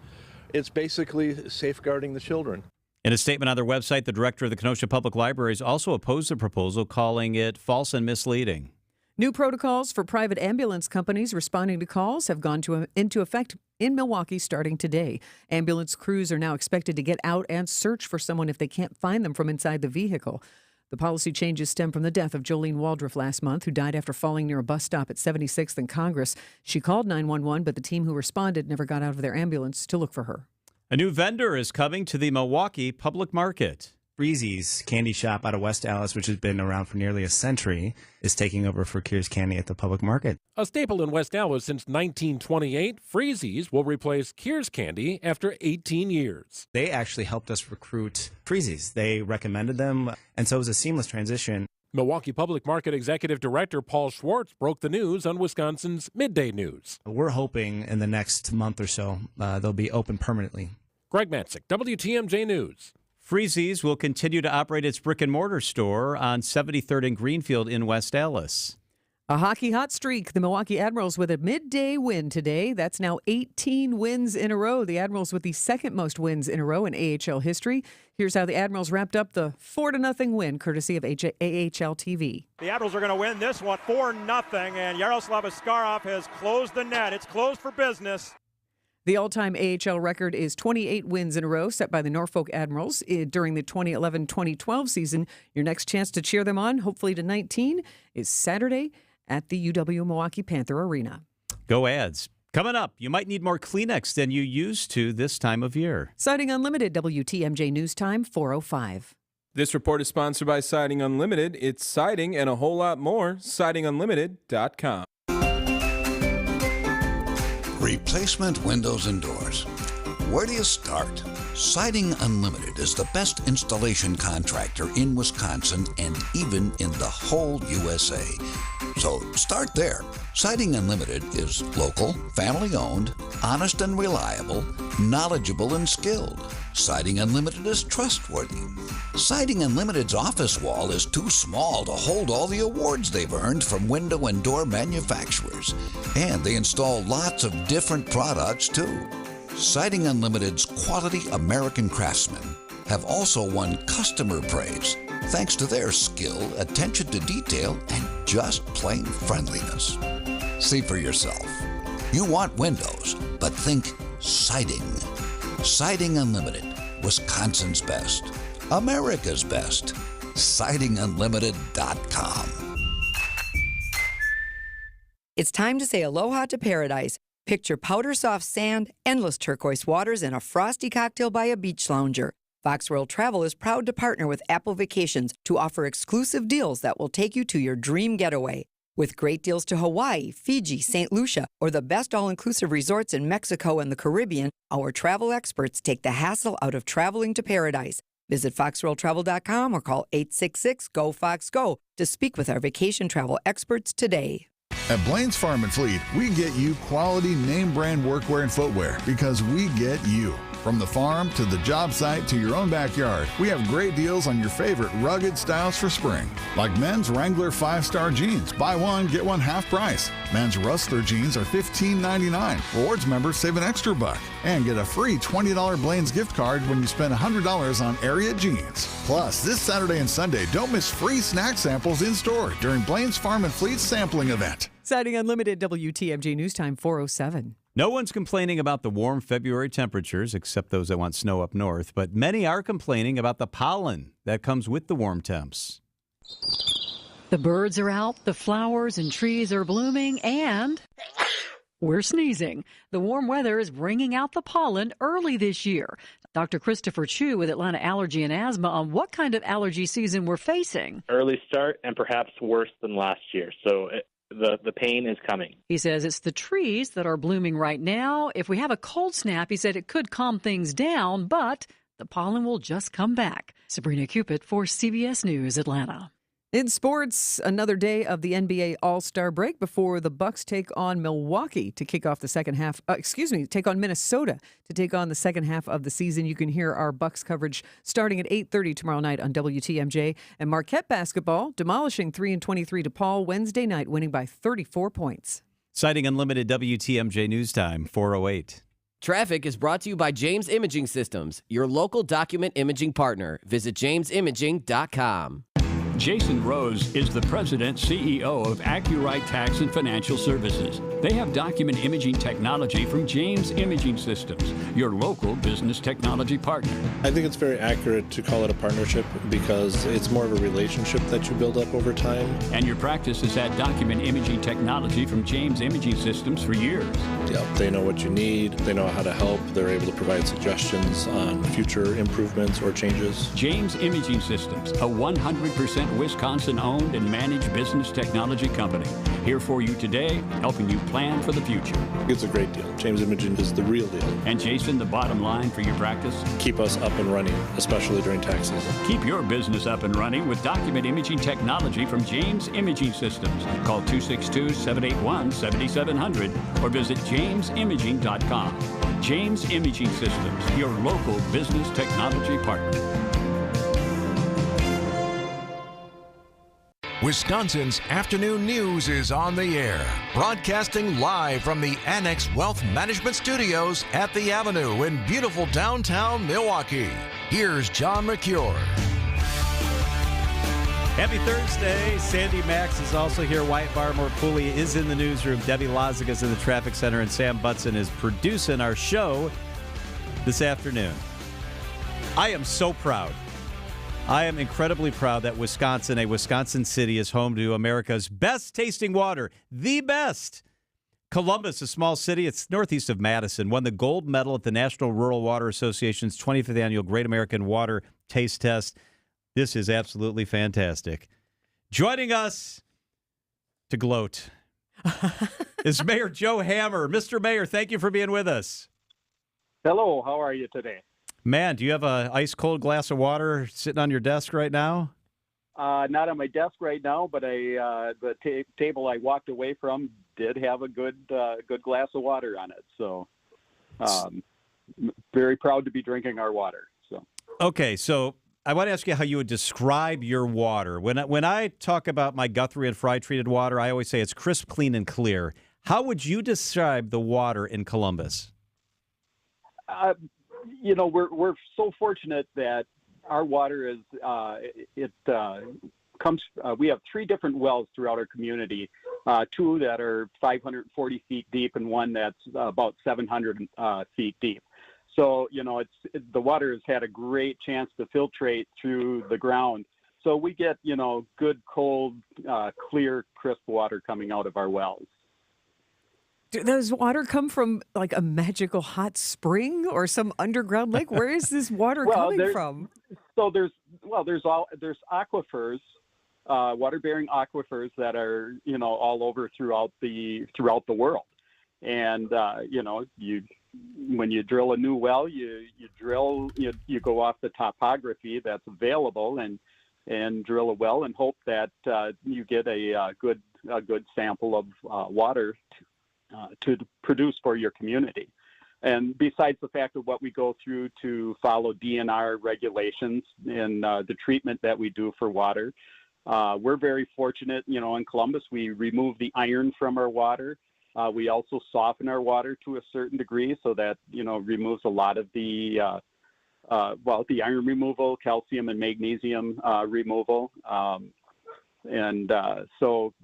basically safeguarding the children. In a statement on their website, the director of the Kenosha Public Libraries also opposed the proposal, calling it false and misleading. New protocols for private ambulance companies responding to calls have gone into effect in Milwaukee starting today. Ambulance crews are now expected to get out and search for someone if they can't find them from inside the vehicle. The policy changes stem from the death of Jolene Waldrop last month, who died after falling near a bus stop at 76th and Congress. She called 911, but the team who responded never got out of their ambulance to look for her. A new vendor is coming to the Milwaukee Public Market. Freezy's candy shop out of West Allis, which has been around for nearly a century, is taking over for Kears Candy at the public market. A staple in West Allis since 1928, Freezy's will replace Kears Candy after 18 years. They actually helped us recruit Freezy's. They recommended them, and so it was a seamless transition. Milwaukee Public Market Executive Director Paul Schwartz broke the news on Wisconsin's Midday News. We're hoping in the next month or so they'll be open permanently. Greg Matzik, WTMJ News. Freezy's will continue to operate its brick-and-mortar store on 73rd and Greenfield in West Allis. A hockey hot streak. The Milwaukee Admirals with a midday win today. That's now 18 wins in a row. The Admirals with the second most wins in a row in AHL history. Here's how the Admirals wrapped up the 4-0 win, courtesy of AHL TV. The Admirals are going to win this one 4-0, and Yaroslav Askarov has closed the net. It's closed for business. The all-time AHL record is 28 wins in a row, set by the Norfolk Admirals during the 2011-2012 season. Your next chance to cheer them on, hopefully to 19, is Saturday at the UW Milwaukee Panther Arena. Go Ads. Coming up, you might need more Kleenex than you used to this time of year. Siding Unlimited, WTMJ News Time, 4:05. This report is sponsored by Siding Unlimited. It's siding and a whole lot more. SidingUnlimited.com. Replacement windows and doors. Where do you start? Siding Unlimited is the best installation contractor in Wisconsin and even in the whole USA. So start there. Siding Unlimited is local, family-owned, honest and reliable, knowledgeable and skilled. Siding Unlimited is trustworthy. Siding Unlimited's office wall is too small to hold all the awards they've earned from window and door manufacturers. And they install lots of different products, too. Siding Unlimited's quality American craftsmen have also won customer praise thanks to their skill, attention to detail, and just plain friendliness. See for yourself. You want windows, but think siding. Siding Unlimited, Wisconsin's best, America's best. SidingUnlimited.com. It's time to say aloha to paradise. Picture powder soft sand, endless turquoise waters, and a frosty cocktail by a beach lounger. Fox World Travel is proud to partner with Apple Vacations to offer exclusive deals that will take you to your dream getaway. With great deals to Hawaii, Fiji, St. Lucia, or the best all-inclusive resorts in Mexico and the Caribbean, our travel experts take the hassle out of traveling to paradise. Visit foxworldtravel.com or call 866-GO-FOX-GO to speak with our vacation travel experts today. At Blaine's Farm and Fleet, we get you quality name brand workwear and footwear because we get you. From the farm to the job site to your own backyard, we have great deals on your favorite rugged styles for spring. Like men's Wrangler 5-star jeans. Buy one, get one half price. Men's Rustler jeans are $15.99. Rewards members save an extra $1 and get a free $20 Blaine's gift card when you spend $100 on area jeans. Plus, this Saturday and Sunday, don't miss free snack samples in store during Blaine's Farm and Fleet's sampling event. Siding Unlimited, WTMJ News Time, 4:07. No one's complaining about the warm February temperatures, except those that want snow up north, but many are complaining about the pollen that comes with the warm temps. The birds are out, the flowers and trees are blooming, and we're sneezing. The warm weather is bringing out the pollen early this year. Dr. Christopher Chu with Atlanta Allergy and Asthma on what kind of allergy season we're facing. Early start and perhaps worse than last year. So the pain is coming. He says it's the trees that are blooming right now. If we have a cold snap, he said it could calm things down, but the pollen will just come back. Sabrina Cupid for CBS News, Atlanta. In sports, another day of the NBA All-Star break before the Bucks take on Milwaukee to kick off the second half. Take on Minnesota to take on the second half of the season. You can hear our Bucks coverage starting at 8:30 tomorrow night on WTMJ. And Marquette basketball demolishing 3-23 DePaul Wednesday night, winning by 34 points. Citing Unlimited WTMJ News Time, 4:08. Traffic is brought to you by James Imaging Systems, your local document imaging partner. Visit jamesimaging.com. Jason Rose is the president CEO of AccuRite Tax and Financial Services. They have document imaging technology from James Imaging Systems, your local business technology partner. I think it's very accurate to call it a partnership because it's more of a relationship that you build up over time. And your practice has had document imaging technology from James Imaging Systems for years. Yeah, they know what you need, they know how to help, they're able to provide suggestions on future improvements or changes. James Imaging Systems, a 100% 100% Wisconsin-owned and managed business technology company. Here for you today, helping you plan for the future. It's a great deal. James Imaging is the real deal. And Jason, the bottom line for your practice? Keep us up and running, especially during tax season. Keep your business up and running with document imaging technology from James Imaging Systems. Call 262-781-7700 or visit jamesimaging.com. James Imaging Systems, your local business technology partner. Wisconsin's afternoon news is on the air, broadcasting live from the Annex Wealth Management Studios at the Avenue in beautiful downtown Milwaukee. Here's John Mercure. Happy Thursday. Sandy Max is also here. Wyatt Barmore Pooley is in the newsroom. Debbie Loziga is in the traffic center, and Sam Butson is producing our show this afternoon. I am so proud. I am incredibly proud that Wisconsin, a Wisconsin city, is home to America's best tasting water, the best. Columbus, a small city, it's northeast of Madison, won the gold medal at the National Rural Water Association's 25th Annual Great American Water Taste Test. This is absolutely fantastic. Joining us to gloat is Mayor Joe Hammer. Mr. Mayor, thank you for being with us. Hello, how are you today? Man, do you have a ice-cold glass of water sitting on your desk right now? Not on my desk right now, but the table I walked away from did have a good glass of water on it. So, very proud to be drinking our water. So, okay, so I want to ask you how you would describe your water. When I talk about my Guthrie and Fry treated water, I always say it's crisp, clean, and clear. How would you describe the water in Columbus? We're so fortunate that our water is we have 3 different wells throughout our community, 2 that are 540 feet deep and 1 that's about 700 feet deep. So, the water has had a great chance to filtrate through the ground. So we get, good, cold, clear, crisp water coming out of our wells. Does water come from like a magical hot spring or some underground lake? Where is this water coming from? So there's aquifers, water-bearing aquifers that are all over throughout the world, and when you drill a new well, you go off the topography that's available and drill a well and hope that you get a good sample of water to produce for your community. And besides the fact of what we go through to follow DNR regulations and the treatment that we do for water, we're very fortunate. In Columbus, we remove the iron from our water. We also soften our water to a certain degree so that, removes a lot of the iron removal, calcium and magnesium removal. So,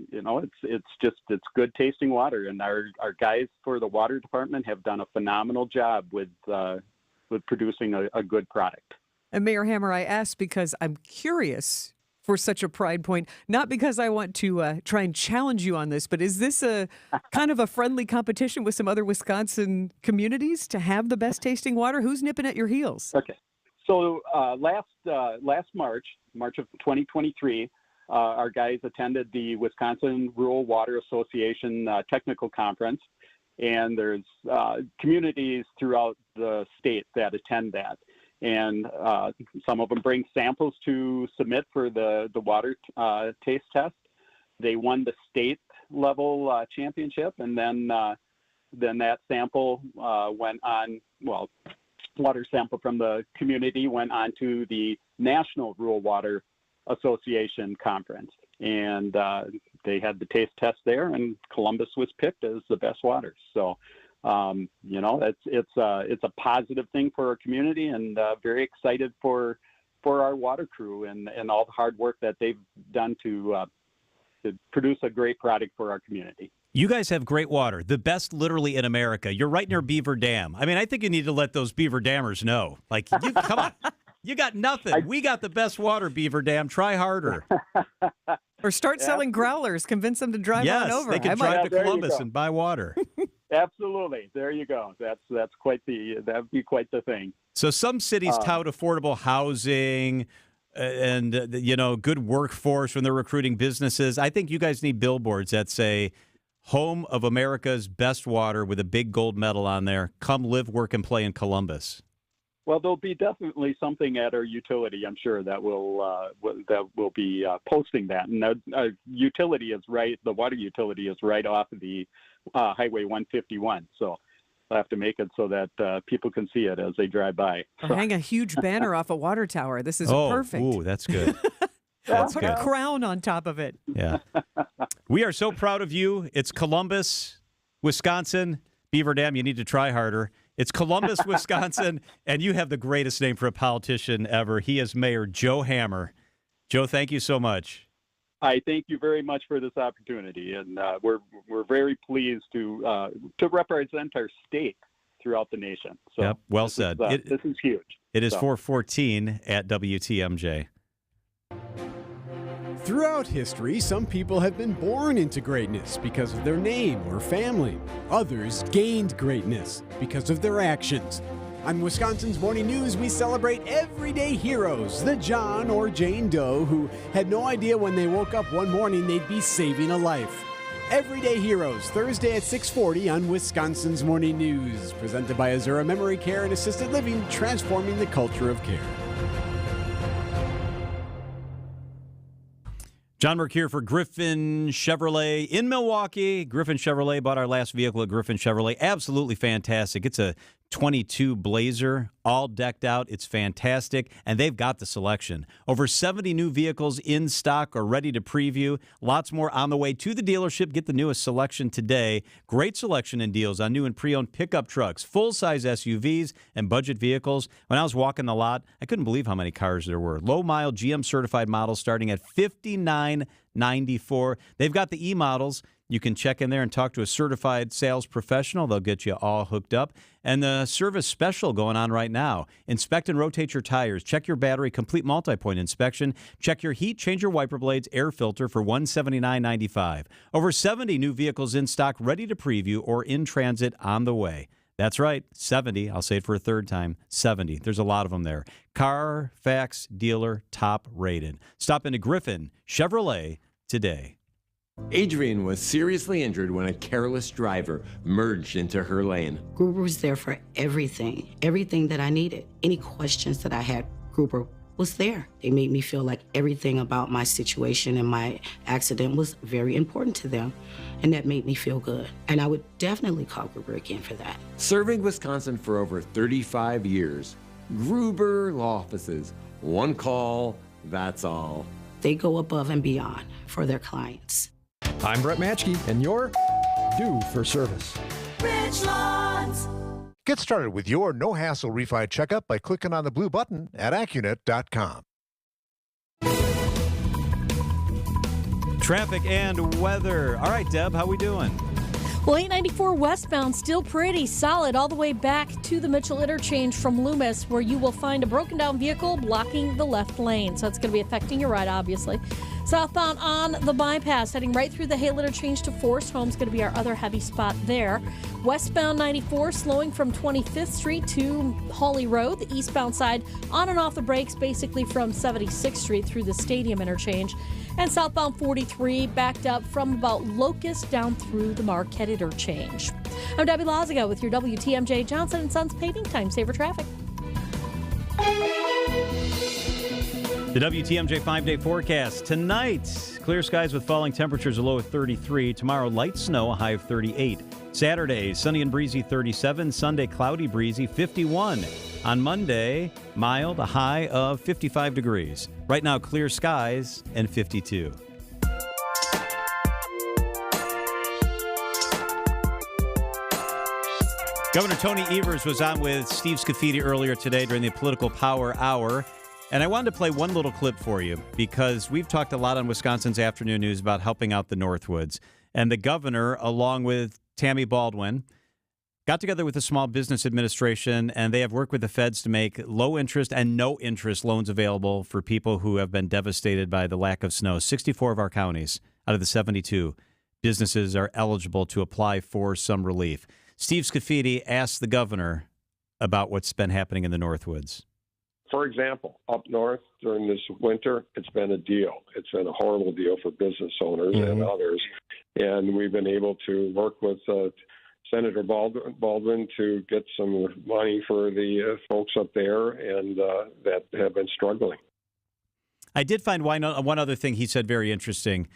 it's good tasting water, and our guys for the water department have done a phenomenal job with producing a good product. And Mayor Hammer, I asked because I'm curious for such a pride point, not because I want to try and challenge you on this, but is this a kind of a friendly competition with some other Wisconsin communities to have the best tasting water? Who's nipping at your heels? Okay. So last March of 2023, our guys attended the Wisconsin Rural Water Association technical conference, and there's communities throughout the state that attend that. And some of them bring samples to submit for the water taste test. They won the state level championship, and then that sample went on, water sample from the community went on to the National Rural Water Association conference, and they had the taste test there, and Columbus was picked as the best water. So, it's a positive thing for our community, and very excited for our water crew and all the hard work that they've done to produce a great product for our community. You guys have great water, the best literally in America. You're right near Beaver Dam. I mean, I think you need to let those Beaver Dammers know. Like, come on. You got nothing. We got the best water, Beaver Dam. Try harder. Or start selling growlers. Convince them to drive on over. Yes, they can drive to Columbus and buy water. Absolutely. There you go. That'd be quite the thing. So some cities tout affordable housing, and good workforce when they're recruiting businesses. I think you guys need billboards that say, home of America's best water with a big gold medal on there. Come live, work, and play in Columbus. Well, there'll be definitely something at our utility, I'm sure, that will be posting that. And our utility is right. The water utility is right off of the Highway 151. So I'll have to make it so that people can see it as they drive by. Or hang a huge banner off a water tower. This is perfect. Ooh, that's good. That's Put good. a crown on top of it. Yeah. We are so proud of you. It's Columbus, Wisconsin. Beaver Dam, you need to try harder. It's Columbus, Wisconsin, and you have the greatest name for a politician ever. He is Mayor Joe Hammer. Joe, thank you so much. I thank you very much for this opportunity, and we're very pleased to represent our state throughout the nation. So yep, well said. This is huge. It is 4:14 at WTMJ. Throughout history, some people have been born into greatness because of their name or family. Others gained greatness because of their actions. On Wisconsin's Morning News, we celebrate everyday heroes, the John or Jane Doe who had no idea when they woke up one morning they'd be saving a life. Everyday Heroes, Thursday at 6:40 on Wisconsin's Morning News, presented by Azura Memory Care and Assisted Living, transforming the culture of care. John Merck here for Griffin Chevrolet in Milwaukee. Griffin Chevrolet bought our last vehicle at Griffin Chevrolet. Absolutely fantastic. It's a 22 Blazer, all decked out. It's fantastic, and they've got the selection. Over 70 new vehicles in stock or ready to preview. Lots more on the way to the dealership. Get the newest selection today. Great selection and deals on new and pre-owned pickup trucks, full-size SUVs, and budget vehicles. When I was walking the lot, I couldn't believe how many cars there were. Low-mile GM-certified models starting at $59.94. They've got the E-models. You can check in there and talk to a certified sales professional. They'll get you all hooked up. And the service special going on right now. Inspect and rotate your tires. Check your battery. Complete multi-point inspection. Check your heat. Change your wiper blades. Air filter for $179.95. Over 70 new vehicles in stock, ready to preview or in transit on the way. That's right, 70. I'll say it for a third time, 70. There's a lot of them there. Carfax dealer top rated. Stop into Griffin Chevrolet today. Adrian was seriously injured when a careless driver merged into her lane. Gruber was there for everything that I needed. Any questions that I had, Gruber was there. They made me feel like everything about my situation and my accident was very important to them, and that made me feel good. And I would definitely call Gruber again for that. Serving Wisconsin for over 35 years, Gruber Law Offices, one call, that's all. They go above and beyond for their clients. I'm Brett Matschke, and you're due for service. Richlands. Get started with your no-hassle refi checkup by clicking on the blue button at Accunet.com. Traffic and weather. All right, Deb, how we doing? Well, 894 westbound still pretty solid all the way back to the Mitchell interchange from Loomis, where you will find a broken down vehicle blocking the left lane. So it's going to be affecting your ride, obviously. Southbound on the bypass, heading right through the Hale interchange to Forest Home is going to be our other heavy spot there. Westbound 94 slowing from 25th Street to Hawley Road. The eastbound side on and off the brakes, basically from 76th Street through the Stadium interchange. And southbound 43 backed up from about Locust down through the Marquette interchange. I'm Debbie Lazaga with your WTMJ Johnson & Sons Paving Time Saver Traffic. The WTMJ 5-day forecast. Tonight, clear skies with falling temperatures, a low of 33. Tomorrow, light snow, a high of 38. Saturday, sunny and breezy, 37. Sunday, cloudy, breezy, 51. On Monday, mild, a high of 55 degrees. Right now, clear skies and 52. Governor Tony Evers was on with Steve Scafidi earlier today during the Political Power Hour. And I wanted to play one little clip for you because we've talked a lot on Wisconsin's Afternoon News about helping out the Northwoods. And the governor, along with Tammy Baldwin, got together with the Small Business Administration, and they have worked with the feds to make low-interest and no-interest loans available for people who have been devastated by the lack of snow. 64 of our counties out of the 72 businesses are eligible to apply for some relief. Steve Scafidi asked the governor about what's been happening in the Northwoods. For example, up north during this winter, it's been a deal. It's been a horrible deal for business owners and others. And we've been able to work with Senator Baldwin to get some money for the folks up there and that have been struggling. I did find one other thing he said very interesting.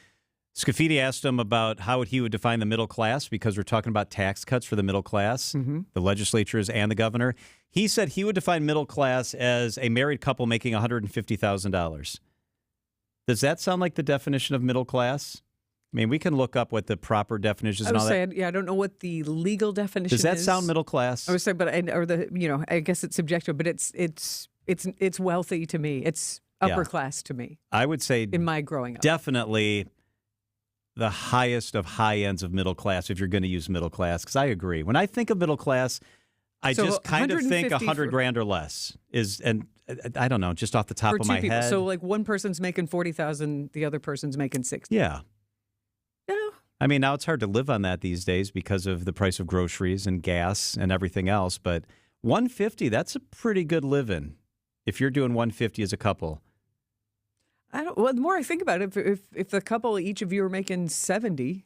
Scafidi asked him about how he would define the middle class, because we're talking about tax cuts for the middle class, the legislatures and the governor. He said he would define middle class as a married couple making $150,000. Does that sound like the definition of middle class? I mean, we can look up what the proper definition is and all that. I don't know what the legal definition is. Does that sound middle class? I would say, I guess it's subjective, but it's wealthy to me. It's upper class to me. I would say in my growing up, definitely the highest of high ends of middle class, if you're going to use middle class, because I agree. When I think of middle class, I just kind of think $100,000 or less and I don't know, just off the top of my head. So like one person's making $40,000, the other person's making $60,000. Yeah. I mean, now it's hard to live on that these days because of the price of groceries and gas and everything else. But $150,000, that's a pretty good living if you're doing $150,000 as a couple. Well, the more I think about it, if the couple, each of you are making $70,000.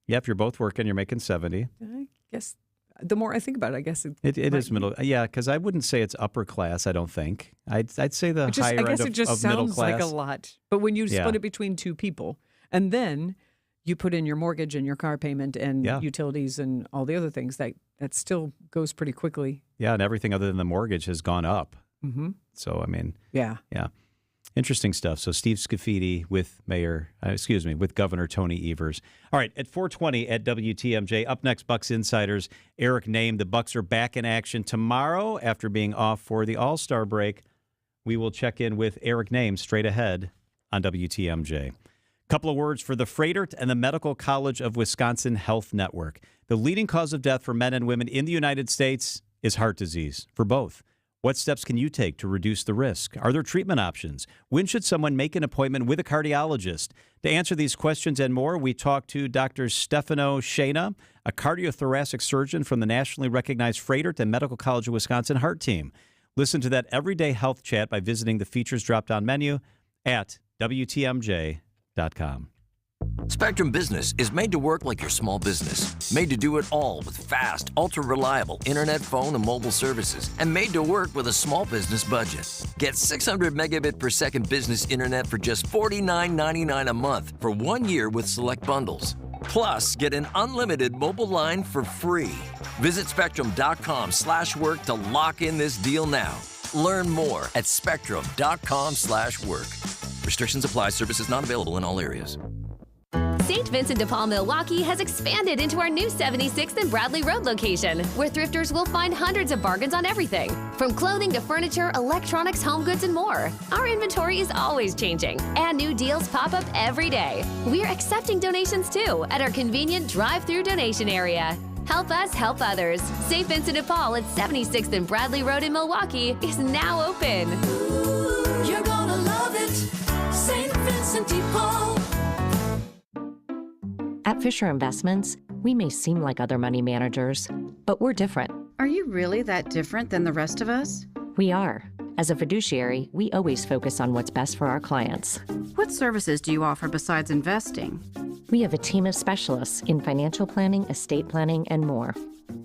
Yeah, if you're both working, you're making $70,000. I guess the more I think about it, I guess it is middle. Yeah, because I wouldn't say it's upper class. I don't think. I'd say the higher end of middle class. I guess it just sounds like a lot. But when you split it between two people, and then you put in your mortgage and your car payment and utilities and all the other things, that still goes pretty quickly. Yeah, and everything other than the mortgage has gone up. Mm-hmm. So I mean, yeah. Interesting stuff. So Steve Scafidi with Governor Tony Evers. All right, at 4:20 at WTMJ. Up next, Bucks Insiders. Eric named the Bucks are back in action tomorrow after being off for the All-Star break. We will check in with Eric Name straight ahead on WTMJ. Couple of words for the Froedtert and the Medical College of Wisconsin Health Network. The leading cause of death for men and women in the United States is heart disease for both. What steps can you take to reduce the risk? Are there treatment options? When should someone make an appointment with a cardiologist? To answer these questions and more, we talked to Dr. Stefano Shana, a cardiothoracic surgeon from the nationally recognized Froedtert and Medical College of Wisconsin Heart Team. Listen to that everyday health chat by visiting the features drop-down menu at WTMJ.com. Spectrum Business is made to work like your small business. Made to do it all with fast, ultra-reliable internet, phone, and mobile services. And made to work with a small business budget. Get 600 megabit per second business internet for just $49.99 a month for 1 year with select bundles. Plus, get an unlimited mobile line for free. Visit spectrum.com/work to lock in this deal now. Learn more at spectrum.com/work. Restrictions apply. Services not available in all areas. St. Vincent de Paul, Milwaukee has expanded into our new 76th and Bradley Road location, where thrifters will find hundreds of bargains on everything, from clothing to furniture, electronics, home goods, and more. Our inventory is always changing, and new deals pop up every day. We're accepting donations, too, at our convenient drive-through donation area. Help us help others. St. Vincent de Paul at 76th and Bradley Road in Milwaukee is now open. Ooh, you're gonna love it. St. Vincent de Paul. At Fisher Investments, we may seem like other money managers, but we're different. Are you really that different than the rest of us? We are. As a fiduciary, we always focus on what's best for our clients. What services do you offer besides investing? We have a team of specialists in financial planning, estate planning, and more.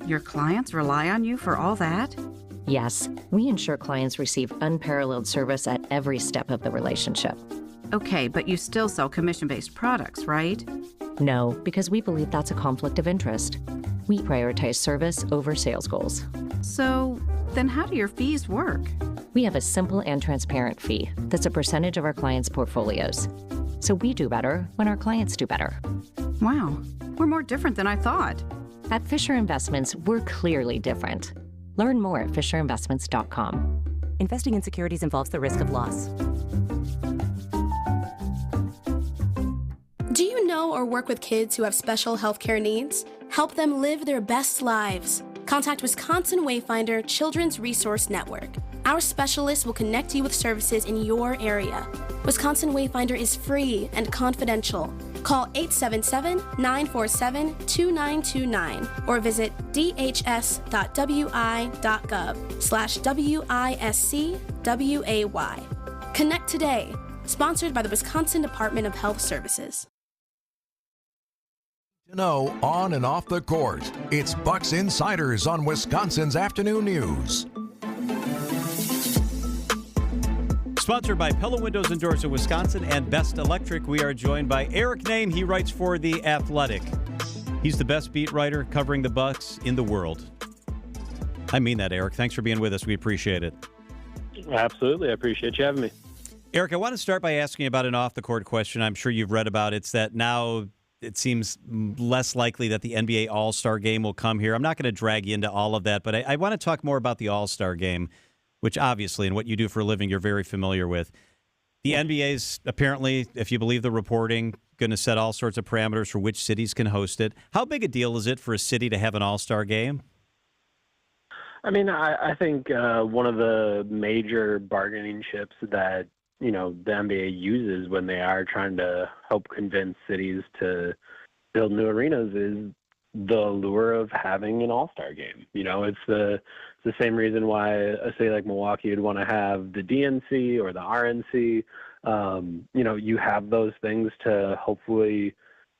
Your clients rely on you for all that? Yes, we ensure clients receive unparalleled service at every step of the relationship. Okay, but you still sell commission-based products, right? No, because we believe that's a conflict of interest. We prioritize service over sales goals. So, then how do your fees work? We have a simple and transparent fee that's a percentage of our clients' portfolios. So we do better when our clients do better. Wow, we're more different than I thought. At Fisher Investments, we're clearly different. Learn more at FisherInvestments.com. Investing in securities involves the risk of loss. Do you know or work with kids who have special healthcare needs? Help them live their best lives. Contact Wisconsin Wayfinder Children's Resource Network. Our specialists will connect you with services in your area. Wisconsin Wayfinder is free and confidential. Call 877-947-2929 or visit dhs.wi.gov/WISCWAY. Connect today. Sponsored by the Wisconsin Department of Health Services. To know on and off the court, it's Bucks Insiders on Wisconsin's Afternoon News. Sponsored by Pella Windows and Doors of Wisconsin and Best Electric, we are joined by Eric Nehm. He writes for The Athletic. He's the best beat writer covering the Bucks in the world. I mean that, Eric. Thanks for being with us. We appreciate it. Absolutely. I appreciate you having me. Eric, I want to start by asking about an off-the-court question I'm sure you've read about. It's that now it seems less likely that the NBA All-Star Game will come here. I'm not going to drag you into all of that, but I want to talk more about the All-Star Game, which obviously, and what you do for a living, you're very familiar with. The NBA's apparently, if you believe the reporting, going to set all sorts of parameters for which cities can host it. How big a deal is it for a city to have an All-Star Game? I mean, I think one of the major bargaining chips that, the NBA uses when they are trying to help convince cities to build new arenas is the allure of having an all-star game. It's the same reason why a city like Milwaukee would want to have the DNC or the RNC. You have those things to hopefully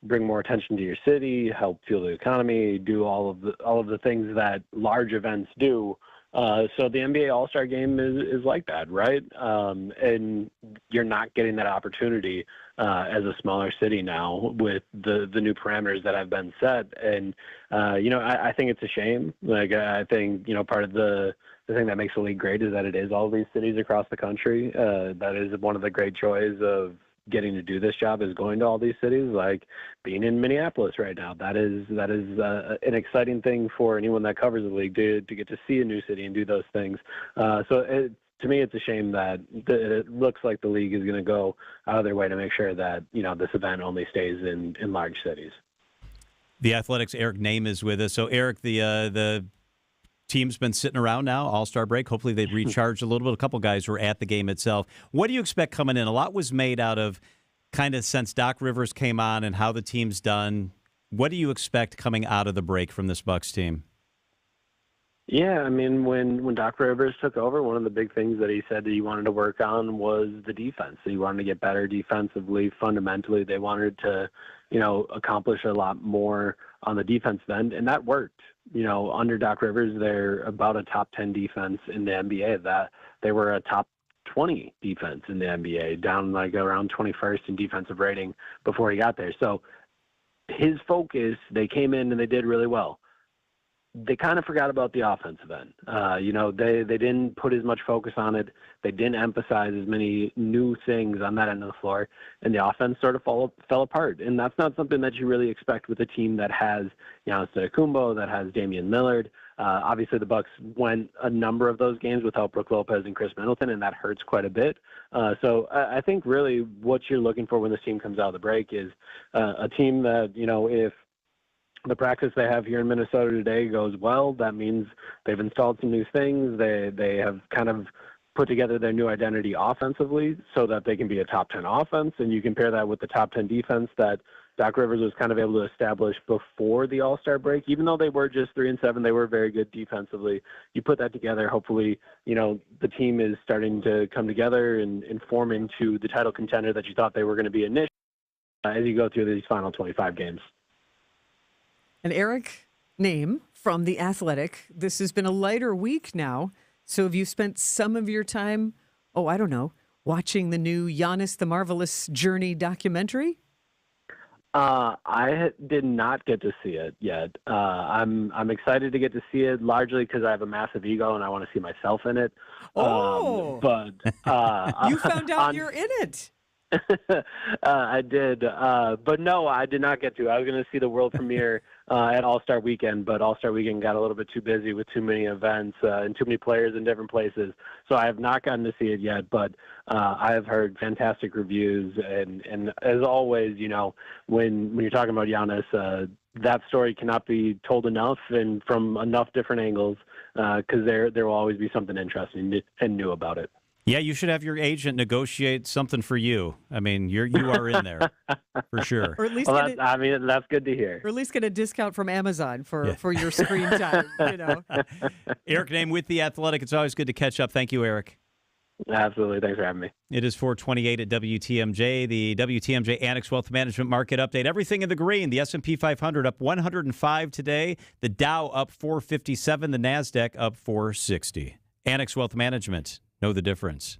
bring more attention to your city, help fuel the economy, do all of the things that large events do. So the NBA All-Star Game is like that, right? And you're not getting that opportunity as a smaller city now with the new parameters that have been set. And, I think it's a shame. I think, part of the thing that makes the league great is that it is all these cities across the country. That is one of the great joys of getting to do this job is going to all these cities, like being in Minneapolis right now. That is an exciting thing for anyone that covers the league to get to see a new city and do those things. To me, it's a shame that it looks like the league is going to go out of their way to make sure that, this event only stays in large cities. The Athletics' Eric Nehm is with us. So, Eric, the team's been sitting around now, All-Star break. Hopefully they've recharged a little bit. A couple guys were at the game itself. What do you expect coming in? A lot was made out of kind of since Doc Rivers came on and how the team's done. What do you expect coming out of the break from this Bucks team? Yeah, I mean, when Doc Rivers took over, one of the big things that he said that he wanted to work on was the defense. He wanted to get better defensively. Fundamentally, they wanted to, accomplish a lot more on the defensive end, and that worked. Under Doc Rivers, they're about a top 10 defense in the NBA. That they were a top 20 defense in the NBA, down like around 21st in defensive rating before he got there. So his focus, they came in and they did really well. They kind of forgot about the offensive end. They didn't put as much focus on it. They didn't emphasize as many new things on that end of the floor, and the offense sort of fell apart. And that's not something that you really expect with a team that has Giannis Antetokounmpo, that has Damian Lillard. Obviously, the Bucks went a number of those games without Brook Lopez and Chris Middleton, and that hurts quite a bit. So I think really what you're looking for when this team comes out of the break is a team that, if the practice they have here in Minnesota today goes well, that means they've installed some new things. They have kind of put together their new identity offensively so that they can be a top 10 offense. And you compare that with the top 10 defense that Doc Rivers was kind of able to establish before the All-Star break. Even though they were just 3-7, they were very good defensively. You put that together, hopefully, the team is starting to come together and form into the title contender that you thought they were going to be initially as you go through these final 25 games. And Eric Nehm from The Athletic, this has been a lighter week now. So have you spent some of your time, watching the new Giannis the Marvelous Journey documentary? I did not get to see it yet. I'm excited to get to see it, largely because I have a massive ego and I want to see myself in it. But you found out you're in it. I did, but no, I did not get to. I was going to see the world premiere at All-Star Weekend, but All-Star Weekend got a little bit too busy with too many events and too many players in different places. So I have not gotten to see it yet, but I have heard fantastic reviews. And as always, when you're talking about Giannis, that story cannot be told enough and from enough different angles because there will always be something interesting and new about it. Yeah, you should have your agent negotiate something for you. I mean, you are in there for sure. Or at least that's good to hear. Or at least get a discount from Amazon for your screen time. Eric Name with The Athletic. It's always good to catch up. Thank you, Eric. Absolutely. Thanks for having me. It is 4:28 at WTMJ, the WTMJ Annex Wealth Management Market Update. Everything in the green. The S&P 500 up 105 today. The Dow up 457. The NASDAQ up 460. Annex Wealth Management. Know the difference.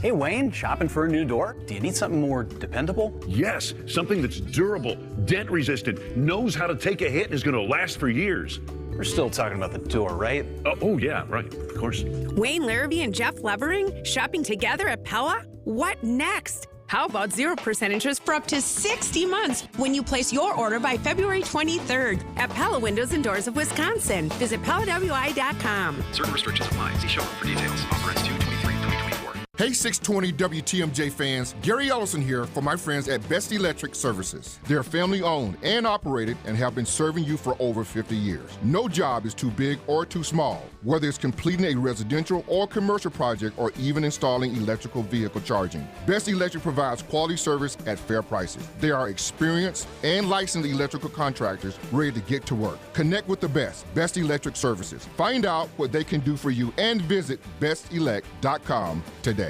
Hey, Wayne, shopping for a new door? Do you need something more dependable? Yes, something that's durable, dent-resistant, knows how to take a hit, and is going to last for years. We're still talking about the door, right? Oh, yeah, right, of course. Wayne Larrabee and Jeff Levering shopping together at Pella? What next? How about 0% interest for up to 60 months when you place your order by February 23rd at Pella Windows and Doors of Wisconsin. Visit PellaWI.com. Certain restrictions apply. See showroom for details. Offer ends 2/23/2024. Hey 620 WTMJ fans, Gary Ellison here for my friends at Best Electric Services. They're family owned and operated and have been serving you for over 50 years. No job is too big or too small, whether it's completing a residential or commercial project or even installing electrical vehicle charging. Best Electric provides quality service at fair prices. They are experienced and licensed electrical contractors ready to get to work. Connect with the Best Electric Services. Find out what they can do for you and visit bestelect.com today.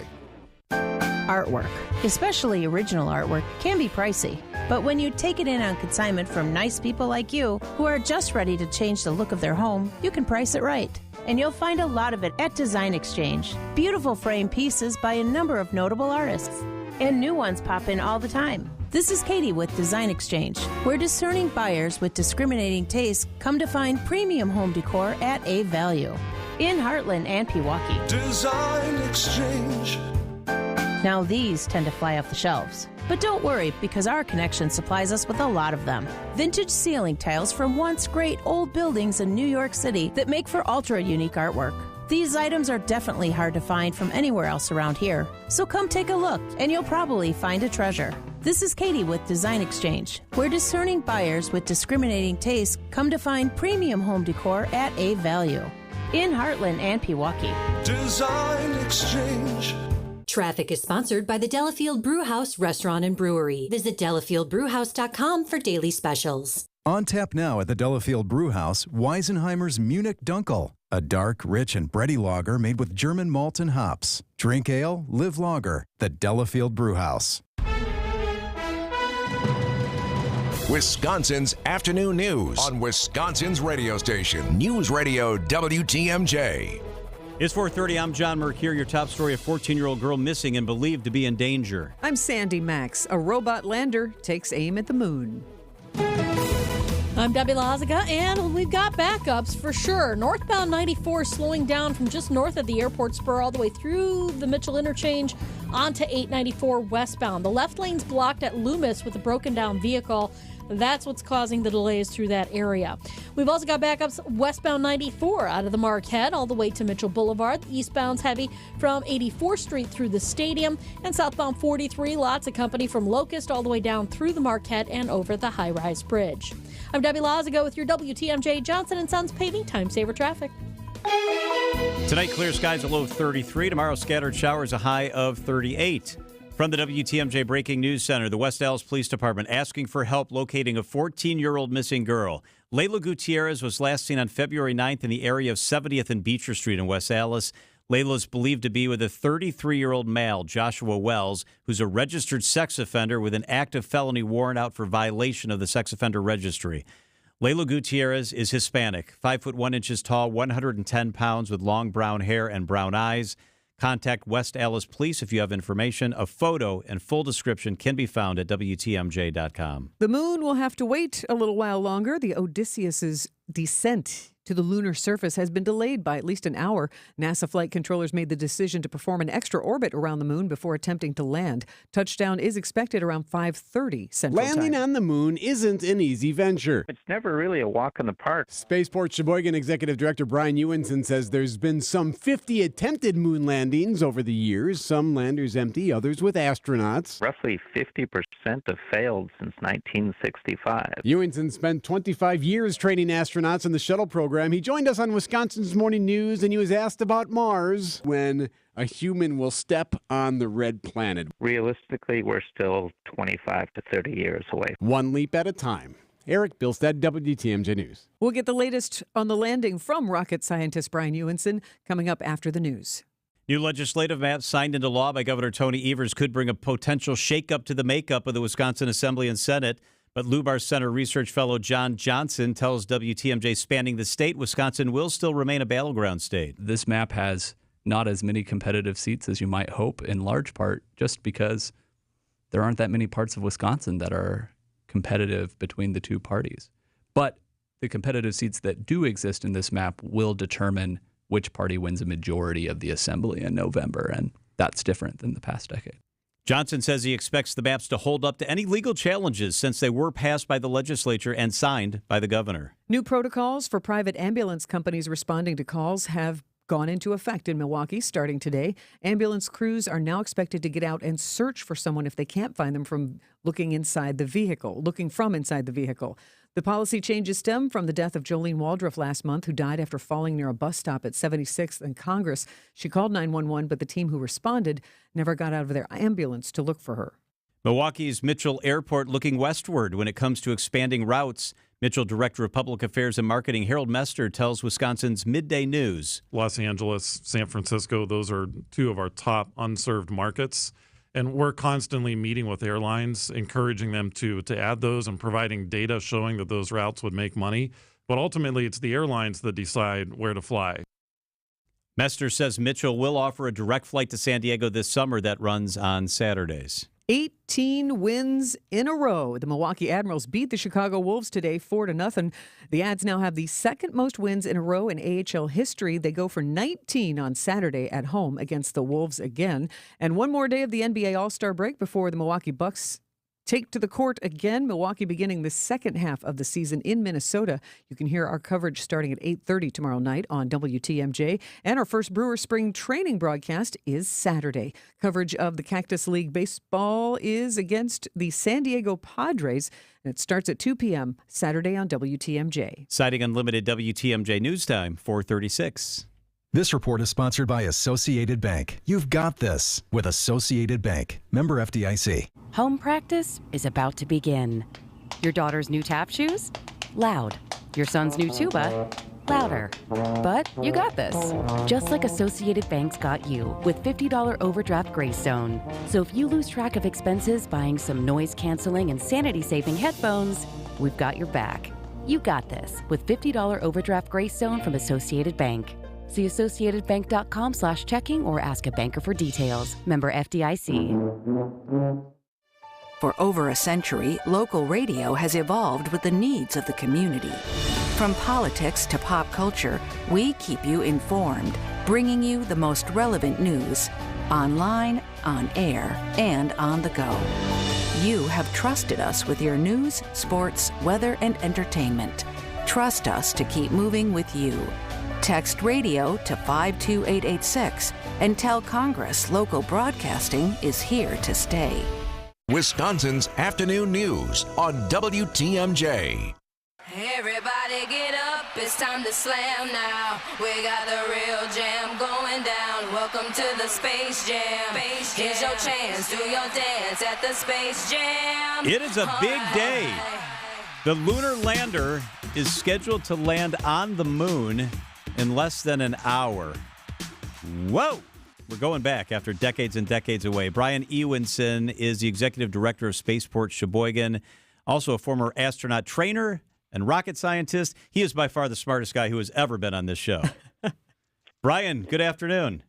Artwork, especially original artwork, can be pricey. But when you take it in on consignment from nice people like you who are just ready to change the look of their home, you can price it right. And you'll find a lot of it at Design Exchange. Beautiful frame pieces by a number of notable artists. And new ones pop in all the time. This is Katie with Design Exchange, where discerning buyers with discriminating tastes come to find premium home decor at a value. In Heartland and Pewaukee. Design Exchange. Now these tend to fly off the shelves. But don't worry, because our connection supplies us with a lot of them. Vintage ceiling tiles from once great old buildings in New York City that make for ultra-unique artwork. These items are definitely hard to find from anywhere else around here. So come take a look, and you'll probably find a treasure. This is Katie with Design Exchange, where discerning buyers with discriminating tastes come to find premium home decor at a value. In Heartland and Pewaukee. Design Exchange. Traffic is sponsored by the Delafield Brewhouse Restaurant and Brewery. Visit delafieldbrewhouse.com for daily specials. On tap now at the Delafield Brewhouse, Weisenheimer's Munich Dunkel, a dark, rich, and bready lager made with German malt and hops. Drink ale, live lager. The Delafield Brewhouse. Wisconsin's afternoon news on Wisconsin's radio station, News Radio WTMJ. It's 4:30. I'm John Mercure. Your top story: a 14-year-old girl missing and believed to be in danger. I'm Sandy Max. A robot lander takes aim at the moon. I'm Debbie Lazaga, and we've got backups for sure. Northbound 94 slowing down from just north of the airport spur all the way through the Mitchell interchange onto 894 westbound. The left lane's blocked at Loomis with a broken down vehicle. That's what's causing the delays through that area. We've also got backups westbound 94 out of the Marquette all the way to Mitchell Boulevard. The eastbound's heavy from 84th Street through the stadium, and southbound 43, lots of company from Locust all the way down through the Marquette and over the high-rise bridge. I'm Debbie Lazaga with your WTMJ Johnson & Sons Paving Time Saver Traffic. Tonight, clear skies, a low of 33. Tomorrow, scattered showers, a high of 38. From the WTMJ Breaking News Center, the West Allis Police Department asking for help locating a 14-year-old missing girl. Layla Gutierrez was last seen on February 9th in the area of 70th and Beecher Street in West Allis. Layla is believed to be with a 33-year-old male, Joshua Wells, who's a registered sex offender with an active felony warrant out for violation of the sex offender registry. Layla Gutierrez is Hispanic, 5 foot 1 inches tall, 110 pounds, with long brown hair and brown eyes. Contact West Allis Police if you have information. A photo and full description can be found at WTMJ.com. The moon will have to wait a little while longer. The Odysseus's descent to the lunar surface has been delayed by at least an hour. NASA flight controllers made the decision to perform an extra orbit around the moon before attempting to land. Touchdown is expected around 5:30 Central Landing Time. on the moon isn't an easy venture. It's never really a walk in the park. Spaceport Sheboygan Executive Director Brian Ewenson says there's been some 50 attempted moon landings over the years, some landers empty, others with astronauts. Roughly 50% have failed since 1965. Ewenson spent 25 years training astronauts in the shuttle program program. He joined us on Wisconsin's Morning News, and he was asked about Mars when a human will step on the red planet. Realistically, we're still 25 to 30 years away. One leap at a time. Eric Bilstead, WTMJ News. We'll get the latest on the landing from rocket scientist Brian Ewenson coming up after the news. New legislative map signed into law by Governor Tony Evers could bring a potential shakeup to the makeup of the Wisconsin Assembly and Senate. But Lubar Center research fellow John Johnson tells WTMJ spanning the state, Wisconsin will still remain a battleground state. This map has not as many competitive seats as you might hope, in large part just because there aren't that many parts of Wisconsin that are competitive between the two parties. But the competitive seats that do exist in this map will determine which party wins a majority of the assembly in November, and that's different than the past decade. Johnson says he expects the maps to hold up to any legal challenges since they were passed by the legislature and signed by the governor. New protocols for private ambulance companies responding to calls have gone into effect in Milwaukee starting today. Ambulance crews are now expected to get out and search for someone if they can't find them from looking from inside the vehicle. The policy changes stem from the death of Jolene Waldrop last month, who died after falling near a bus stop at 76th and Congress. She called 911, but the team who responded never got out of their ambulance to look for her. Milwaukee's Mitchell Airport looking westward when it comes to expanding routes. Mitchell Director of Public Affairs and Marketing Harold Mester tells Wisconsin's Midday News. Los Angeles, San Francisco, those are two of our top unserved markets. And we're constantly meeting with airlines, encouraging them to add those and providing data showing that those routes would make money. But ultimately, it's the airlines that decide where to fly. Mester says Mitchell will offer a direct flight to San Diego this summer that runs on Saturdays. 18 wins in a row. The Milwaukee Admirals beat the Chicago Wolves today 4-0. The Ads now have the second most wins in a row in AHL history. They go for 19 on Saturday at home against the Wolves again. And one more day of the NBA All-Star break before the Milwaukee Bucks take to the court again. Milwaukee beginning the second half of the season in Minnesota. You can hear our coverage starting at 8:30 tomorrow night on WTMJ. And our first Brewer spring training broadcast is Saturday. Coverage of the Cactus League baseball is against the San Diego Padres. And it starts at 2 p.m. Saturday on WTMJ. Citing Unlimited WTMJ News Time, 4:36. This report is sponsored by Associated Bank. You've got this with Associated Bank. Member FDIC. Home practice is about to begin. Your daughter's new tap shoes? Loud. Your son's new tuba? Louder. But you got this. Just like Associated Bank's got you with $50 overdraft grace zone. So if you lose track of expenses buying some noise-canceling and sanity-saving headphones, we've got your back. You got this with $50 overdraft grace zone from Associated Bank. See associatedbank.com/checking or ask a banker for details. Member FDIC. For over a century, local radio has evolved with the needs of the community. From politics to pop culture, we keep you informed, bringing you the most relevant news, online, on air, and on the go. You have trusted us with your news, sports, weather, and entertainment. Trust us to keep moving with you. Text radio to 52886 and tell Congress local broadcasting is here to stay. Wisconsin's afternoon news on WTMJ. Everybody get up, it's time to slam now. We got the real jam going down. Welcome to the Space Jam. Here's your chance, do your dance at the Space Jam. It is a big day. The lunar lander is scheduled to land on the moon in less than an hour. Whoa! We're going back after decades and decades away. Brian Ewenson is the executive director of Spaceport Sheboygan, also a former astronaut trainer and rocket scientist. He is by far the smartest guy who has ever been on this show. Brian, good afternoon.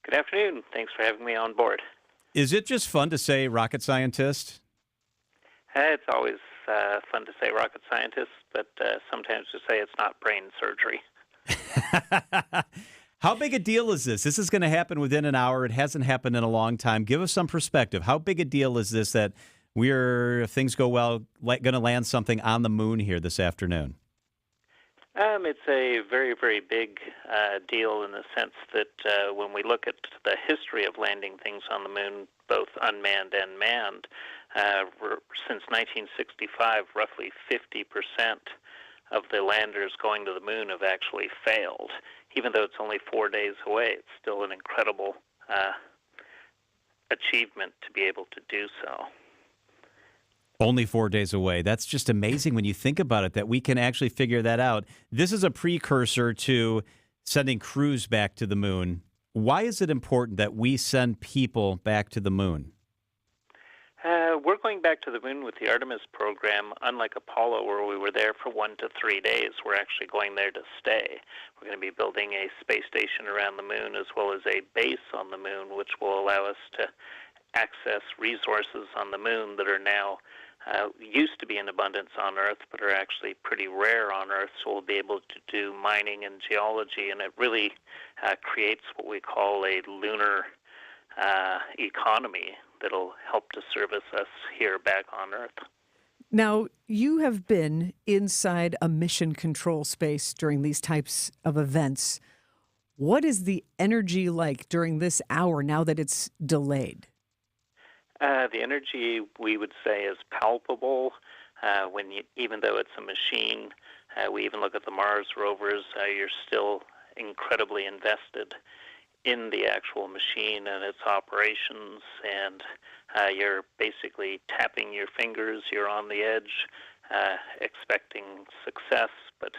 Good afternoon. Thanks for having me on board. Is it just fun to say rocket scientist? It's always fun to say rocket scientist, but sometimes to say it's not brain surgery. How big a deal is this? This is going to happen within an hour. It hasn't happened in a long time. Give us some perspective. How big a deal is this that we're, if things go well, going to land something on the moon here this afternoon? It's a very, very big deal in the sense that when we look at the history of landing things on the moon, both unmanned and manned, since 1965, roughly 50% of the landers going to the moon have actually failed. Even though it's only 4 days away, it's still an incredible achievement to be able to do so. Only 4 days away. That's just amazing when you think about it, that we can actually figure that out. This is a precursor to sending crews back to the moon. Why is it important that we send people back to the moon? We're going back to the moon with the Artemis program. Unlike Apollo, where we were there for 1 to 3 days, we're actually going there to stay. We're going to be building a space station around the moon as well as a base on the moon, which will allow us to access resources on the moon that are now used to be in abundance on Earth, but are actually pretty rare on Earth. So we'll be able to do mining and geology, and it really creates what we call a lunar economy that'll help to service us here back on Earth. Now, you have been inside a mission control space during these types of events. What is the energy like during this hour now that it's delayed? The energy, we would say, is palpable. Even though it's a machine, we even look at the Mars rovers, you're still incredibly invested in the actual machine and its operations, and you're basically tapping your fingers. You're on the edge, expecting success, but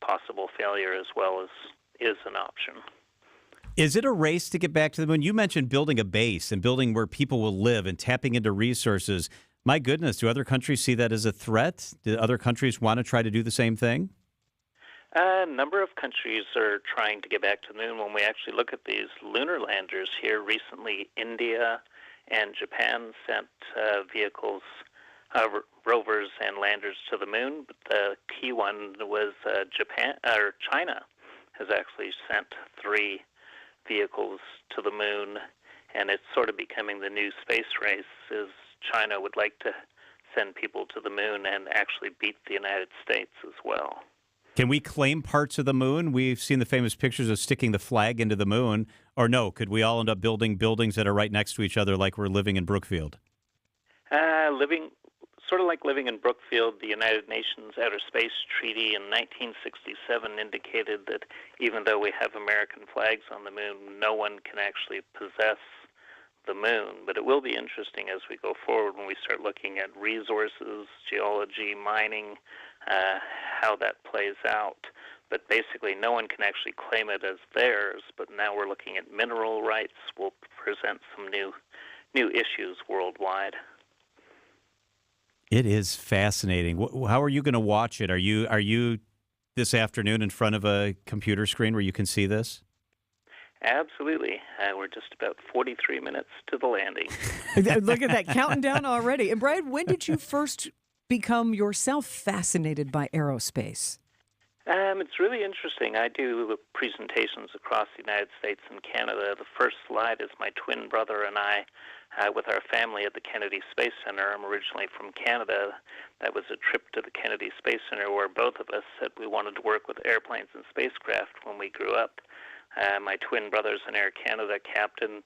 possible failure as well is an option. Is it a race to get back to the moon? You mentioned building a base and building where people will live and tapping into resources. My goodness, do other countries see that as a threat? Do other countries want to try to do the same thing? A number of countries are trying to get back to the moon. When we actually look at these lunar landers here recently, India and Japan sent vehicles, rovers and landers to the moon. But the key one was China has actually sent 3 vehicles to the moon, and it's sort of becoming the new space race, as China would like to send people to the moon and actually beat the United States as well. Can we claim parts of the moon? We've seen the famous pictures of sticking the flag into the moon. Or no, could we all end up building buildings that are right next to each other like we're living in Brookfield? Sort of like living in Brookfield. The United Nations Outer Space Treaty in 1967 indicated that even though we have American flags on the moon, no one can actually possess the moon. But it will be interesting as we go forward when we start looking at resources, geology, mining, how that plays out. But basically, no one can actually claim it as theirs. But now we're looking at mineral rights. Will present some new issues worldwide. It is fascinating. How are you going to watch it? Are you this afternoon in front of a computer screen where you can see this? Absolutely. We're just about 43 minutes to the landing. Look at that, counting down already. And Brian, when did you first become yourself fascinated by aerospace? It's really interesting. I do presentations across the United States and Canada. The first slide is my twin brother and I with our family at the Kennedy Space Center. I'm originally from Canada. That was a trip to the Kennedy Space Center where both of us said we wanted to work with airplanes and spacecraft when we grew up. My twin brother's an Air Canada captain.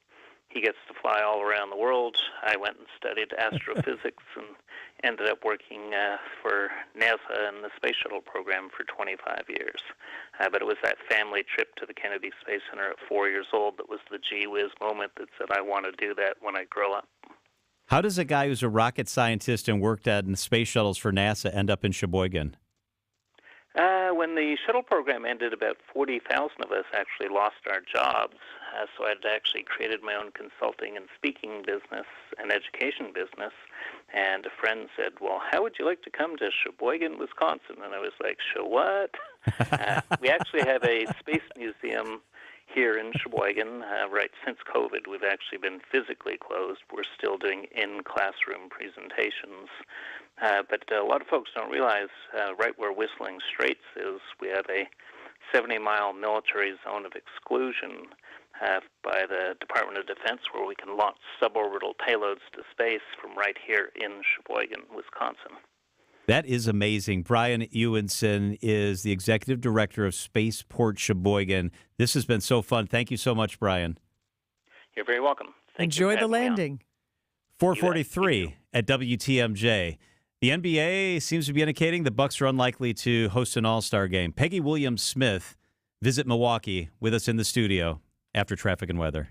He gets to fly all around the world. I went and studied astrophysics and ended up working for NASA and the Space Shuttle program for 25 years. But it was that family trip to the Kennedy Space Center at 4 years old that was the gee whiz moment that said, I want to do that when I grow up. How does a guy who's a rocket scientist and worked in space shuttles for NASA end up in Sheboygan? When the shuttle program ended, about 40,000 of us actually lost our jobs. So I'd actually created my own consulting and speaking business and education business. And a friend said, well, how would you like to come to Sheboygan, Wisconsin? And I was like, what? We actually have a space museum here in Sheboygan. Right since COVID, we've actually been physically closed. We're still doing in-classroom presentations. But a lot of folks don't realize right where Whistling Straits is, we have a 70-mile military zone of exclusion by the Department of Defense where we can launch suborbital payloads to space from right here in Sheboygan, Wisconsin. That is amazing. Brian Ewenson is the Executive Director of Spaceport Sheboygan. This has been so fun. Thank you so much, Brian. You're very welcome. Enjoy the landing. 4:43 at WTMJ. The NBA seems to be indicating the Bucks are unlikely to host an All-Star game. Peggy Williams-Smith visit Milwaukee with us in the studio after traffic and weather.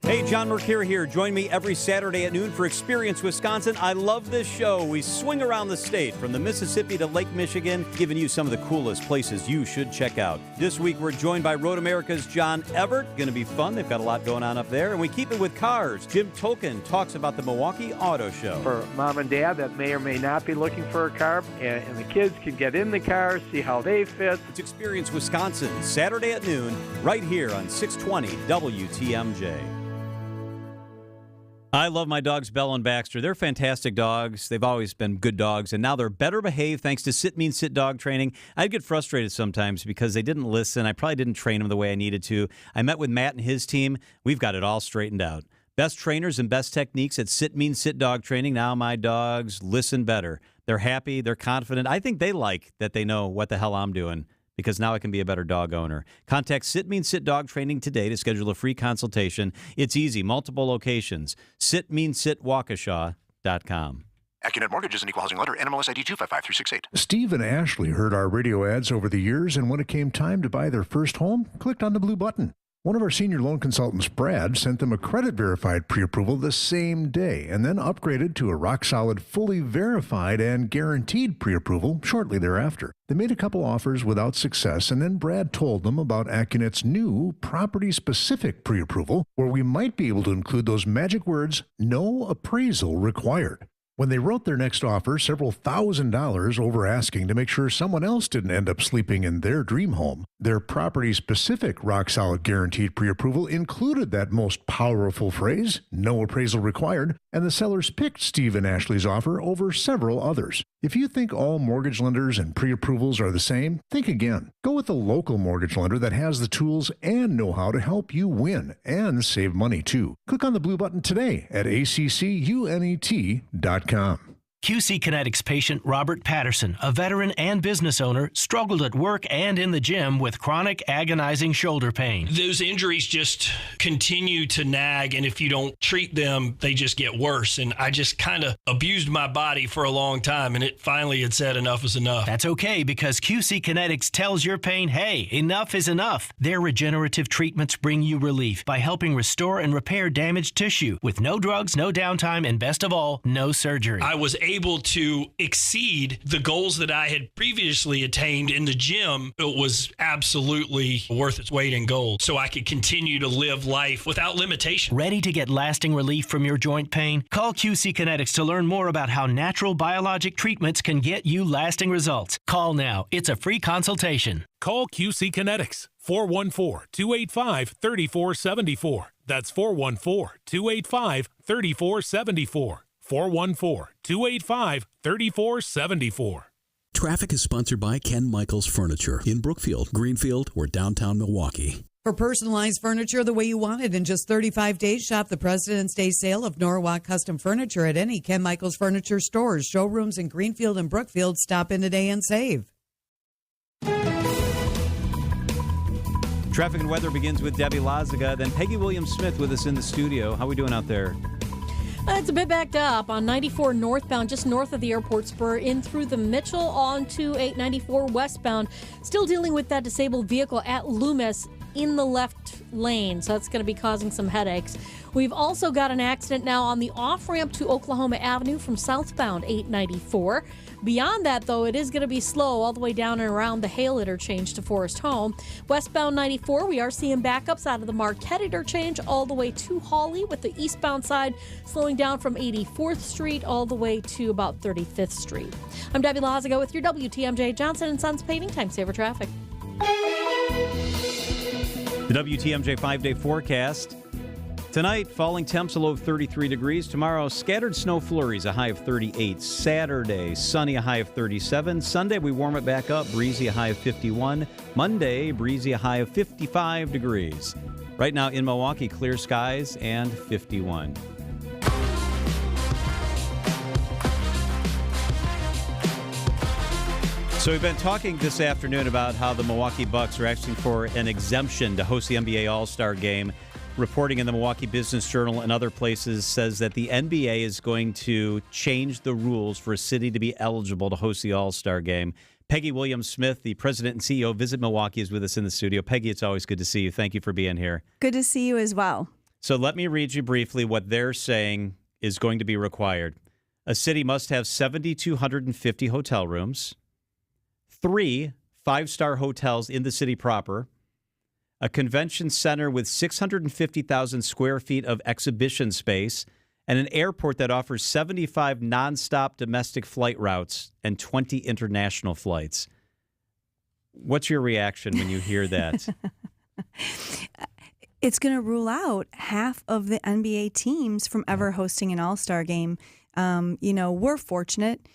Hey, John Mercure here. Join me every Saturday at noon for Experience Wisconsin. I love this show. We swing around the state from the Mississippi to Lake Michigan, giving you some of the coolest places you should check out. This week, we're joined by Road America's John Everett. Going to be fun. They've got a lot going on up there. And we keep it with cars. Jim Tolkien talks about the Milwaukee Auto Show. For mom and dad that may or may not be looking for a car, and the kids can get in the car, see how they fit. It's Experience Wisconsin, Saturday at noon, right here on 620 WTMJ. I love my dogs, Bell and Baxter. They're fantastic dogs. They've always been good dogs, and now they're better behaved thanks to Sit Means Sit dog training. I'd get frustrated sometimes because they didn't listen. I probably didn't train them the way I needed to. I met with Matt and his team. We've got it all straightened out. Best trainers and best techniques at Sit Means Sit dog training. Now my dogs listen better. They're happy. They're confident. I think they like that they know what the hell I'm doing, because now I can be a better dog owner. Contact Sit Means Sit Dog Training today to schedule a free consultation. It's easy, multiple locations. SitMeansSitWaukesha.com. AccuNet Mortgage is an equal housing lender. NMLS ID 255368. Steve and Ashley heard our radio ads over the years, and when it came time to buy their first home, clicked on the blue button. One of our senior loan consultants, Brad, sent them a credit-verified pre-approval the same day and then upgraded to a rock-solid, fully verified and guaranteed pre-approval shortly thereafter. They made a couple offers without success, and then Brad told them about AccuNet's new property-specific pre-approval, where we might be able to include those magic words, no appraisal required. When they wrote their next offer, several $1,000s over asking to make sure someone else didn't end up sleeping in their dream home, their property-specific rock-solid guaranteed pre-approval included that most powerful phrase, no appraisal required, and the sellers picked Steve and Ashley's offer over several others. If you think all mortgage lenders and pre-approvals are the same, think again. Go with a local mortgage lender that has the tools and know-how to help you win and save money, too. Click on the blue button today at accunet.com. QC Kinetics patient Robert Patterson, a veteran and business owner, struggled at work and in the gym with chronic agonizing shoulder pain. Those injuries just continue to nag, and if you don't treat them, they just get worse. And I just kind of abused my body for a long time, and it finally had said enough is enough. That's okay, because QC Kinetics tells your pain, hey, enough is enough. Their regenerative treatments bring you relief by helping restore and repair damaged tissue with no drugs, no downtime, and best of all, no surgery. I was able to exceed the goals that I had previously attained in the gym. It was absolutely worth its weight in gold, so I could continue to live life without limitation. Ready to get lasting relief from your joint pain? Call QC Kinetics to learn more about how natural biologic treatments can get you lasting results. Call now. It's a free consultation. Call QC Kinetics, 414-285-3474. That's 414-285-3474. 414-285-3474. Traffic is sponsored by Ken Michaels Furniture in Brookfield, Greenfield, or downtown Milwaukee. For personalized furniture the way you want it in just 35 days, shop the President's Day sale of Norwalk Custom Furniture at any Ken Michaels Furniture stores, showrooms in Greenfield and Brookfield. Stop in today and save. Traffic and weather begins with Debbie Lazaga, then Peggy Williams-Smith with us in the studio. How are we doing out there? It's a bit backed up on 94 northbound, just north of the airport spur, in through the Mitchell onto 894 westbound. Still dealing with that disabled vehicle at Loomis in the left lane, so that's going to be causing some headaches. We've also got an accident now on the off-ramp to Oklahoma Avenue from southbound 894. Beyond that, though, it is going to be slow all the way down and around the Hale interchange to Forest Home. Westbound 94, we are seeing backups out of the Marquette interchange all the way to Hawley, with the eastbound side slowing down from 84th Street all the way to about 35th Street. I'm Debbie Lazaga with your WTMJ Johnson & Sons Paving Time Saver Traffic. The WTMJ 5-day forecast. Tonight, falling temps, a low of 33 degrees. Tomorrow, scattered snow flurries, a high of 38. Saturday, sunny, a high of 37. Sunday, we warm it back up, breezy, a high of 51. Monday, breezy, a high of 55 degrees. Right now in Milwaukee, clear skies and 51. So we've been talking this afternoon about how the Milwaukee Bucks are asking for an exemption to host the NBA All-Star Game. reporting in the Milwaukee Business Journal and other places says that the NBA is going to change the rules for a city to be eligible to host the All-Star Game. Peggy Williams-Smith, the president and CEO of Visit Milwaukee, is with us in the studio. Peggy, it's always good to see you. Thank you for being here. Good to see you as well. So let me read you briefly what they're saying is going to be required. A city must have 7,250 hotel rooms, 3 5-star hotels in the city proper, a convention center with 650,000 square feet of exhibition space, and an airport that offers 75 nonstop domestic flight routes and 20 international flights. What's your reaction when you hear that? It's going to rule out half of the NBA teams from ever hosting an All-Star game. We're fortunate,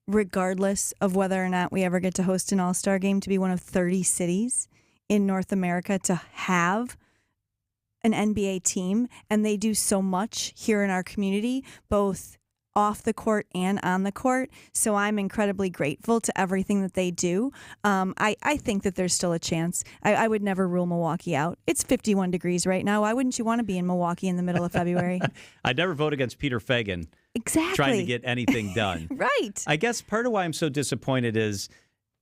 regardless of whether or not we ever get to host an All-Star game, to be one of 30 cities in North America to have an NBA team, and they do so much here in our community, both off the court and on the court. So I'm incredibly grateful to everything that they do. I think that there's still a chance. I would never rule Milwaukee out. It's 51 degrees right now. Why wouldn't you want to be in Milwaukee in the middle of February? I'd never vote against Peter Feigin. Exactly. Trying to get anything done. Right. I guess part of why I'm so disappointed is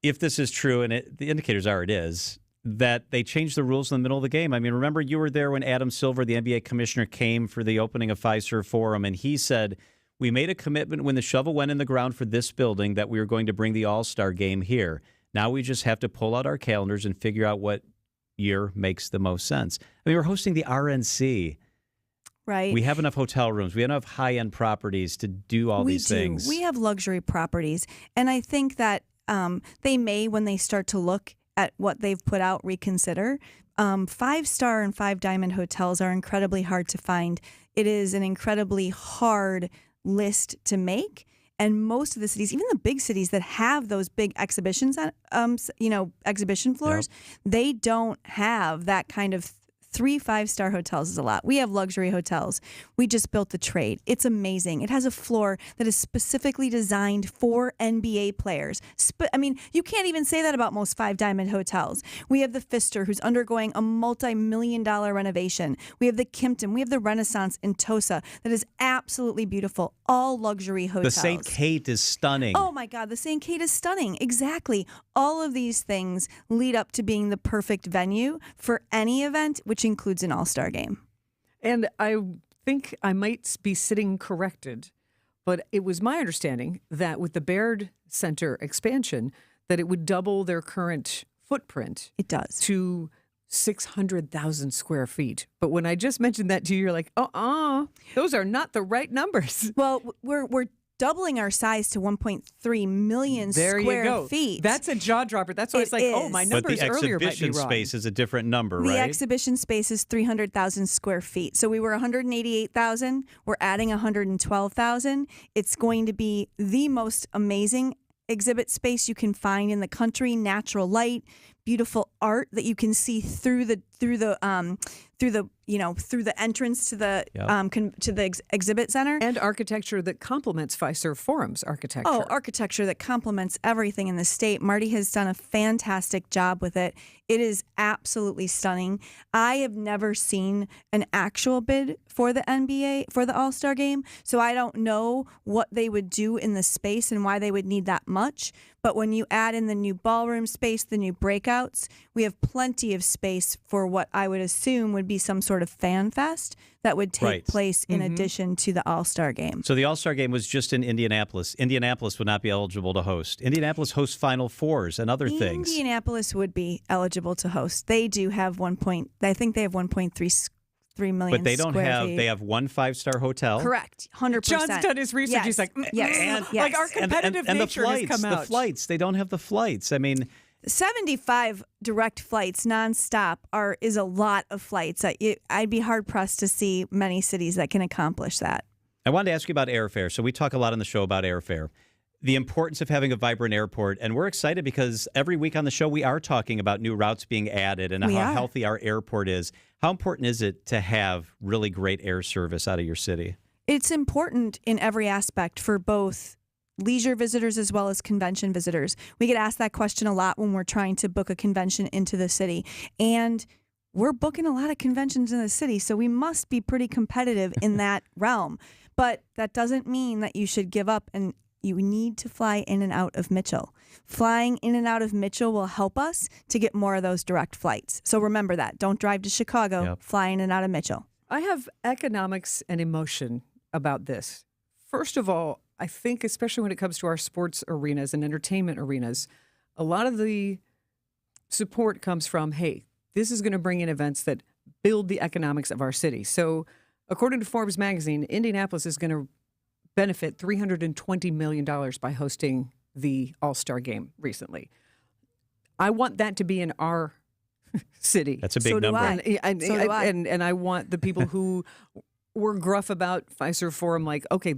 if this is true, and the indicators are it is, that they changed the rules in the middle of the game. I mean, remember you were there when Adam Silver, the NBA commissioner, came for the opening of Fiserv Forum, and he said, we made a commitment when the shovel went in the ground for this building that we were going to bring the All-Star game here. Now we just have to pull out our calendars and figure out what year makes the most sense. I mean, we're hosting the RNC. Right. We have enough hotel rooms. We have enough high-end properties to do all these things. We have luxury properties. And I think that they may, when they start to look at what they've put out, reconsider. 5-star and 5-diamond hotels are incredibly hard to find. It is an incredibly hard list to make. And most of the cities, even the big cities that have those big exhibitions, exhibition floors, they don't have that kind of 3 5-star hotels is a lot. We have luxury hotels. We just built the Trade. It's amazing. It has a floor that is specifically designed for NBA players. You can't even say that about most 5-diamond hotels. We have the Pfister, who's undergoing a multi-million-dollar renovation. We have the Kimpton. We have the Renaissance in Tosa that is absolutely beautiful. All luxury hotels. The St. Kate is stunning. Oh, my God. The St. Kate is stunning. Exactly. All of these things lead up to being the perfect venue for any event, which includes an All-Star game. And I think I might be sitting corrected, but it was my understanding that with the Baird Center expansion, that it would double their current footprint. It does. To 600,000 square feet. But when I just mentioned that to you, you're like, those are not the right numbers. Well, we're doubling our size to 1.3 million square feet. That's a jaw dropper. That's why it's like, my numbers earlier might be wrong. But the exhibition space is a different number, right? The exhibition space is 300,000 square feet. So we were 188,000. We're adding 112,000. It's going to be the most amazing exhibit space you can find in the country. Natural light, beautiful art that you can see through the entrance to the exhibit center, and architecture that complements Fiserv Forum's architecture. Oh, architecture that complements everything in the state. Marty has done a fantastic job with it. It is absolutely stunning. I have never seen an actual bid for the NBA for the All-Star game, so I don't know what they would do in the space and why they would need that much. But when you add in the new ballroom space, the new breakouts, we have plenty of space for what I would assume would be some sort of fan fest that would take place in addition to the All-Star game. So the All-Star game was just in Indianapolis. Indianapolis would not be eligible to host. Indianapolis hosts Final Fours and other things. Indianapolis would be eligible to host. They do have I think they have 1.3 million. But they don't have. They have one 5-star hotel. Correct, 100%. John's done his research. Yes. He's like, yes. like our competitive and nature has come out. The flights. They don't have the flights. I mean, 75 direct flights nonstop is a lot of flights. I'd be hard pressed to see many cities that can accomplish that. I wanted to ask you about airfare. So we talk a lot on the show about airfare. The importance of having a vibrant airport. And we're excited because every week on the show, we are talking about new routes being added and how healthy our airport is. How important is it to have really great air service out of your city? It's important in every aspect for both leisure visitors as well as convention visitors. We get asked that question a lot when we're trying to book a convention into the city. And we're booking a lot of conventions in the city, so we must be pretty competitive in that realm. But that doesn't mean that you should give up, and you need to fly in and out of Mitchell. Flying in and out of Mitchell will help us to get more of those direct flights. So remember that. Don't drive to Chicago, fly in and out of Mitchell. I have economics and emotion about this. First of all, I think especially when it comes to our sports arenas and entertainment arenas, a lot of the support comes from, hey, this is going to bring in events that build the economics of our city. So according to Forbes magazine, Indianapolis is going to benefit $320 million by hosting the All-Star Game recently. I want that to be in our city. That's a big number. And I want the people who were gruff about Fiserv Forum, like, okay,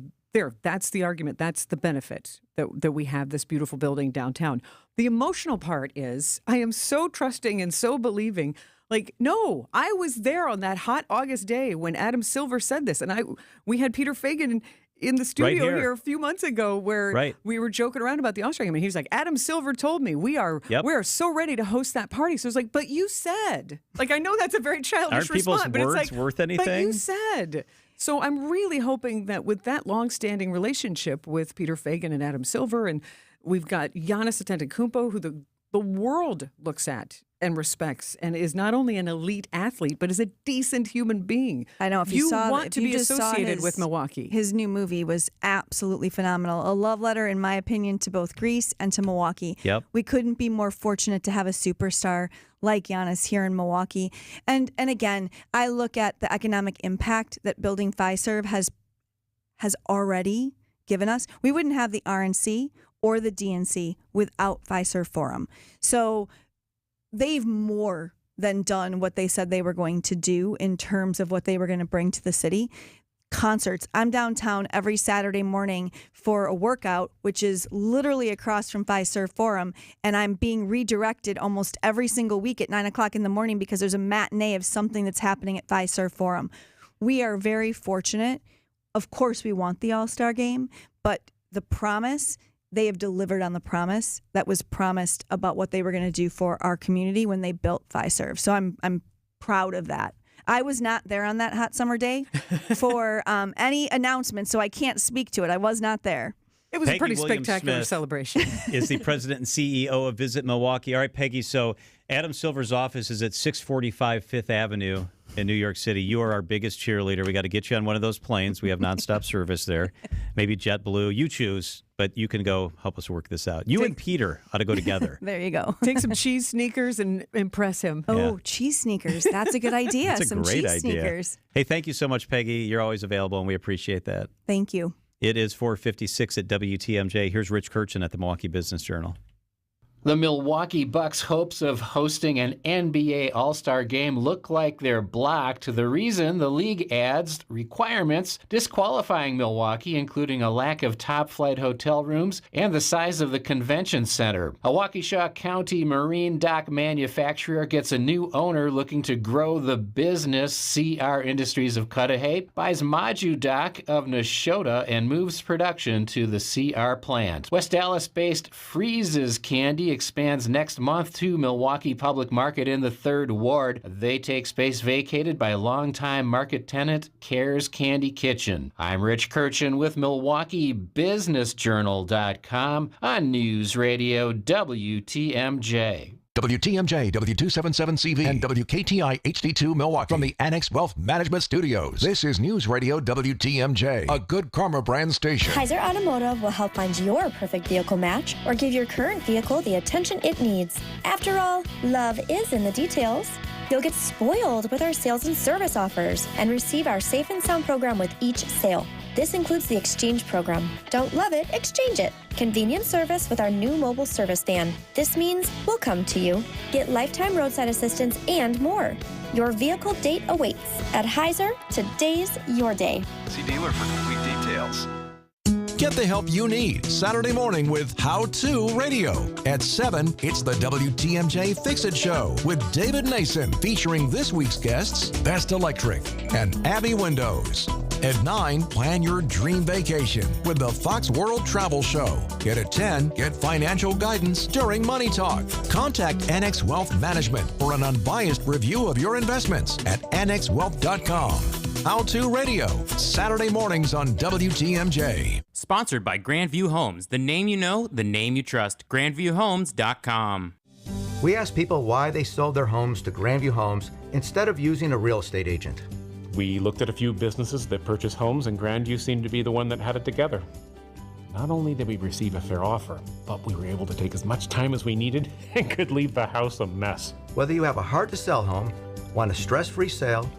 that's the argument. That's the benefit that we have this beautiful building downtown. The emotional part is I am so trusting and so believing. Like, no, I was there on that hot August day when Adam Silver said this. And we had Peter Fagan in the studio here a few months ago where we were joking around about the All-Star Game. And he was like, Adam Silver told me we are so ready to host that party. So it's like, but you said. Like, I know that's a very childish response. Aren't but people's it's words like, worth anything? But you said. So I'm really hoping that with that long-standing relationship with Peter Fagan and Adam Silver, and we've got Giannis Antetokounmpo, who the world looks at and respects, and is not only an elite athlete, but is a decent human being. I know. If you want to be associated with Milwaukee. His new movie was absolutely phenomenal. A love letter, in my opinion, to both Greece and to Milwaukee. Yep. We couldn't be more fortunate to have a superstar like Giannis here in Milwaukee. And again, I look at the economic impact that building Fiserv has already given us. We wouldn't have the RNC or the DNC without Fiserv Forum. So they've more than done what they said they were going to do in terms of what they were going to bring to the city. Concerts. I'm downtown every Saturday morning for a workout, which is literally across from Fiserv Forum, and I'm being redirected almost every single week at 9 o'clock in the morning because there's a matinee of something that's happening at Fiserv Forum. We are very fortunate. Of course, we want the All-Star Game, but the promise, they have delivered on the promise that was promised about what they were going to do for our community when they built Fiserv. So I'm proud of that. I was not there on that hot summer day for any announcement, so I can't speak to it. I was not there. It was Peggy a pretty Williams spectacular Smith celebration. Is the president and CEO of Visit Milwaukee. All right, Peggy, so Adam Silver's office is at 645 Fifth Avenue in New York City. You are our biggest cheerleader. We got to get you on one of those planes. We have nonstop service there. Maybe JetBlue. You choose, but you can go help us work this out. You and Peter ought to go together. There you go. Take some cheese sneakers and impress him. Oh, cheese sneakers. That's a good idea. That's a some great cheese idea. sneakers. Hey, thank you so much, Peggy. You're always available, and we appreciate that. Thank you. It is 4:56 at WTMJ. Here's Rich Kirchen at the Milwaukee Business Journal. The Milwaukee Bucks' hopes of hosting an NBA All-Star Game look like they're blocked. The reason, the league adds requirements disqualifying Milwaukee, including a lack of top-flight hotel rooms and the size of the convention center. A Waukesha County marine dock manufacturer gets a new owner looking to grow the business. CR Industries of Cudahy buys Maju Dock of Neshota and moves production to the CR plant. West Dallas-based Freeze's Candy expands next month to Milwaukee Public Market in the 3rd Ward. They take space vacated by longtime market tenant Cares Candy Kitchen. I'm Rich Kirchen with MilwaukeeBusinessJournal.com on News Radio WTMJ. WTMJ, W277CV, and WKTI HD2 Milwaukee from the Annex Wealth Management Studios. This is News Radio WTMJ, a Good Karma brand station. Kaiser Automotive will help find your perfect vehicle match or give your current vehicle the attention it needs. After all, love is in the details. You'll get spoiled with our sales and service offers and receive our Safe and Sound program with each sale. This includes the exchange program. Don't love it? Exchange it. Convenient service with our new mobile service van. This means we'll come to you. Get lifetime roadside assistance and more. Your vehicle date awaits. At Heiser, today's your day. See dealer for complete details. Get the help you need Saturday morning with How To Radio. At 7, it's the WTMJ Fix-It Show with David Nason, featuring this week's guests, Best Electric and Abbey Windows. At 9, plan your dream vacation with the Fox World Travel Show. And at 10, get financial guidance during Money Talk. Contact NX Wealth Management for an unbiased review of your investments at annexwealth.com. How To Radio, Saturday mornings on WTMJ. Sponsored by Grandview Homes, the name you know, the name you trust. GrandviewHomes.com. We asked people why they sold their homes to Grandview Homes instead of using a real estate agent. We looked at a few businesses that purchase homes, and Grandview seemed to be the one that had it together. Not only did we receive a fair offer, but we were able to take as much time as we needed and could leave the house a mess. Whether you have a hard-to-sell home, want a stress-free sale,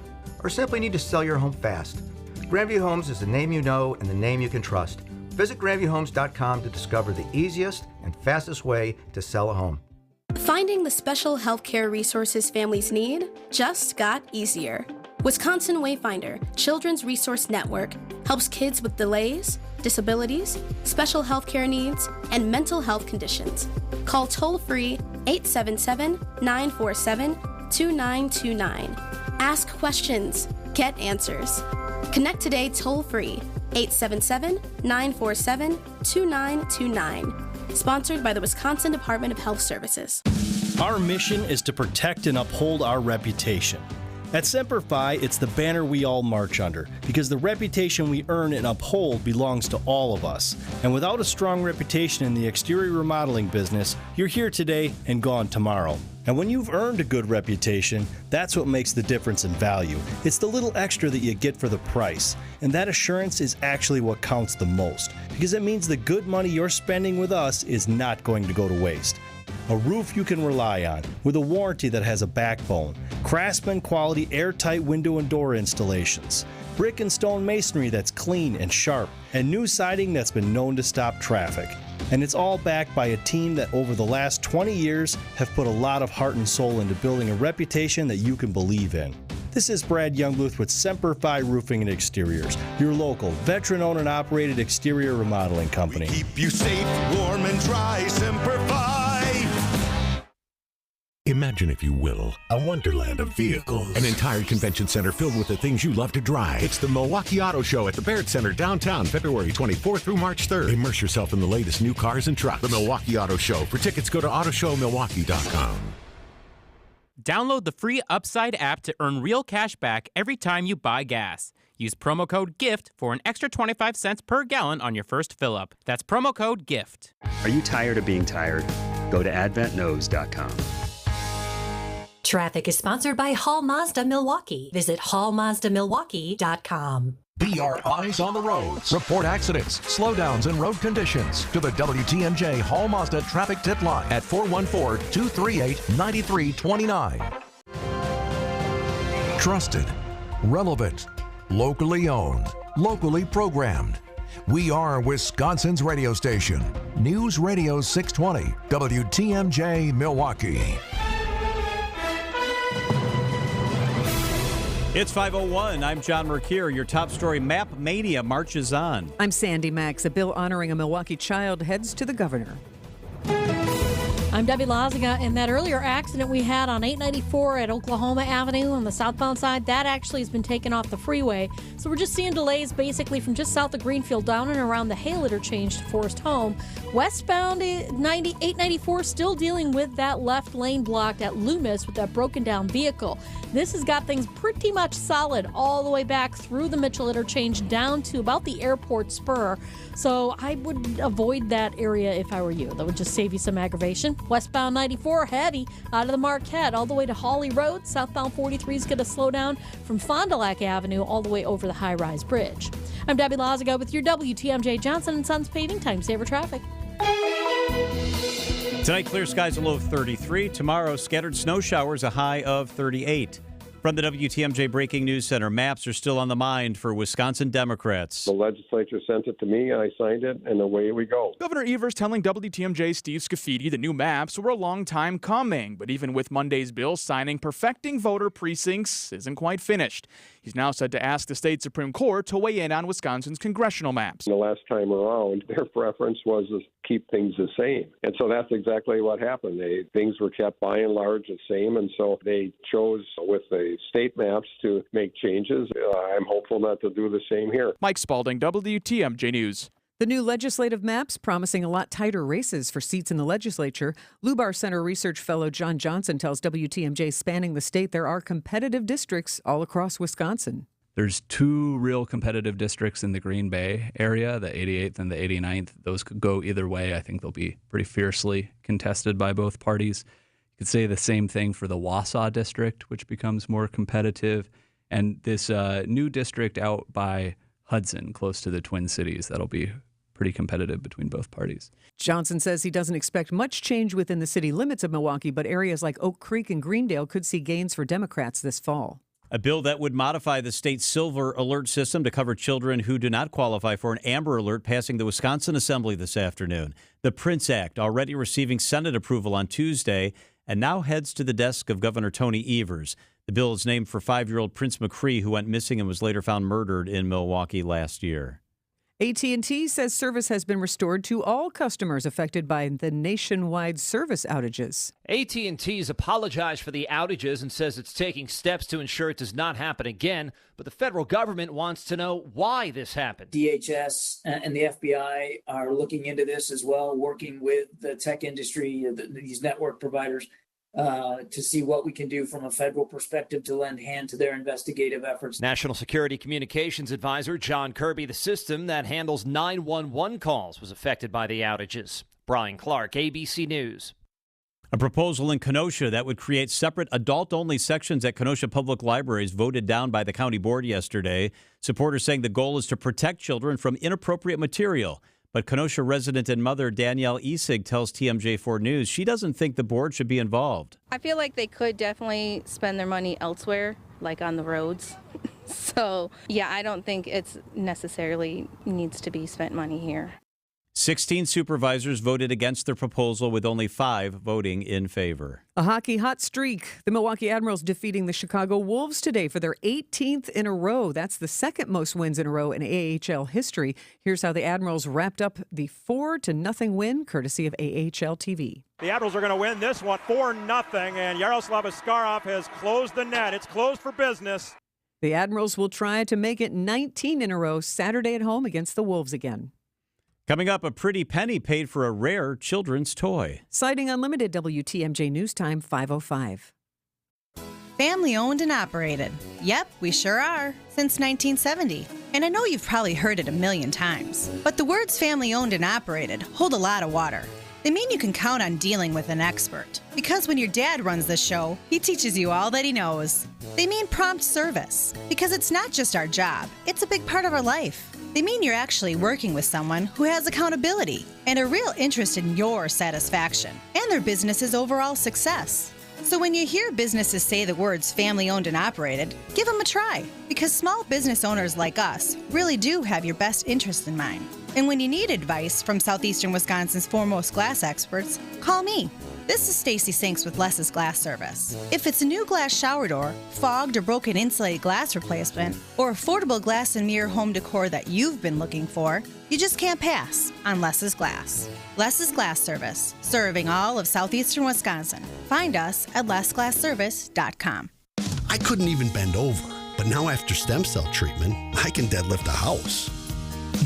or simply need to sell your home fast, Grandview Homes is the name you know and the name you can trust. Visit GrandviewHomes.com to discover the easiest and fastest way to sell a home. Finding the special healthcare resources families need just got easier. Wisconsin Wayfinder Children's Resource Network helps kids with delays, disabilities, special healthcare needs, and mental health conditions. Call toll-free 877-947-2929. Ask questions, get answers. Connect today toll-free 877-947-2929. Sponsored by the Wisconsin Department of Health Services. Our mission is to protect and uphold our reputation. At Semper Fi, it's the banner we all march under, because the reputation we earn and uphold belongs to all of us. And without a strong reputation in the exterior remodeling business, you're here today and gone tomorrow. And when you've earned a good reputation, that's what makes the difference in value. It's the little extra that you get for the price. And that assurance is actually what counts the most, because it means the good money you're spending with us is not going to go to waste. A roof you can rely on, with a warranty that has a backbone, Craftsman quality airtight window and door installations, brick and stone masonry that's clean and sharp, and new siding that's been known to stop traffic. And it's all backed by a team that over the last 20 years have put a lot of heart and soul into building a reputation that you can believe in. This is Brad Youngbluth with Semper Fi Roofing and Exteriors, your local, veteran-owned and operated exterior remodeling company. We keep you safe, warm, and dry, Semper Fi. Imagine, if you will, a wonderland of vehicles. An entire convention center filled with the things you love to drive. It's the Milwaukee Auto Show at the Baird Center downtown, February 24th through March 3rd. Immerse yourself in the latest new cars and trucks. The Milwaukee Auto Show. For tickets, go to autoshowmilwaukee.com. Download the free Upside app to earn real cash back every time you buy gas. Use promo code GIFT for an extra 25 cents per gallon on your first fill-up. That's promo code GIFT. Are you tired of being tired? Go to adventknows.com. Traffic is sponsored by Hall Mazda Milwaukee. Visit hallmazdamilwaukee.com. Be our eyes on the roads. Report accidents, slowdowns, and road conditions to the WTMJ Hall Mazda traffic tip line at 414-238-9329. Trusted, relevant, locally owned, locally programmed. We are Wisconsin's radio station. News Radio 620, WTMJ Milwaukee. It's 5:01. I'm John Mercure. Your top story, Map Mania marches on. I'm Sandy Max. A bill honoring a Milwaukee child heads to the governor. I'm Debbie Lazaga, and that earlier accident we had on 894 at Oklahoma Avenue on the southbound side, that actually has been taken off the freeway. So we're just seeing delays basically from just south of Greenfield down and around the Hale interchange to Forest Home. Westbound 894 still dealing with that left lane blocked at Loomis with that broken down vehicle. This has got things pretty much solid all the way back through the Mitchell interchange down to about the airport spur. So I would avoid that area if I were you. That would just save you some aggravation. Westbound 94 heavy out of the Marquette all the way to Hawley Road. Southbound 43 is going to slow down from Fond du Lac Avenue all the way over the high-rise bridge. I'm Debbie Lazaga with your WTMJ Johnson & Sons Paving Time Saver Traffic. Tonight, clear skies, a low of 33. Tomorrow, scattered snow showers, a high of 38. From the WTMJ Breaking News Center, maps are still on the mind for Wisconsin Democrats. The legislature sent it to me, I signed it, and away we go. Governor Evers telling WTMJ's Steve Scafidi the new maps were a long time coming, but even with Monday's bill signing, perfecting voter precincts isn't quite finished. He's now said to ask the state Supreme Court to weigh in on Wisconsin's congressional maps. The last time around, their preference was keep things the same. And so that's exactly what happened. Things were kept by and large the same, and so they chose with the state maps to make changes. I'm hopeful that they'll do the same here. Mike Spalding, WTMJ News. The new legislative maps promising a lot tighter races for seats in the legislature. Lubar Center research fellow John Johnson tells WTMJ spanning the state there are competitive districts all across Wisconsin. There's 2 real competitive districts in the Green Bay area, the 88th and the 89th. Those could go either way. I think they'll be pretty fiercely contested by both parties. You could say the same thing for the Wausau district, which becomes more competitive. And this new district out by Hudson, close to the Twin Cities, that'll be pretty competitive between both parties. Johnson says he doesn't expect much change within the city limits of Milwaukee, but areas like Oak Creek and Greendale could see gains for Democrats this fall. A bill that would modify the state's silver alert system to cover children who do not qualify for an amber alert passing the Wisconsin Assembly this afternoon. The Prince Act already receiving Senate approval on Tuesday and now heads to the desk of Governor Tony Evers. The bill is named for 5-year-old Prince McCree, who went missing and was later found murdered in Milwaukee last year. AT&T says service has been restored to all customers affected by the nationwide service outages. AT&T has apologized for the outages and says it's taking steps to ensure it does not happen again. But the federal government wants to know why this happened. DHS and the FBI are looking into this as well, working with the tech industry, these network providers, to see what we can do from a federal perspective to lend hand to their investigative efforts. National Security Communications Advisor John Kirby, the system that handles 911 calls, was affected by the outages. Brian Clark, ABC News. A proposal in Kenosha that would create separate adult-only sections at Kenosha Public Libraries voted down by the county board yesterday. Supporters saying the goal is to protect children from inappropriate material. But Kenosha resident and mother Danielle Esig tells TMJ4 News she doesn't think the board should be involved. I feel like they could definitely spend their money elsewhere, like on the roads. So, yeah, I don't think it's necessarily needs to be spent money here. 16 supervisors voted against the proposal, with only 5 voting in favor. A hockey hot streak. The Milwaukee Admirals defeating the Chicago Wolves today for their 18th in a row. That's the second most wins in a row in AHL history. Here's how the Admirals wrapped up the 4-0 win, courtesy of AHL TV. The Admirals are going to win this one 4-0, and Yaroslav Askarov has closed the net. It's closed for business. The Admirals will try to make it 19 in a row Saturday at home against the Wolves again. Coming up, a pretty penny paid for a rare children's toy. Citing Unlimited, WTMJ News Time 5:05. Family owned and operated. Yep, we sure are. Since 1970. And I know you've probably heard it a million times. But the words family owned and operated hold a lot of water. They mean you can count on dealing with an expert. Because when your dad runs the show, he teaches you all that he knows. They mean prompt service. Because it's not just our job, it's a big part of our life. They mean you're actually working with someone who has accountability and a real interest in your satisfaction and their business's overall success. So when you hear businesses say the words family owned and operated, give them a try, because small business owners like us really do have your best interest in mind. And when you need advice from Southeastern Wisconsin's foremost glass experts, call me. This is Stacy Sinks with Less's Glass Service. If it's a new glass shower door, fogged or broken insulated glass replacement, or affordable glass and mirror home decor that you've been looking for, you just can't pass on Less's Glass. Less's Glass Service, serving all of Southeastern Wisconsin. Find us at lessglassservice.com. I couldn't even bend over, but now after stem cell treatment, I can deadlift a house.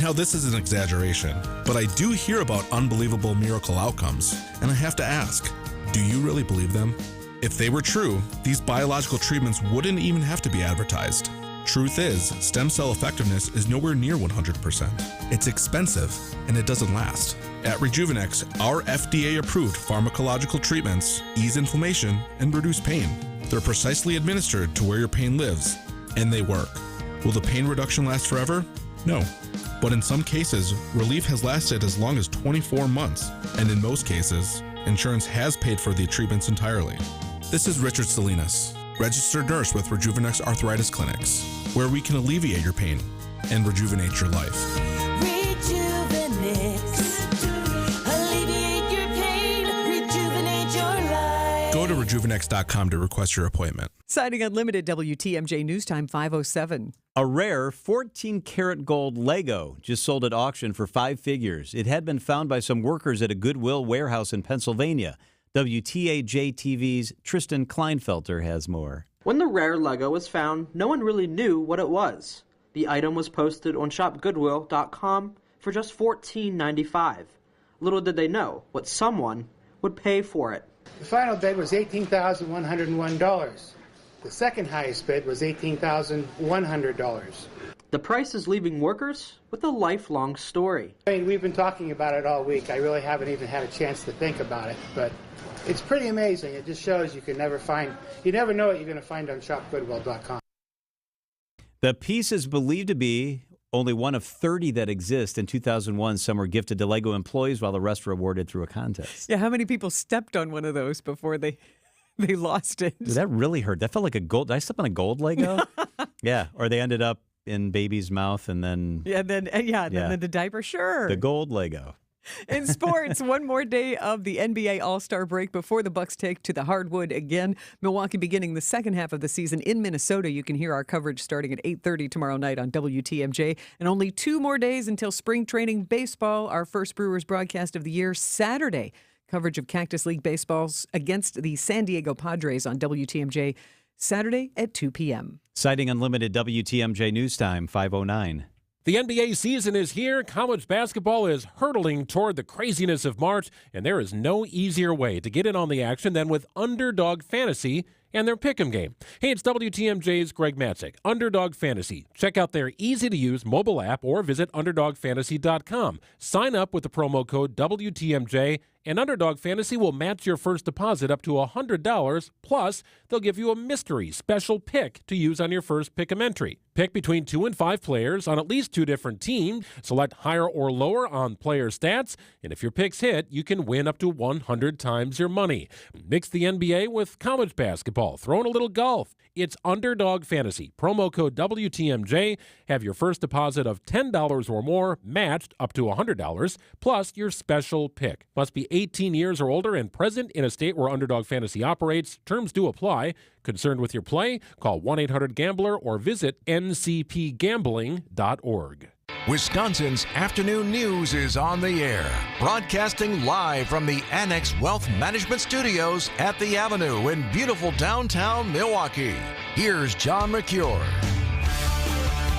Now, this is an exaggeration, but I do hear about unbelievable miracle outcomes, and I have to ask, do you really believe them? If they were true, these biological treatments wouldn't even have to be advertised. Truth is, stem cell effectiveness is nowhere near 100%. It's expensive, and it doesn't last. At Rejuvenex, our FDA-approved pharmacological treatments ease inflammation and reduce pain. They're precisely administered to where your pain lives, and they work. Will the pain reduction last forever? No. But in some cases, relief has lasted as long as 24 months, and in most cases, insurance has paid for the treatments entirely. This is Richard Salinas, registered nurse with Rejuvenex Arthritis Clinics, where we can alleviate your pain and rejuvenate your life. Rejuvenex. Alleviate your pain, rejuvenate your life. Go to rejuvenex.com to request your appointment. Citing Unlimited, WTMJ News Time 5:07. A rare 14-karat gold Lego just sold at auction for 5 figures. It had been found by some workers at a Goodwill warehouse in Pennsylvania. WTAJ TV's Tristan Kleinfelter has more. When the rare Lego was found, no one really knew what it was. The item was posted on shopgoodwill.com for just $14.95. Little did they know what someone would pay for it. The final bid was $18,101. The second highest bid was $18,100. The price is leaving workers with a lifelong story. I mean, we've been talking about it all week. I really haven't even had a chance to think about it, but it's pretty amazing. It just shows you never know what you're going to find on shopgoodwill.com. The piece is believed to be only one of 30 that exist. In 2001, some were gifted to Lego employees while the rest were awarded through a contest. Yeah, how many people stepped on one of those before they lost it? Dude, that really hurt. That felt like a gold. Did I step on a gold Lego? Yeah, or they ended up in baby's mouth and then... then the diaper, sure. The gold Lego. In sports, one more day of the NBA All-Star break before the Bucks take to the hardwood again. Milwaukee beginning the second half of the season in Minnesota. You can hear our coverage starting at 8:30 tomorrow night on WTMJ. And only 2 more days until spring training baseball. Our first Brewers broadcast of the year, Saturday. Coverage of Cactus League baseballs against the San Diego Padres on WTMJ Saturday at 2 p.m. Citing Unlimited, WTMJ News Time 5:09. The NBA season is here. College basketball is hurtling toward the craziness of March, and there is no easier way to get in on the action than with Underdog Fantasy and their Pick'em game. Hey, it's WTMJ's Greg Matzik. Underdog Fantasy. Check out their easy-to-use mobile app or visit UnderdogFantasy.com. Sign up with the promo code WTMJ, and Underdog Fantasy will match your first deposit up to $100, plus they'll give you a mystery special pick to use on your first Pick'em entry. Pick between 2 and 5 players on at least 2 different teams. Select higher or lower on player stats, and if your picks hit, you can win up to 100 times your money. Mix the NBA with college basketball. Throw in a little golf. It's Underdog Fantasy. Promo code WTMJ. Have your first deposit of $10 or more matched up to $100, plus your special pick. Must be 18 years or older and present in a state where Underdog Fantasy operates. Terms do apply. Concerned with your play? Call 1-800-GAMBLER or visit ncpgambling.org. Wisconsin's afternoon news is on the air, broadcasting live from the Annex Wealth Management Studios at the Avenue in beautiful downtown Milwaukee. Here's John McCure.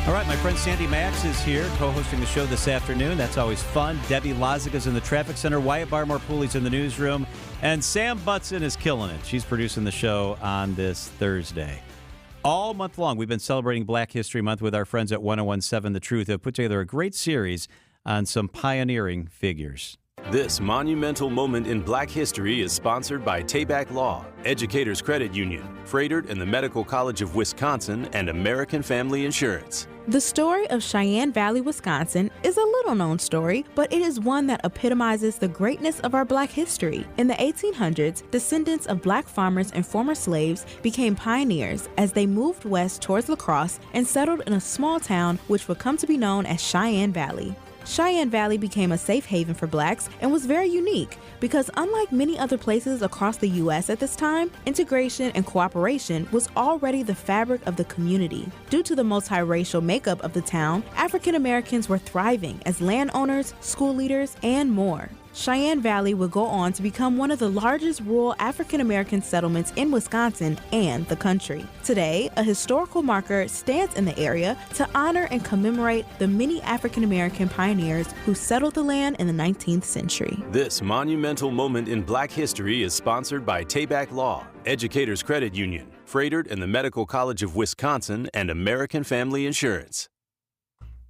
All right, my friend Sandy Max is here, co-hosting the show this afternoon. That's always fun. Debbie Laziga's in the traffic center. Wyatt Barmore-Pooley's in the newsroom. And Sam Butson is killing it. She's producing the show on this Thursday. All month long, we've been celebrating Black History Month with our friends at 1017 The Truth. They've put together a great series on some pioneering figures. This monumental moment in Black history is sponsored by Tayback Law, Educators Credit Union, Froedtert and the Medical College of Wisconsin, and American Family Insurance. The story of Cheyenne Valley, Wisconsin is a little-known story, but it is one that epitomizes the greatness of our Black history. In the 1800s, descendants of Black farmers and former slaves became pioneers as they moved west towards La Crosse and settled in a small town which would come to be known as Cheyenne Valley. Cheyenne Valley became a safe haven for Blacks and was very unique because unlike many other places across the U.S. at this time, integration and cooperation was already the fabric of the community. Due to the multiracial makeup of the town, African Americans were thriving as landowners, school leaders, and more. Cheyenne Valley would go on to become one of the largest rural African American settlements in Wisconsin and the country. Today, a historical marker stands in the area to honor and commemorate the many African American pioneers who settled the land in the 19th century. This monumental moment in Black history is sponsored by Tayback Law, Educators Credit Union, Froedtert and the Medical College of Wisconsin, and American Family Insurance.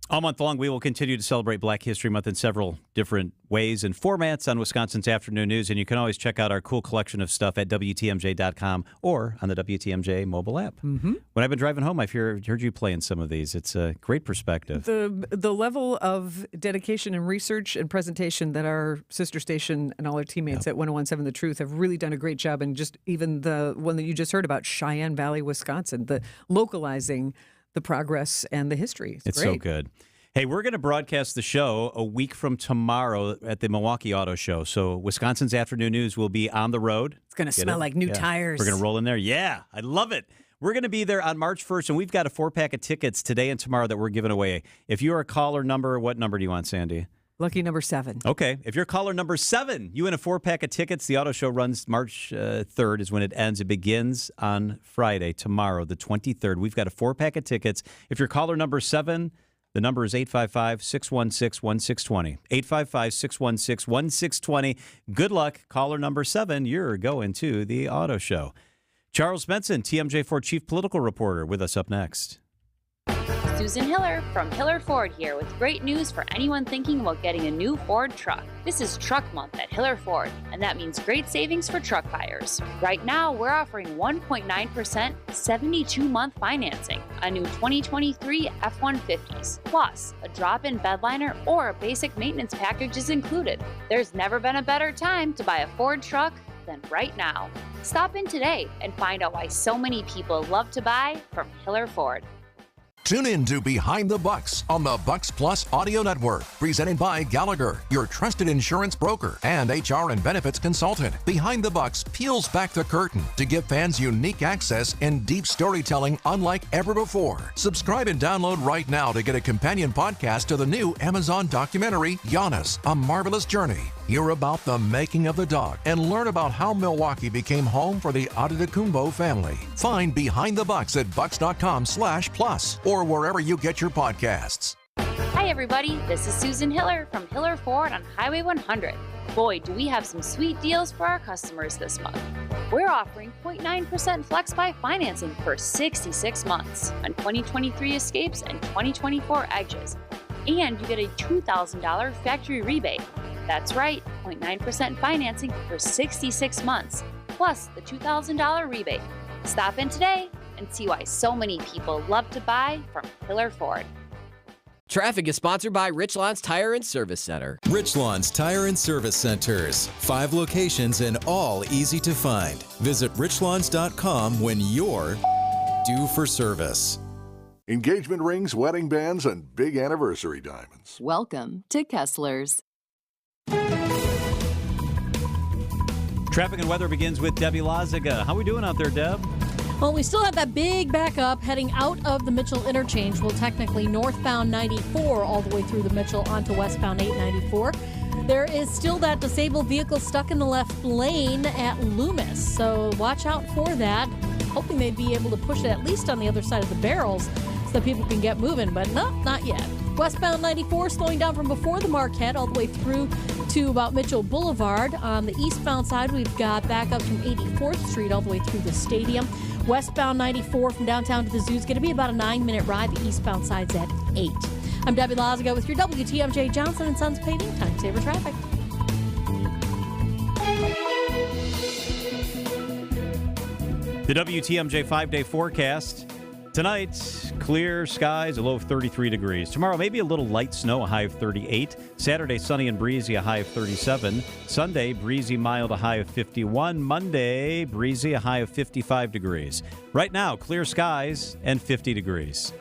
All month long, we will continue to celebrate Black History Month in several different ways and formats on Wisconsin's Afternoon News, and you can always check out our cool collection of stuff at WTMJ.com or on the WTMJ mobile app. Mm-hmm. When I've been driving home, I've heard you playing some of these. It's a great perspective. The level of dedication and research and presentation that our sister station and all our teammates at 1017 The Truth have really done a great job, and just even the one that you just heard about, Cheyenne Valley, Wisconsin, the localizing the progress and the history. It's great. So good. Hey, we're going to broadcast the show a week from tomorrow at the Milwaukee Auto Show. So Wisconsin's Afternoon News will be on the road. It's going to smell like new tires. We're going to roll in there. Yeah, I love it. We're going to be there on March 1st, and we've got a 4-pack of tickets today and tomorrow that we're giving away. If you are a caller number, what number do you want, Sandy? Lucky number 7. Okay. If you're caller number 7, you win a 4-pack of tickets. The auto show runs March 3rd is when it ends. It begins on Friday, tomorrow, the 23rd. We've got a 4-pack of tickets. If you're caller number 7, the number is 855-616-1620. 855-616-1620. Good luck. Caller number 7, you're going to the auto show. Charles Benson, TMJ4 Chief Political Reporter, with us up next. Susan Hiller from Hiller Ford here with great news for anyone thinking about getting a new Ford truck. This is Truck Month at Hiller Ford, and that means great savings for truck buyers. Right now, we're offering 1.9% 72-month financing on new 2023 F-150s. Plus, a drop-in bed liner or a basic maintenance package is included. There's never been a better time to buy a Ford truck than right now. Stop in today and find out why so many people love to buy from Hiller Ford. Tune in to Behind the Bucks on the Bucks Plus Audio Network, presented by Gallagher, your trusted insurance broker and HR and benefits consultant. Behind the Bucks peels back the curtain to give fans unique access and deep storytelling unlike ever before. Subscribe and download right now to get a companion podcast to the new Amazon documentary, Giannis, A Marvelous Journey. Hear about the making of the dog and learn about how Milwaukee became home for the Adetokounmpo family. Find Behind the Bucks at bucks.com/plus or wherever you get your podcasts. Hi everybody, this is Susan Hiller from Hiller Ford on Highway 100. Boy, do we have some sweet deals for our customers this month. We're offering 0.9% FlexBuy financing for 66 months on 2023 Escapes and 2024 Edges. And you get a $2,000 factory rebate. That's right, 0.9% financing for 66 months, plus the $2,000 rebate. Stop in today and see why so many people love to buy from Hiller Ford. Traffic is sponsored by Richlands Tire and Service Center. Richlands Tire and Service Centers. 5 locations and all easy to find. Visit richlands.com when you're due for service. Engagement rings, wedding bands, and big anniversary diamonds. Welcome to Kessler's. Traffic and weather begins with Debbie Lazaga. How are we doing out there, Deb? Well, we still have that big backup heading out of the Mitchell interchange. Well, technically northbound 94 all the way through the Mitchell onto westbound 894. There is still that disabled vehicle stuck in the left lane at Loomis, so watch out for that. Hoping they'd be able to push it at least on the other side of the barrels so that people can get moving, but no, not yet. Westbound 94 slowing down from before the Marquette all the way through to about Mitchell Boulevard. On the eastbound side, we've got backup from 84th Street all the way through the stadium. Westbound 94 from downtown to the zoo is going to be about a 9-minute ride. The eastbound side's at 8. I'm Debbie Lazaga with your WTMJ Johnson & Sons Paving Time Saver Traffic. The WTMJ 5-day forecast. Tonight, clear skies, a low of 33 degrees. Tomorrow, maybe a little light snow, a high of 38. Saturday, sunny and breezy, a high of 37. Sunday, breezy, mild, a high of 51. Monday, breezy, a high of 55 degrees. Right now, clear skies and 50 degrees.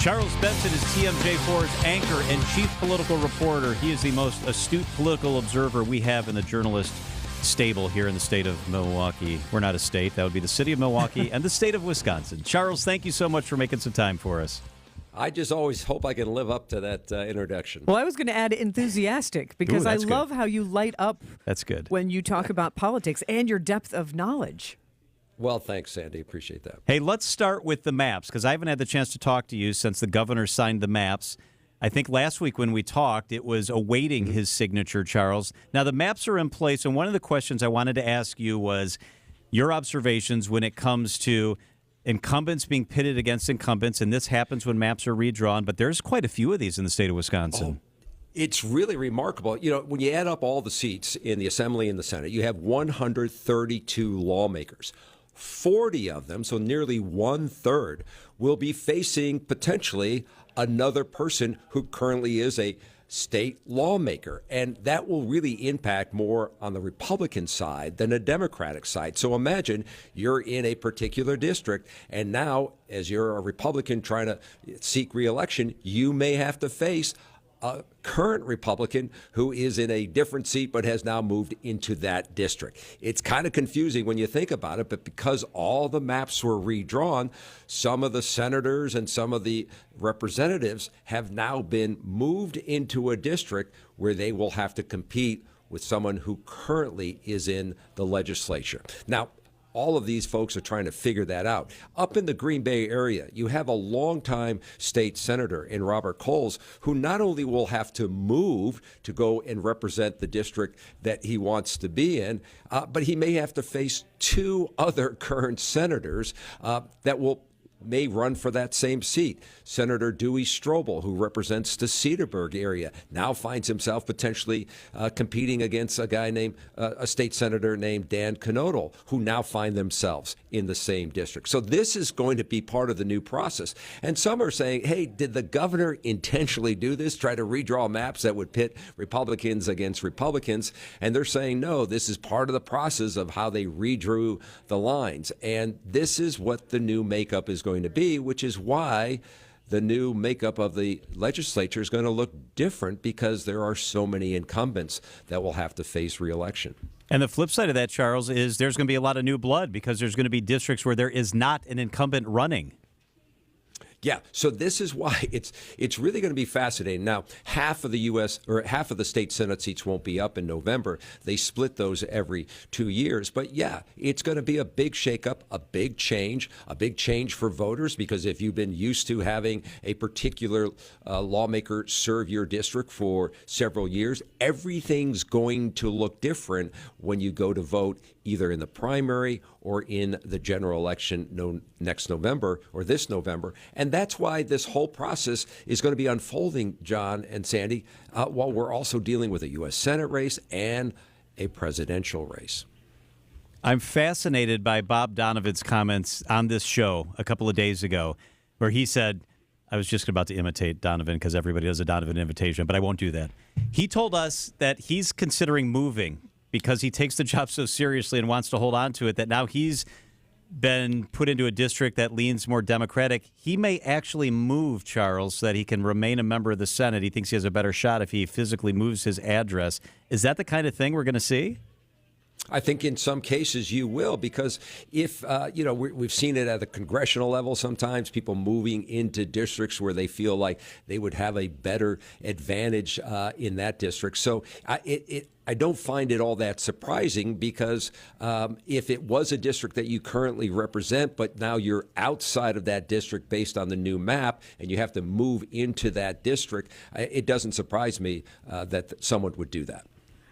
Charles Benson is TMJ4's anchor and chief political reporter. He is the most astute political observer we have in the journalist stable here in the state of Milwaukee. We're not a state. That would be the city of Milwaukee and the state of Wisconsin. Charles, thank you so much for making some time for us. I just always hope I can live up to that introduction. Well, I was going to add enthusiastic because I love how you light up That's good. when you talk about politics and your depth of knowledge. Well, thanks, Sandy. Appreciate that. Hey, let's start with the maps because I haven't had the chance to talk to you since the governor signed the maps. I think last week when we talked, it was awaiting his signature, Charles. Now, the maps are in place, and one of the questions I wanted to ask you was your observations when it comes to incumbents being pitted against incumbents, and this happens when maps are redrawn, but there's quite a few of these in the state of Wisconsin. It's really remarkable. You know, when you add up all the seats in the Assembly and the Senate, you have 132 lawmakers. 40 of them, so nearly 1/3, will be facing potentially another person who currently is a state lawmaker. And that will really impact more on the Republican side than a Democratic side. So imagine you're in a particular district, and now, as you're a Republican trying to seek reelection, you may have to face a current Republican who is in a different seat but has now moved into that district. It's kind of confusing when you think about it, but because all the maps were redrawn, some of the senators and some of the representatives have now been moved into a district where they will have to compete with someone who currently is in the legislature. Now, all of these folks are trying to figure that out. Up in the Green Bay area, you have a longtime state senator in Robert Coles, who not only will have to move to go and represent the district that he wants to be in, but he may have to face two other current senators that may run for that same seat. Senator Dewey Strobel, who represents the Cedarburg area, now finds himself potentially competing against a guy named, a state senator named Dan Knodel, who now find themselves in the same district. So this is going to be part of the new process. And some are saying, hey, did the governor intentionally do this, try to redraw maps that would pit Republicans against Republicans? And they're saying, no, this is part of the process of how they redrew the lines. And this is what the new makeup is going to be, which is why the new makeup of the legislature is going to look different, because there are so many incumbents that will have to face reelection. And the flip side of that, Charles, is there's going to be a lot of new blood, because there's going to be districts where there is not an incumbent running. Yeah, so this is why it's really going to be fascinating. Now, half of the state Senate seats won't be up in November. They split those every 2 years. But yeah, it's going to be a big shakeup, a big change for voters, because if you've been used to having a particular lawmaker serve your district for several years, everything's going to look different when you go to vote either in the primary or in the general election next November or this November. And that's why this whole process is going to be unfolding, John and Sandy, while we're also dealing with a U.S. Senate race and a presidential race. I'm fascinated by Bob Donovan's comments on this show a couple of days ago, where he said, I was just about to imitate Donovan because everybody does a Donovan invitation, but I won't do that. He told us that he's considering moving because he takes the job so seriously and wants to hold on to it, that now he's been put into a district that leans more Democratic. He may actually move, Charles, so that he can remain a member of the Senate. He thinks he has a better shot if he physically moves his address. Is that the kind of thing we're going to see? I think in some cases you will, because if, we've seen it at the congressional level sometimes, people moving into districts where they feel like they would have a better advantage in that district. So I don't find it all that surprising, because if it was a district that you currently represent, but now you're outside of that district based on the new map, and you have to move into that district, it doesn't surprise me that someone would do that.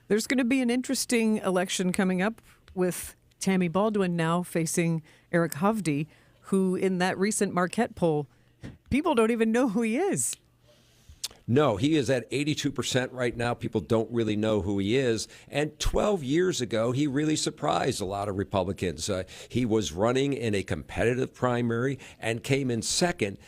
There's going to be an interesting election coming up with Tammy Baldwin now facing Eric Hovde, who in that recent Marquette poll, people don't even know who he is. No, he is at 82% right now. People don't really know who he is. And 12 years ago, he really surprised a lot of Republicans. He was running in a competitive primary and came in second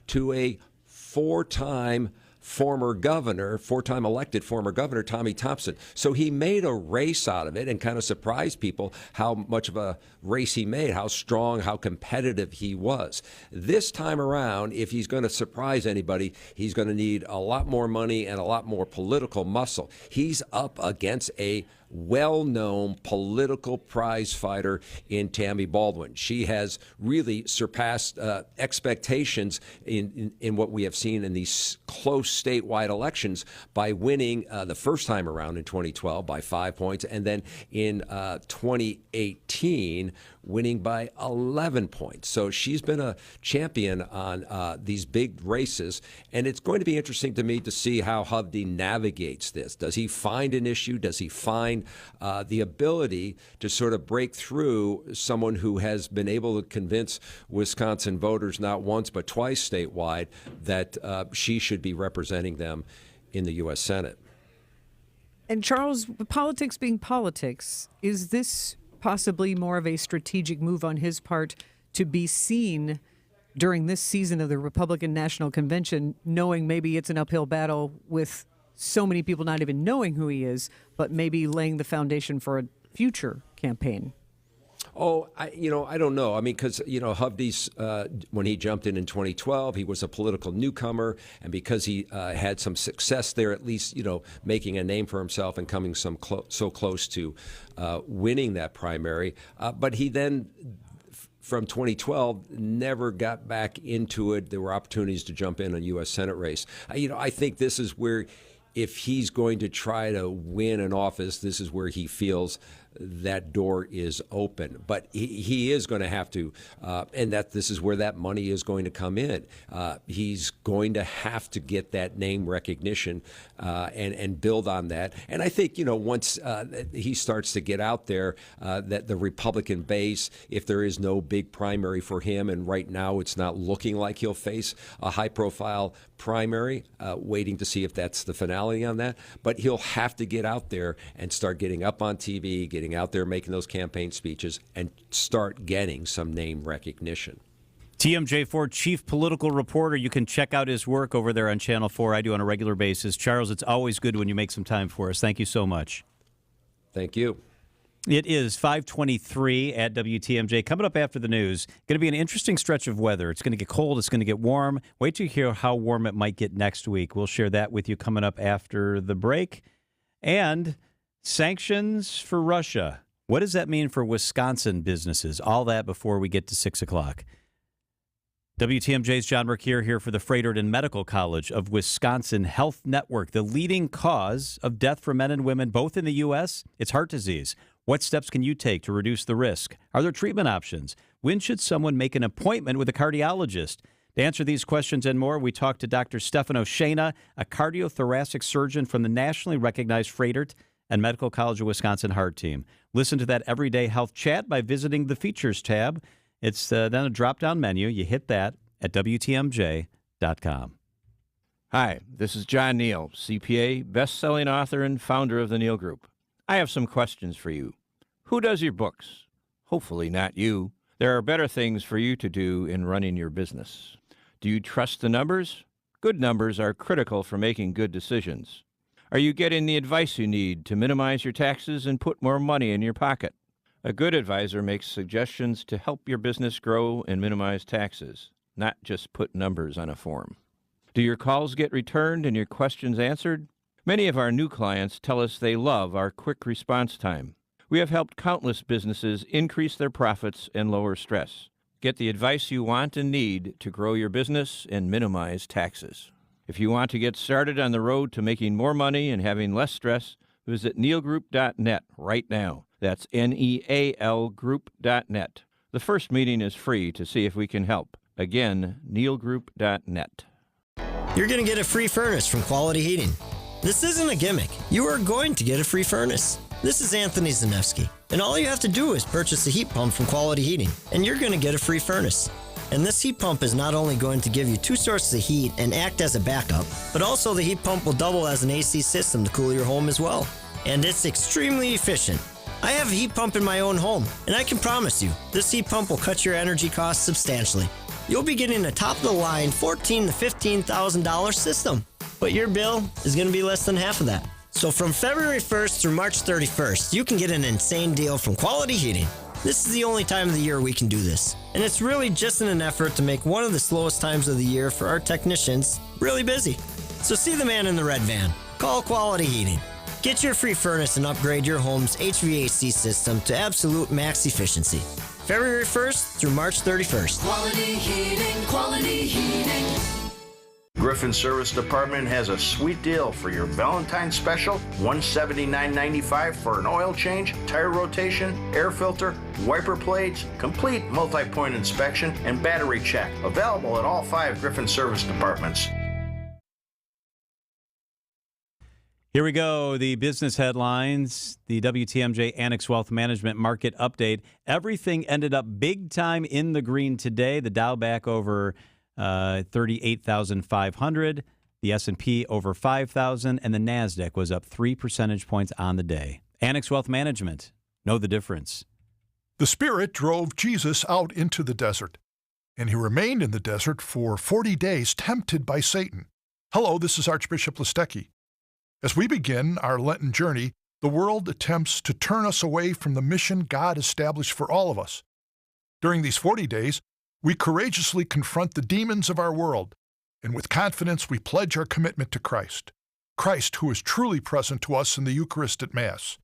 to a four-time elected former governor, Tommy Thompson. So he made a race out of it and kind of surprised people how much of a race he made, how strong, how competitive he was. This time around, if he's going to surprise anybody, he's going to need a lot more money and a lot more political muscle. He's up against a well-known political prize fighter in Tammy Baldwin. She has really surpassed expectations in what we have seen in these close statewide elections by winning the first time around in 2012 by 5 points, and then in 2018 winning by 11 points. So she's been a champion on these big races, and it's going to be interesting to me to see how Hovde navigates this. Does he find an issue? Does he find the ability to sort of break through someone who has been able to convince Wisconsin voters not once but twice statewide that she should be representing them in the U.S. Senate? And Charles, politics being politics, is this possibly more of a strategic move on his part to be seen during this season of the Republican National Convention, knowing maybe it's an uphill battle with so many people not even knowing who he is, but maybe laying the foundation for a future campaign? Oh, I don't know. I mean, because, Hovde's, when he jumped in 2012, he was a political newcomer. And because he had some success there, at least, making a name for himself and coming so close to winning that primary. But he then, from 2012, never got back into it. There were opportunities to jump in a U.S. Senate race. I think this is where, if he's going to try to win an office, this is where he feels that door is open. But he is going to have to, and that this is where that money is going to come in. He's going to have to get that name recognition and build on that. And I think, once he starts to get out there, that the Republican base, if there is no big primary for him, and right now it's not looking like he'll face a high-profile primary, waiting to see if that's the finale on that. But he'll have to get out there and start getting up on TV, getting out there making those campaign speeches, and start getting some name recognition. TMJ Ford, chief political reporter. You can check out his work over there on Channel 4. I do on a regular basis. Charles, it's always good when you make some time for us. Thank you so much. Thank you. It is 5:23 at WTMJ. Coming up after the news, going to be an interesting stretch of weather. It's going to get cold. It's going to get warm. Wait till you hear how warm it might get next week. We'll share that with you coming up after the break. And sanctions for Russia. What does that mean for Wisconsin businesses? All that before we get to 6 o'clock. WTMJ's John Mercure here for the Frederick and Medical College of Wisconsin Health Network. The leading cause of death for men and women, both in the U.S., it's heart disease. What steps can you take to reduce the risk? Are there treatment options? When should someone make an appointment with a cardiologist? To answer these questions and more, we talked to Dr. Stefano Shana, a cardiothoracic surgeon from the nationally recognized Frederick and Medical College of Wisconsin Heart Team. Listen to that Everyday Health Chat by visiting the Features tab. It's then a drop-down menu. You hit that at WTMJ.com. Hi, this is John Neal, CPA, best-selling author and founder of the Neal Group. I have some questions for you. Who does your books? Hopefully not you. There are better things for you to do in running your business. Do you trust the numbers? Good numbers are critical for making good decisions. Are you getting the advice you need to minimize your taxes and put more money in your pocket? A good advisor makes suggestions to help your business grow and minimize taxes, not just put numbers on a form. Do your calls get returned and your questions answered? Many of our new clients tell us they love our quick response time. We have helped countless businesses increase their profits and lower stress. Get the advice you want and need to grow your business and minimize taxes. If you want to get started on the road to making more money and having less stress, visit nealgroup.net right now. That's NEAL group.net. The first meeting is free to see if we can help. Again, nealgroup.net. You're going to get a free furnace from Quality Heating. This isn't a gimmick. You are going to get a free furnace. This is Anthony Zanevsky, and all you have to do is purchase a heat pump from Quality Heating, and you're going to get a free furnace. And this heat pump is not only going to give you 2 sources of heat and act as a backup, but also the heat pump will double as an AC system to cool your home as well. And it's extremely efficient. I have a heat pump in my own home, and I can promise you, this heat pump will cut your energy costs substantially. You'll be getting a top-of-the-line $14,000 to $15,000 system, but your bill is going to be less than half of that. So from February 1st through March 31st, you can get an insane deal from Quality Heating. This is the only time of the year we can do this. And it's really just in an effort to make one of the slowest times of the year for our technicians really busy. So see the man in the red van. Call Quality Heating. Get your free furnace and upgrade your home's HVAC system to absolute max efficiency. February 1st through March 31st. Quality Heating, Quality Heating. Griffin Service Department has a sweet deal for your Valentine's special, $179.95 for an oil change, tire rotation, air filter, wiper blades, complete multi-point inspection, and battery check. Available at all 5 Griffin Service Departments. Here we go. The business headlines, the WTMJ Annex Wealth Management Market Update. Everything ended up big time in the green today. The Dow back over 38,500, the S&P over 5,000, and the NASDAQ was up 3 percentage points on the day. Annex Wealth Management. Know the difference. The Spirit drove Jesus out into the desert. and he remained in the desert for 40 days, tempted by Satan. Hello, this is Archbishop Listecki. As we begin our Lenten journey, the world attempts to turn us away from the mission God established for all of us. During these 40 days, we courageously confront the demons of our world, and with confidence we pledge our commitment to Christ. Christ, who is truly present to us in the Eucharist at Mass.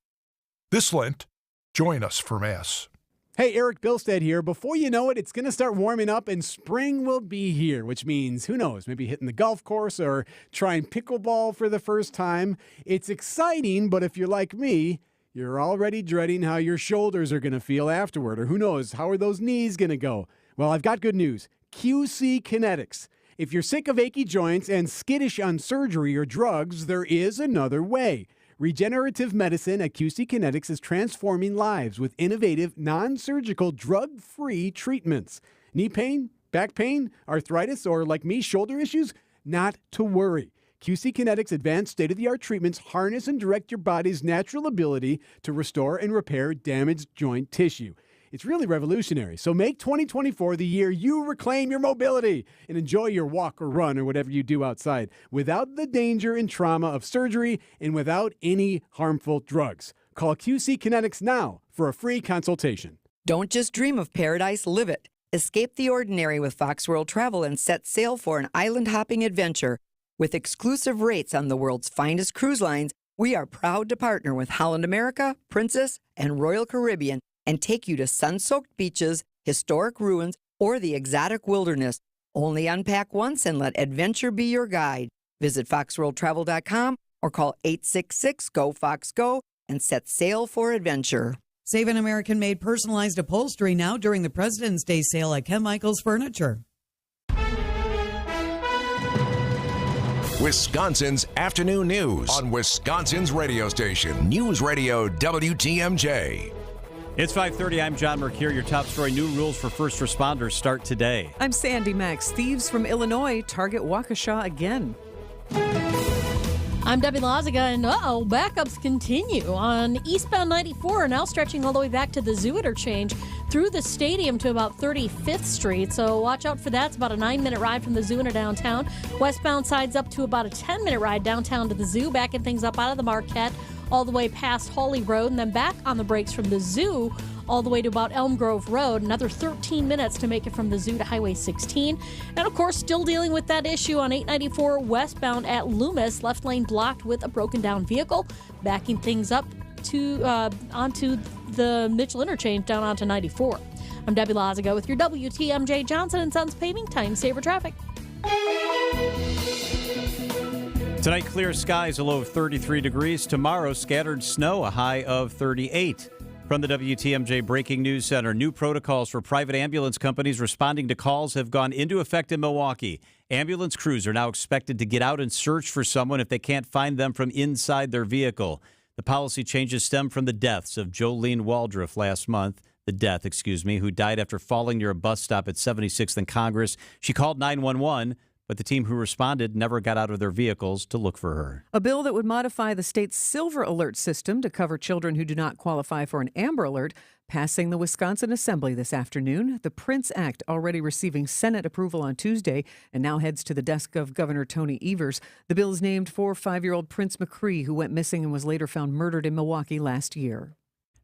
This Lent, join us for Mass. Hey, Eric Bilstead here. Before you know it, it's going to start warming up and spring will be here, which means, who knows, maybe hitting the golf course or trying pickleball for the first time. It's exciting, but if you're like me, you're already dreading how your shoulders are going to feel afterward, or who knows, how are those knees going to go? Well, I've got good news. QC Kinetics. If you're sick of achy joints and skittish on surgery or drugs, there is another way. Regenerative medicine at QC Kinetics is transforming lives with innovative, non-surgical, drug-free treatments. Knee pain, back pain, arthritis, or like me, shoulder issues? Not to worry. QC Kinetics' advanced state-of-the-art treatments harness and direct your body's natural ability to restore and repair damaged joint tissue. It's really revolutionary. So make 2024 the year you reclaim your mobility and enjoy your walk or run or whatever you do outside without the danger and trauma of surgery and without any harmful drugs. Call QC Kinetics now for a free consultation. Don't just dream of paradise, live it. Escape the ordinary with Fox World Travel and set sail for an island-hopping adventure. With exclusive rates on the world's finest cruise lines, we are proud to partner with Holland America, Princess, and Royal Caribbean and take you to sun-soaked beaches, historic ruins, or the exotic wilderness. Only unpack once and let adventure be your guide. Visit foxworldtravel.com or call 866-GO-FOX-GO and set sail for adventure. Save an American-made personalized upholstery now during the President's Day sale at Ken Michaels Furniture. Wisconsin's afternoon news on Wisconsin's radio station, News Radio WTMJ. It's 5:30. I'm John Mercure. Your top story: new rules for first responders start today. I'm Sandy Max. Thieves from Illinois target Waukesha again. I'm Debbie Lazaga, and backups continue on eastbound 94, now stretching all the way back to the Zoo interchange through the stadium to about 35th Street. So watch out for that. It's about a 9-minute ride from the Zoo into downtown. Westbound side's up to about a 10-minute ride downtown to the Zoo, backing things up out of the Marquette all the way past Hawley Road, and then back on the brakes from the Zoo all the way to about Elm Grove Road. Another 13 minutes to make it from the Zoo to Highway 16. And, of course, still dealing with that issue on 894 westbound at Loomis. Left lane blocked with a broken-down vehicle, backing things up to onto the Mitchell interchange down onto 94. I'm Debbie Lazaga with your WTMJ Johnson & Sons Paving Time Saver Traffic. Tonight, clear skies, a low of 33 degrees. Tomorrow, scattered snow, a high of 38. From the WTMJ Breaking News Center, new protocols for private ambulance companies responding to calls have gone into effect in Milwaukee. Ambulance crews are now expected to get out and search for someone if they can't find them from inside their vehicle. The policy changes stem from the deaths of Jolene Waldrop last month. Who died after falling near a bus stop at 76th and Congress. She called 911. But the team who responded never got out of their vehicles to look for her. A bill that would modify the state's Silver Alert system to cover children who do not qualify for an Amber Alert, passing the Wisconsin Assembly this afternoon. The Prince Act already receiving Senate approval on Tuesday and now heads to the desk of Governor Tony Evers. The bill is named for 5-year-old Prince McCree, who went missing and was later found murdered in Milwaukee last year.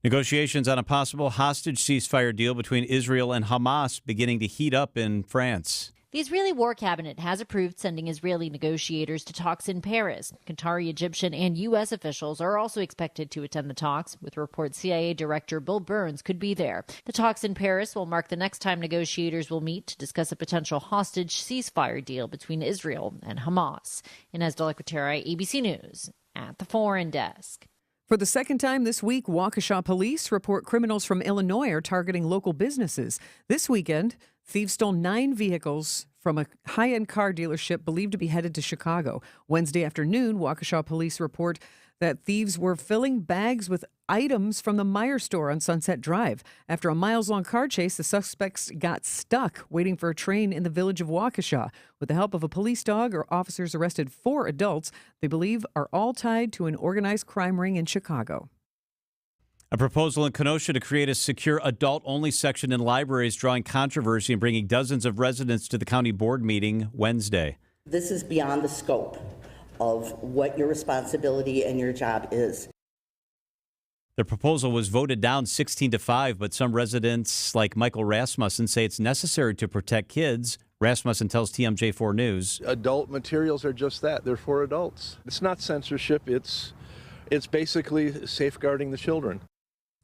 Negotiations on a possible hostage ceasefire deal between Israel and Hamas beginning to heat up in France. The Israeli War Cabinet has approved sending Israeli negotiators to talks in Paris. Qatari, Egyptian, and U.S. officials are also expected to attend the talks, with reports CIA Director Bill Burns could be there. The talks in Paris will mark the next time negotiators will meet to discuss a potential hostage ceasefire deal between Israel and Hamas. Inez Delecretera, ABC News, at the Foreign Desk. For the second time this week, Waukesha police report criminals from Illinois are targeting local businesses. This weekend, thieves stole 9 vehicles from a high-end car dealership believed to be headed to Chicago. Wednesday afternoon, Waukesha police report that thieves were filling bags with items from the Meijer store on Sunset Drive. After a miles-long car chase, the suspects got stuck waiting for a train in the village of Waukesha. With the help of a police dog, officers arrested 4 adults they believe are all tied to an organized crime ring in Chicago. A proposal in Kenosha to create a secure adult-only section in libraries drawing controversy and bringing dozens of residents to the county board meeting Wednesday. This is beyond the scope of what your responsibility and your job is. The proposal was voted down 16-5, but some residents like Michael Rasmussen say it's necessary to protect kids. Rasmussen tells TMJ4 News. Adult materials are just that. They're for adults. It's not censorship. It's basically safeguarding the children.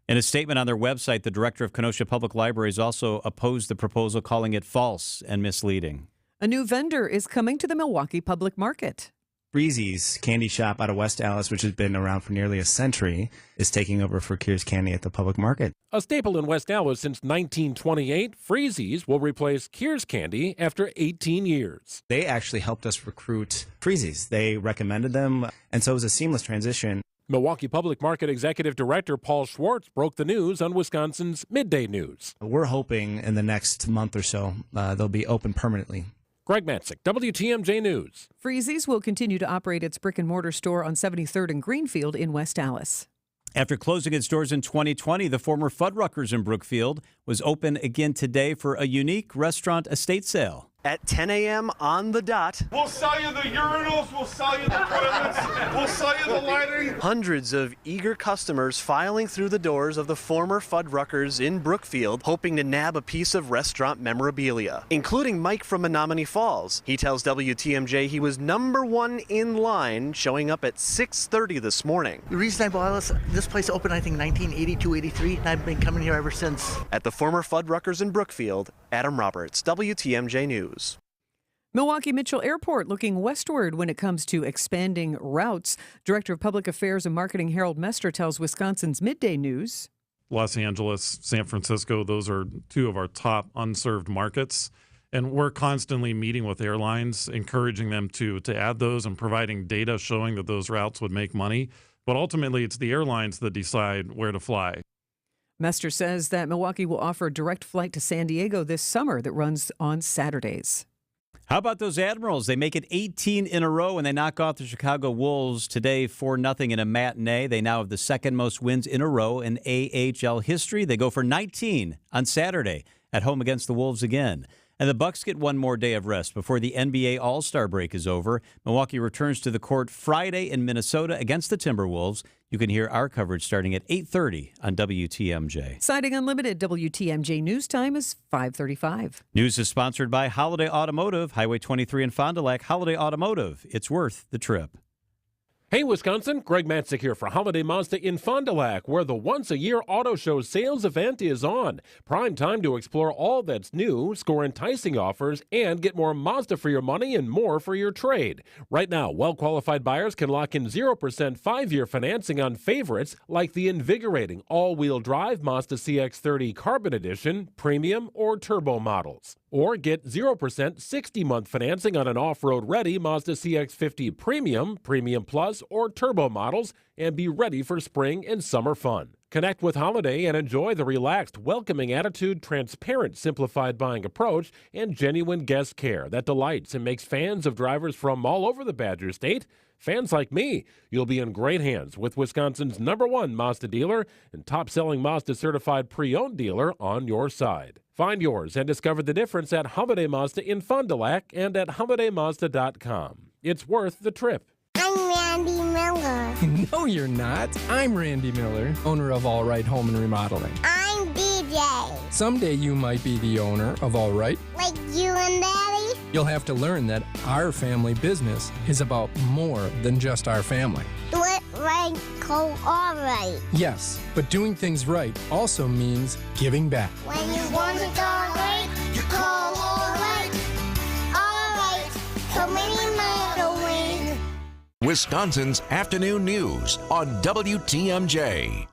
In a statement on their website, the director of Kenosha Public Libraries also opposed the proposal, calling it false and misleading. A new vendor is coming to the Milwaukee Public Market. Breezy's candy shop out of West Allis, which has been around for nearly a century, is taking over for Kears Candy at the public market. A staple in West Allis since 1928, Freezy's will replace Kears Candy after 18 years. They actually helped us recruit Freezy's. They recommended them, and so it was a seamless transition. Milwaukee Public Market Executive Director Paul Schwartz broke the news on Wisconsin's Midday News. We're hoping in the next month or so they'll be open permanently. Greg Matzik, WTMJ News. Freezy's will continue to operate its brick-and-mortar store on 73rd and Greenfield in West Allis. After closing its doors in 2020, the former Fuddruckers in Brookfield was open again today for a unique restaurant estate sale. At 10 a.m. on the dot. We'll sell you the urinals, we'll sell you the toilets, we'll sell you the lighting. Hundreds of eager customers filing through the doors of the former Fuddruckers in Brookfield, hoping to nab a piece of restaurant memorabilia, including Mike from Menominee Falls. He tells WTMJ he was #1 in line, showing up at 6:30 this morning. The reason I bought this place opened, I think, 1982, 83, and I've been coming here ever since. At the former Fuddruckers in Brookfield, Adam Roberts, WTMJ News. Milwaukee Mitchell Airport looking westward when it comes to expanding routes. Director of Public Affairs and Marketing Harold Mester tells Wisconsin's Midday News. Los Angeles, San Francisco, those are two of our top unserved markets. And we're constantly meeting with airlines, encouraging them to add those and providing data showing that those routes would make money. But ultimately, it's the airlines that decide where to fly. Mester says that Milwaukee will offer a direct flight to San Diego this summer that runs on Saturdays. How about those Admirals? They make it 18 in a row, and they knock off the Chicago Wolves today 4-0 in a matinee. They now have the second most wins in a row in AHL history. They go for 19 on Saturday at home against the Wolves again. And the Bucks get one more day of rest before the NBA All-Star break is over. Milwaukee returns to the court Friday in Minnesota against the Timberwolves. You can hear our coverage starting at 8:30 on WTMJ. Siding Unlimited, WTMJ News Time is 5:35. News is sponsored by Holiday Automotive, Highway 23 in Fond du Lac. Holiday Automotive, it's worth the trip. Hey, Wisconsin, Greg Matzik here for Holiday Mazda in Fond du Lac, where the once-a-year auto show sales event is on. Prime time to explore all that's new, score enticing offers, and get more Mazda for your money and more for your trade. Right now, well-qualified buyers can lock in 0% 5-year financing on favorites like the invigorating all-wheel drive Mazda CX-30 Carbon Edition, Premium, or Turbo models. Or get 0% 60-month financing on an off-road ready Mazda CX-50 Premium, Premium Plus, or Turbo models, and be ready for spring and summer fun. Connect with Holiday and enjoy the relaxed, welcoming attitude, transparent, simplified buying approach, and genuine guest care that delights and makes fans of drivers from all over the Badger State. Fans like me, you'll be in great hands with Wisconsin's #1 Mazda dealer and top-selling Mazda certified pre-owned dealer on your side. Find yours and discover the difference at Holiday Mazda in Fond du Lac and at holidaymazda.com. It's worth the trip. I'm Randy Miller. No, you're not. I'm Randy Miller, owner of All Right Home and Remodeling. I'm DJ. Someday you might be the owner of All Right. Like you and Daddy? You'll have to learn that our family business is about more than just our family. Do it right, call All Right. Yes, but doing things right also means giving back. When you want it all right, you call All Right. All Right, so many miles away. Wisconsin's Afternoon News on WTMJ.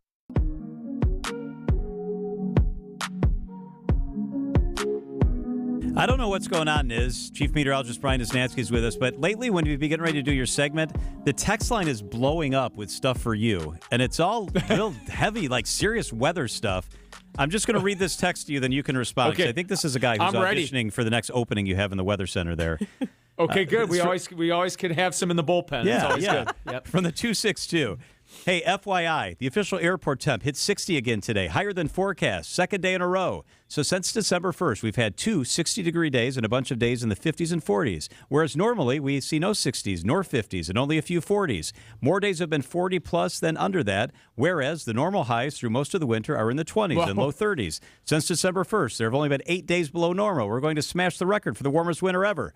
I don't know what's going on, Niz. Chief Meteorologist Brian Desnansky is with us. But lately, when you've been getting ready to do your segment, the text line is blowing up with stuff for you. And it's all real heavy, like serious weather stuff. I'm just going to read this text to you, then you can respond. Okay. I think this is a guy who's auditioning for the next opening you have in the Weather Center there. Okay, good. We always can have some in the bullpen. Yeah, It's always yeah. good. Yep. From the 262. Hey, FYI, the official airport temp hit 60 again today, higher than forecast, second day in a row. So since December 1st, we've had 2 60-degree days and a bunch of days in the 50s and 40s, whereas normally we see no 60s nor 50s and only a few 40s. More days have been 40-plus than under that, whereas the normal highs through most of the winter are in the 20s and low 30s. Since December 1st, there have only been 8 days below normal. We're going to smash the record for the warmest winter ever.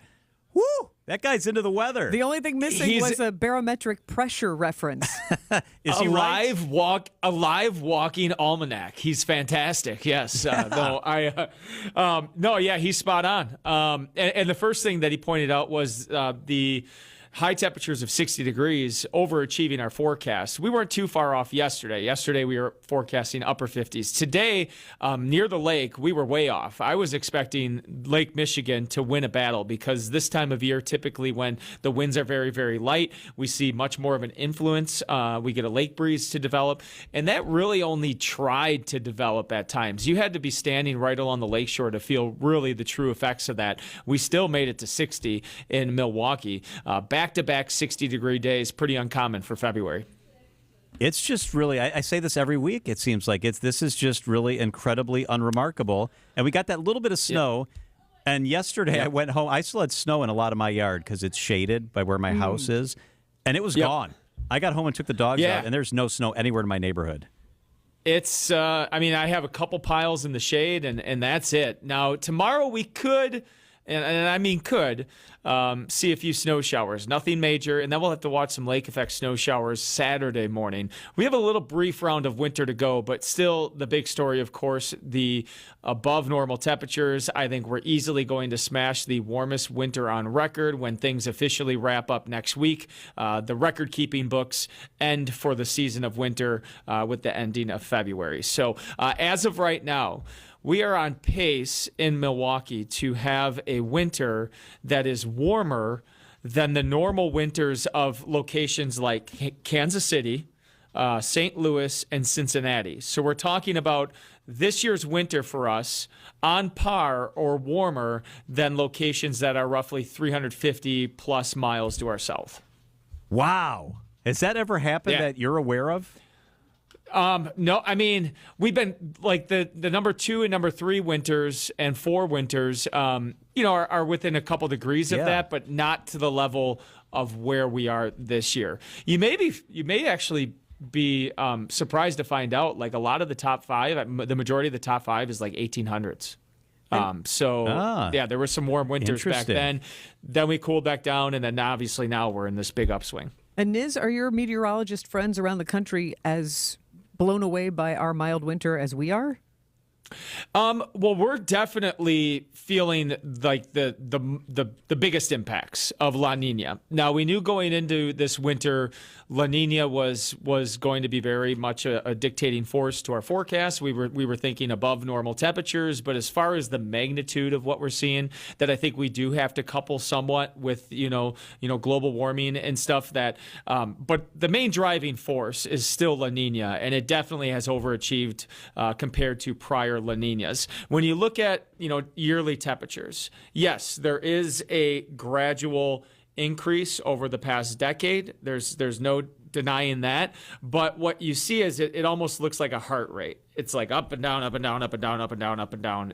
Woo! That guy's into the weather. The only thing missing was a barometric pressure reference. Is he right? A live walking almanac. He's fantastic. Yes. He's spot on. And the first thing that he pointed out was the high temperatures of 60 degrees overachieving our forecast. We weren't too far off yesterday. Yesterday, we were forecasting upper 50s. Today, near the lake, we were way off. I was expecting Lake Michigan to win a battle because this time of year, typically when the winds are very, very light, we see much more of an influence. We get a lake breeze to develop, and that really only tried to develop at times. You had to be standing right along the lakeshore to feel really the true effects of that. We still made it to 60 in Milwaukee. Back-to-back 60-degree days, pretty uncommon for February. It's just really, I say this every week, it seems like. This is just really incredibly unremarkable. And we got that little bit of snow. Yeah. And yesterday I went home. I still had snow in a lot of my yard because it's shaded by where my house is. And it was gone. I got home and took the dogs out, and there's no snow anywhere in my neighborhood. It's, I have a couple piles in the shade, and that's it. Now, tomorrow we could... And I mean could, see a few snow showers. Nothing major. And then we'll have to watch some lake effect snow showers Saturday morning. We have a little brief round of winter to go, but still the big story, of course, the above normal temperatures. I think we're easily going to smash the warmest winter on record when things officially wrap up next week. The record-keeping books end for the season of winter with the ending of February. So as of right now, we are on pace in Milwaukee to have a winter that is warmer than the normal winters of locations like Kansas City, St. Louis, and Cincinnati. So we're talking about this year's winter for us on par or warmer than locations that are roughly 350 plus miles to our south. Wow. Has that ever happened that you're aware of? No, I mean, we've been like the number 2 and number 3 winters and 4 winters, are within a couple degrees of that, but not to the level of where we are this year. You may actually be surprised to find out, like a lot of the top 5, the majority of the top 5 is like 1800s. There were some warm winters back then. Then we cooled back down, and then obviously now we're in this big upswing. And Niz, are your meteorologist friends around the country as blown away by our mild winter as we are? Well, we're definitely feeling like the biggest impacts of La Nina. Now, we knew going into this winter, La Nina was going to be very much a dictating force to our forecast. We were thinking above normal temperatures, but as far as the magnitude of what we're seeing, that I think we do have to couple somewhat with global warming and stuff. But the main driving force is still La Nina, and it definitely has overachieved compared to prior La Ninas. When you look at yearly temperatures, yes, there is a gradual increase over the past decade. There's no denying that. But what you see is it almost looks like a heart rate. It's like up and down, up and down, up and down, up and down, up and down,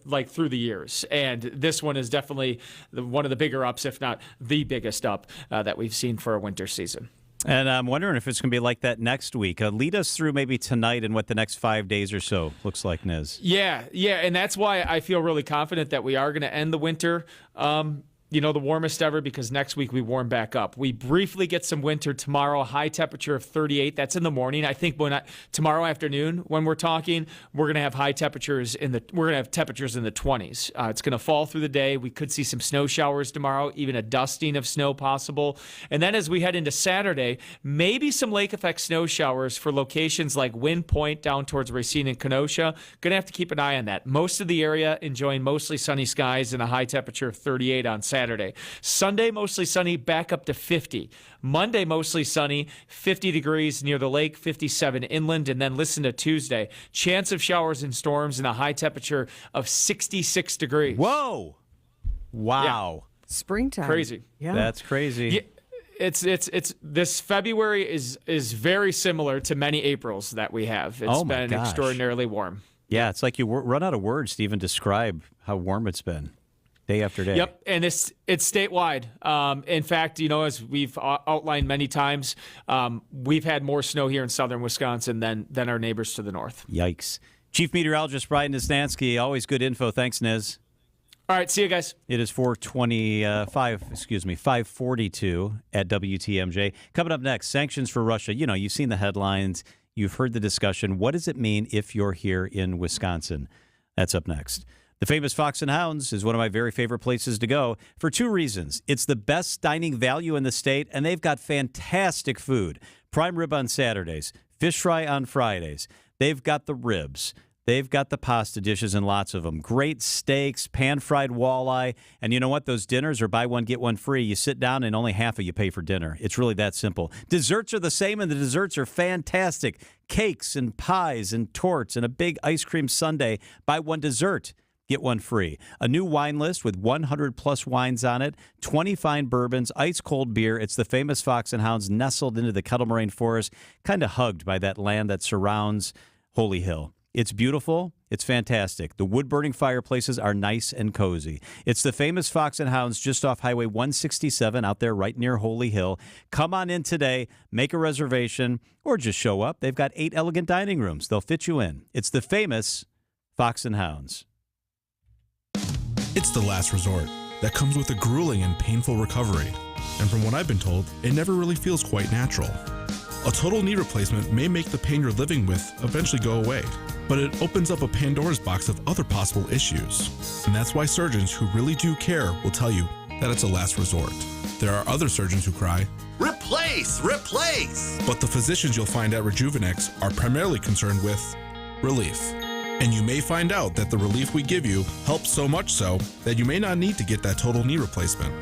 like through the years. And this one is definitely one of the bigger ups, if not the biggest up that we've seen for a winter season. And I'm wondering if it's going to be like that next week. Lead us through maybe tonight and what the next 5 days or so looks like, Niz. Yeah, and that's why I feel really confident that we are going to end the winter the warmest ever, because next week we warm back up. We briefly get some winter tomorrow, high temperature of 38. That's in the morning. I think tomorrow afternoon when we're talking, we're going to have temperatures in the 20s. It's going to fall through the day. We could see some snow showers tomorrow, even a dusting of snow possible. And then as we head into Saturday, maybe some lake effect snow showers for locations like Wind Point down towards Racine and Kenosha. Going to have to keep an eye on that. Most of the area enjoying mostly sunny skies and a high temperature of 38 on Saturday. Sunday, mostly sunny, back up to 50. Monday, mostly sunny, 50 degrees near the lake, 57 inland. And then listen to Tuesday. Chance of showers and storms and a high temperature of 66 degrees. Whoa. Wow. Yeah. Springtime. Crazy. Yeah. That's crazy. it's this February is very similar to many Aprils that we have. It's Oh, my been gosh. extraordinarily warm. Yeah, it's like you run out of words to even describe how warm it's been day after day. Yep, and it's statewide. In fact, as we've outlined many times, we've had more snow here in southern Wisconsin than our neighbors to the north. Yikes. Chief Meteorologist Brian Nisnansky, always good info. Thanks, Niz. All right, see you guys. It is 5:42 at WTMJ. Coming up next, sanctions for Russia. You've seen the headlines. You've heard the discussion. What does it mean if you're here in Wisconsin? That's up next. The famous Fox and Hounds is one of my very favorite places to go for two reasons. It's the best dining value in the state, and they've got fantastic food. Prime rib on Saturdays, fish fry on Fridays. They've got the ribs. They've got the pasta dishes and lots of them. Great steaks, pan-fried walleye. And you know what? Those dinners are buy one, get one free. You sit down and only half of you pay for dinner. It's really that simple. Desserts are the same, and the desserts are fantastic. Cakes and pies and torts and a big ice cream sundae. Buy one dessert, get one free. A new wine list with 100-plus wines on it, 20 fine bourbons, ice-cold beer. It's the famous Fox and Hounds nestled into the Kettle Moraine Forest, kind of hugged by that land that surrounds Holy Hill. It's beautiful. It's fantastic. The wood-burning fireplaces are nice and cozy. It's the famous Fox and Hounds just off Highway 167 out there right near Holy Hill. Come on in today, make a reservation, or just show up. They've got 8 elegant dining rooms. They'll fit you in. It's the famous Fox and Hounds. It's the last resort that comes with a grueling and painful recovery. And from what I've been told, it never really feels quite natural. A total knee replacement may make the pain you're living with eventually go away, but it opens up a Pandora's box of other possible issues. And that's why surgeons who really do care will tell you that it's a last resort. There are other surgeons who cry, "Replace! Replace!" But the physicians you'll find at Rejuvenex are primarily concerned with relief. And you may find out that the relief we give you helps so much so that you may not need to get that total knee replacement.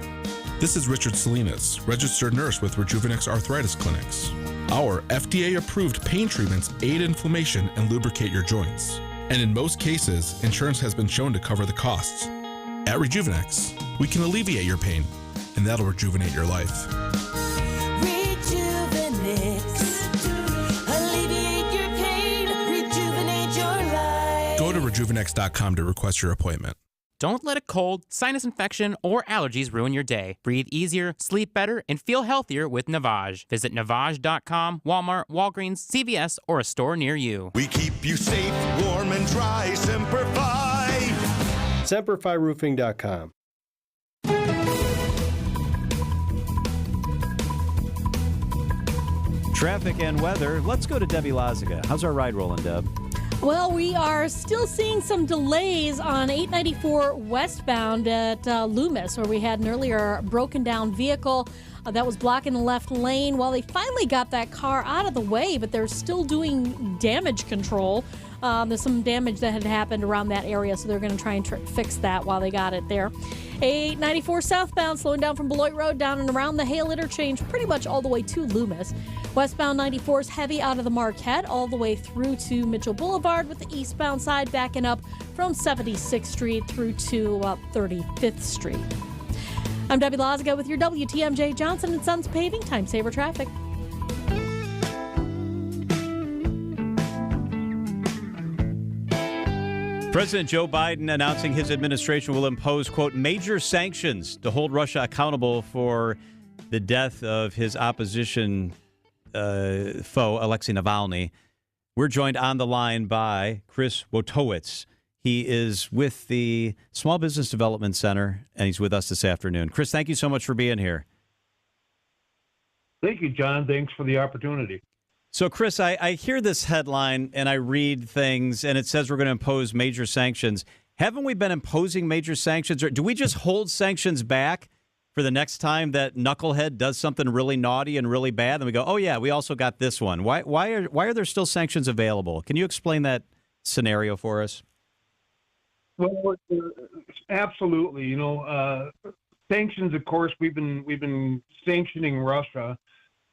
This is Richard Salinas, registered nurse with Rejuvenex Arthritis Clinics. Our FDA-approved pain treatments aid inflammation and lubricate your joints. And in most cases, insurance has been shown to cover the costs. At Rejuvenex, we can alleviate your pain, and that'll rejuvenate your life. Alleviate your pain, rejuvenate your life. Go to rejuvenex.com to request your appointment. Don't let a cold, sinus infection, or allergies ruin your day. Breathe easier, sleep better, and feel healthier with Navage. Visit Navage.com, Walmart, Walgreens, CVS, or a store near you. We keep you safe, warm, and dry. Semperfi. Semperfiroofing.com. Traffic and weather. Let's go to Debbie Lazaga. How's our ride rolling, Deb? Well, we are still seeing some delays on 894 westbound at Loomis, where we had an earlier broken down vehicle that was blocking the left lane. Well, they finally got that car out of the way, but they're still doing damage control. There's some damage that had happened around that area, so they're going to try and fix that while they got it there. 894 southbound, slowing down from Beloit Road down and around the Hale interchange, pretty much all the way to Loomis. Westbound 94 is heavy out of the Marquette, all the way through to Mitchell Boulevard, with the eastbound side backing up from 76th Street through to 35th Street. I'm Debbie Lazaga with your WTMJ Johnson & Sons Paving Time Saver Traffic. President Joe Biden announcing his administration will impose, quote, major sanctions to hold Russia accountable for the death of his opposition foe, Alexei Navalny. We're joined on the line by Chris Wojtowicz. He is with the Small Business Development Center, and he's with us this afternoon. Chris, thank you so much for being here. Thank you, John. Thanks for the opportunity. So, Chris, I hear this headline and I read things, and it says we're going to impose major sanctions. Haven't we been imposing major sanctions? Or do we just hold sanctions back for the next time that knucklehead does something really naughty and really bad? And we go, oh, yeah, we also got this one. Why are there still sanctions available? Can you explain that scenario for us? Well, absolutely. You know, sanctions, of course, we've been sanctioning Russia.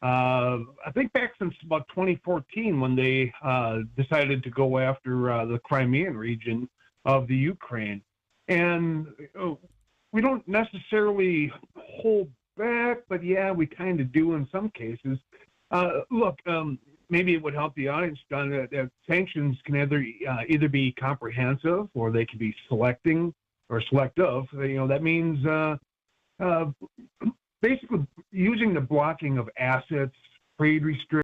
I think back since about 2014 when they decided to go after the Crimean region of the Ukraine. And we don't necessarily hold back, but yeah, we kind of do in some cases. Look, maybe it would help the audience, John, that sanctions can either be comprehensive or they can be selecting or selective. That means basically using the blocking of assets, trade restrictions,